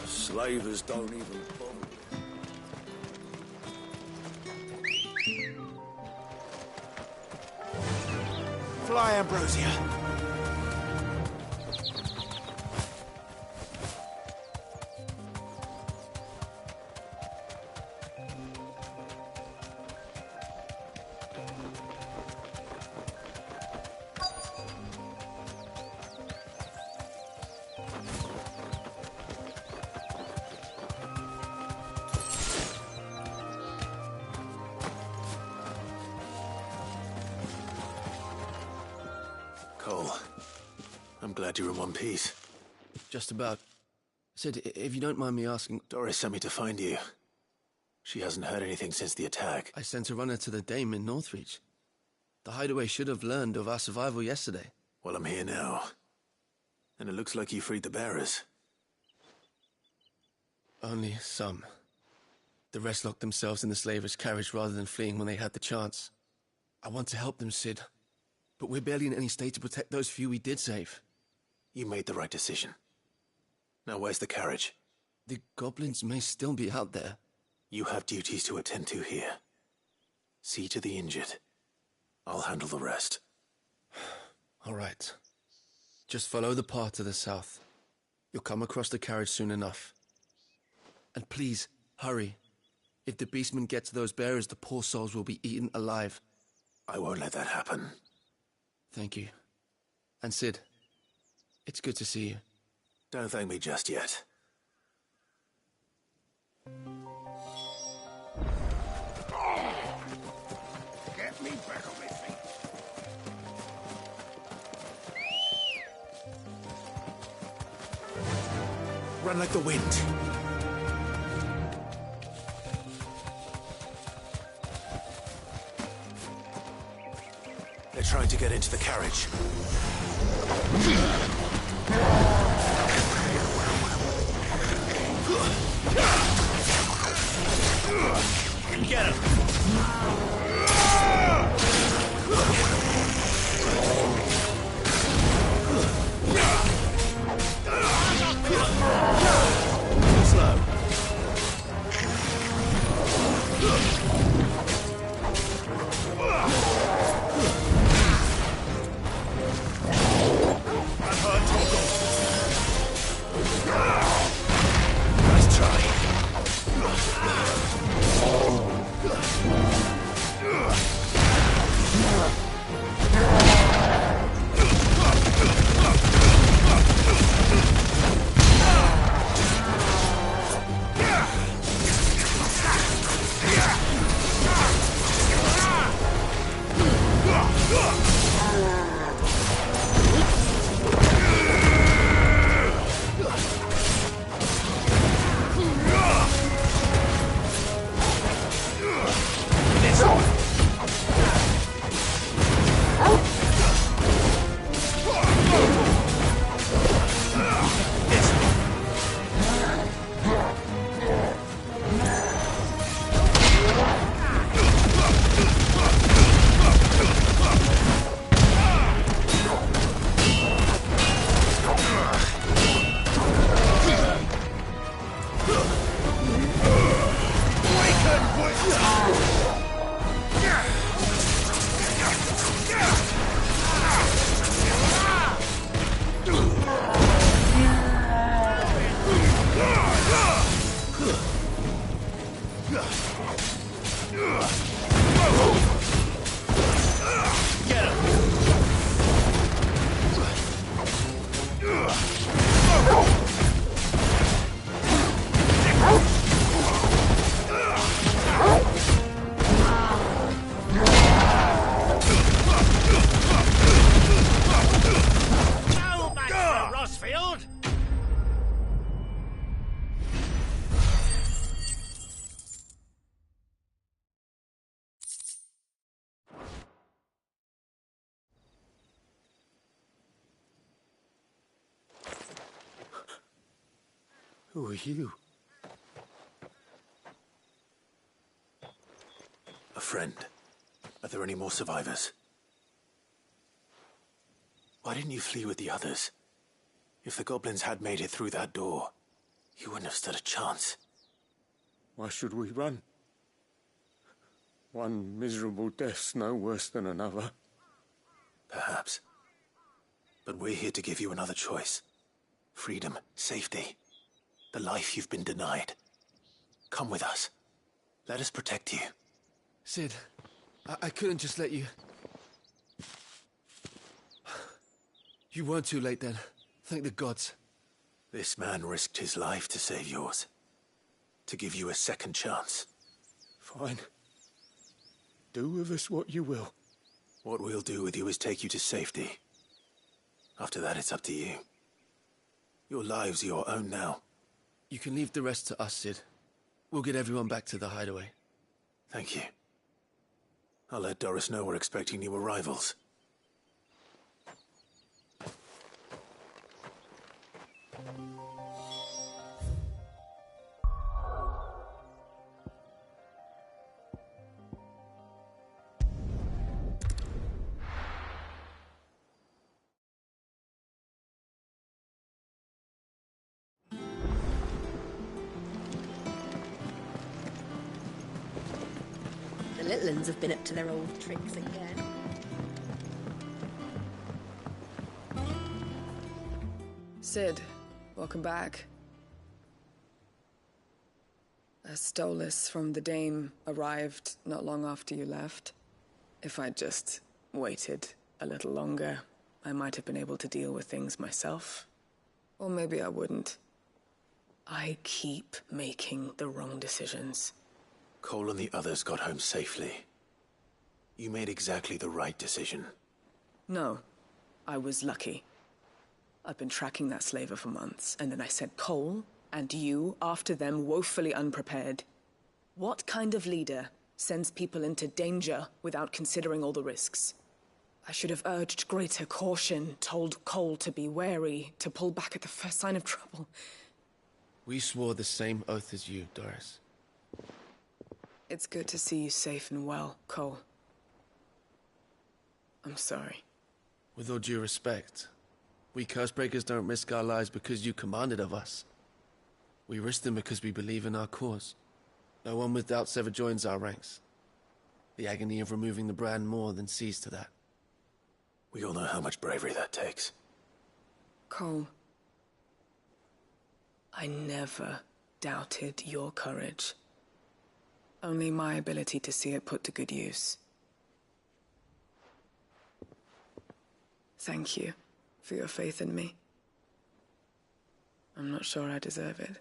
Slavers don't even bother. Fly, Ambrosia. Cole, I'm glad you're in one piece. Just about. Sid, if you don't mind me asking... Doris sent me to find you. She hasn't heard anything since the attack. I sent a runner to the Dame in Northreach. The hideaway should have learned of our survival yesterday. Well, I'm here now. And it looks like you freed the bearers. Only some. The rest locked themselves in the slavers' carriage rather than fleeing when they had the chance. I want to help them, Sid. But we're barely in any state to protect those few we did save. You made the right decision. Now where's the carriage? The goblins may still be out there. You have duties to attend to here. See to the injured. I'll handle the rest. All right. Just follow the path to the south. You'll come across the carriage soon enough. And please, hurry. If the beastmen get to those bearers, the poor souls will be eaten alive. I won't let that happen. Thank you. And Sid, it's good to see you. Don't thank me just yet. Get me back on my feet. Run like the wind. They're trying to get into the carriage. Get him! Too slow. Nice try. Who are you? A friend. Are there any more survivors? Why didn't you flee with the others? If the goblins had made it through that door, you wouldn't have stood a chance. Why should we run? One miserable death's no worse than another. Perhaps. But we're here to give you another choice. Freedom, safety, the life you've been denied. Come with us. Let us protect you. Sid, I couldn't just let you... You weren't too late then. Thank the gods. This man risked his life to save yours. To give you a second chance. Fine. Do with us what you will. What we'll do with you is take you to safety. After that, it's up to you. Your lives are your own now. You can leave the rest to us, Sid. We'll get everyone back to the hideaway. Thank you. I'll let Doris know we're expecting new arrivals. The little uns have been up to their old tricks again. Sid, welcome back. A Stolas from the Dame arrived not long after you left. If I'd just waited a little longer, I might have been able to deal with things myself. Or maybe I wouldn't. I keep making the wrong decisions. Cole and the others got home safely. You made exactly the right decision. No, I was lucky. I've been tracking that slaver for months, and then I sent Cole and you after them, woefully unprepared. What kind of leader sends people into danger without considering all the risks? I should have urged greater caution, told Cole to be wary, to pull back at the first sign of trouble. We swore the same oath as you, Doris. It's good to see you safe and well, Cole. I'm sorry. With all due respect, we Cursebreakers don't risk our lives because you commanded of us. We risk them because we believe in our cause. No one with doubts ever joins our ranks. The agony of removing the brand more than sees to that. We all know how much bravery that takes. Cole, I never doubted your courage. Only my ability to see it put to good use. Thank you for your faith in me. I'm not sure I deserve it.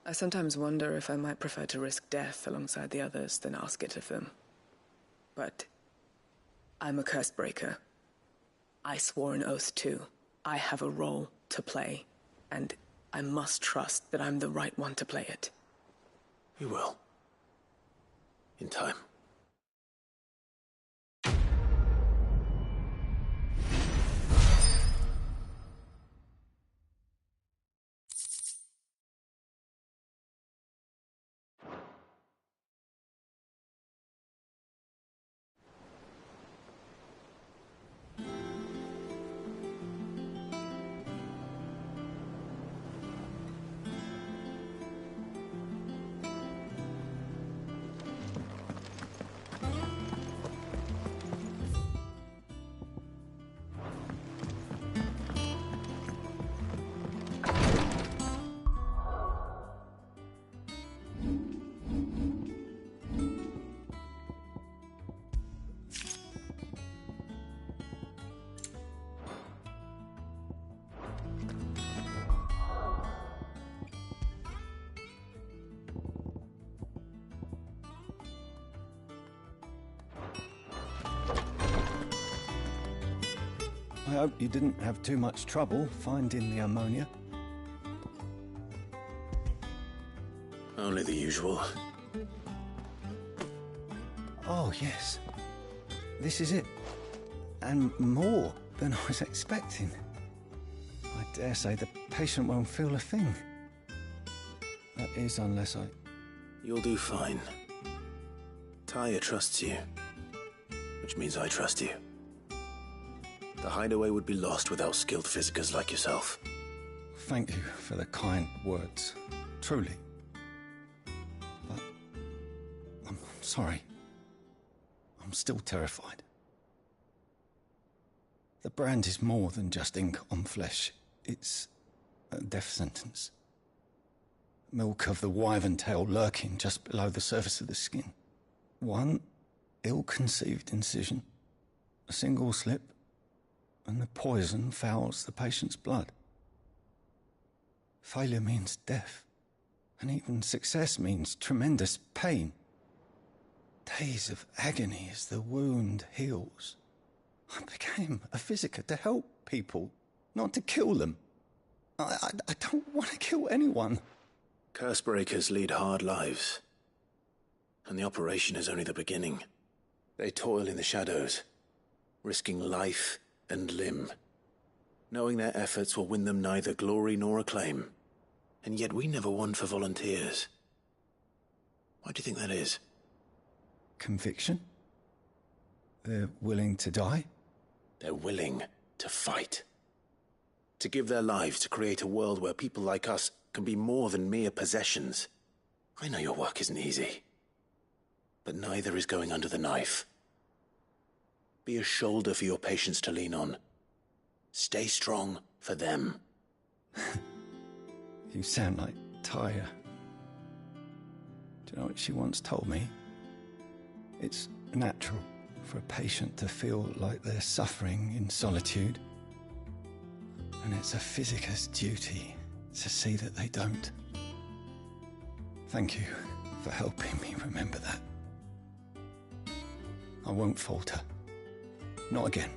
I sometimes wonder if I might prefer to risk death alongside the others than ask it of them. But I'm a Cursebreaker. I swore an oath too. I have a role to play, and I must trust that I'm the right one to play it. You will. In time. I hope you didn't have too much trouble finding the ammonia. Only the usual. Oh, yes. This is it. And more than I was expecting. I dare say the patient won't feel a thing. That is, unless I... You'll do fine. Tyre trusts you, which means I trust you. The hideaway would be lost without skilled physicers like yourself. Thank you for the kind words. Truly. But... I'm sorry. I'm still terrified. The brand is more than just ink on flesh. It's a death sentence. Milk of the wyvern tail lurking just below the surface of the skin. One ill-conceived incision, a single slip, and the poison fouls the patient's blood. Failure means death, and even success means tremendous pain. Days of agony as the wound heals. I became a physiker to help people, not to kill them. I don't want to kill anyone. Cursebreakers lead hard lives, and the operation is only the beginning. They toil in the shadows, risking life and limb, knowing their efforts will win them neither glory nor acclaim. And yet we never won for volunteers. Why do you think that is? Conviction? They're willing to die? They're willing to fight. To give their lives to create a world where people like us can be more than mere possessions. I know your work isn't easy, but neither is going under the knife. Be a shoulder for your patients to lean on. Stay strong for them. You sound like Tyre. Do you know what she once told me? It's natural for a patient to feel like they're suffering in solitude. And it's a physiker's duty to see that they don't. Thank you for helping me remember that. I won't falter. Not again.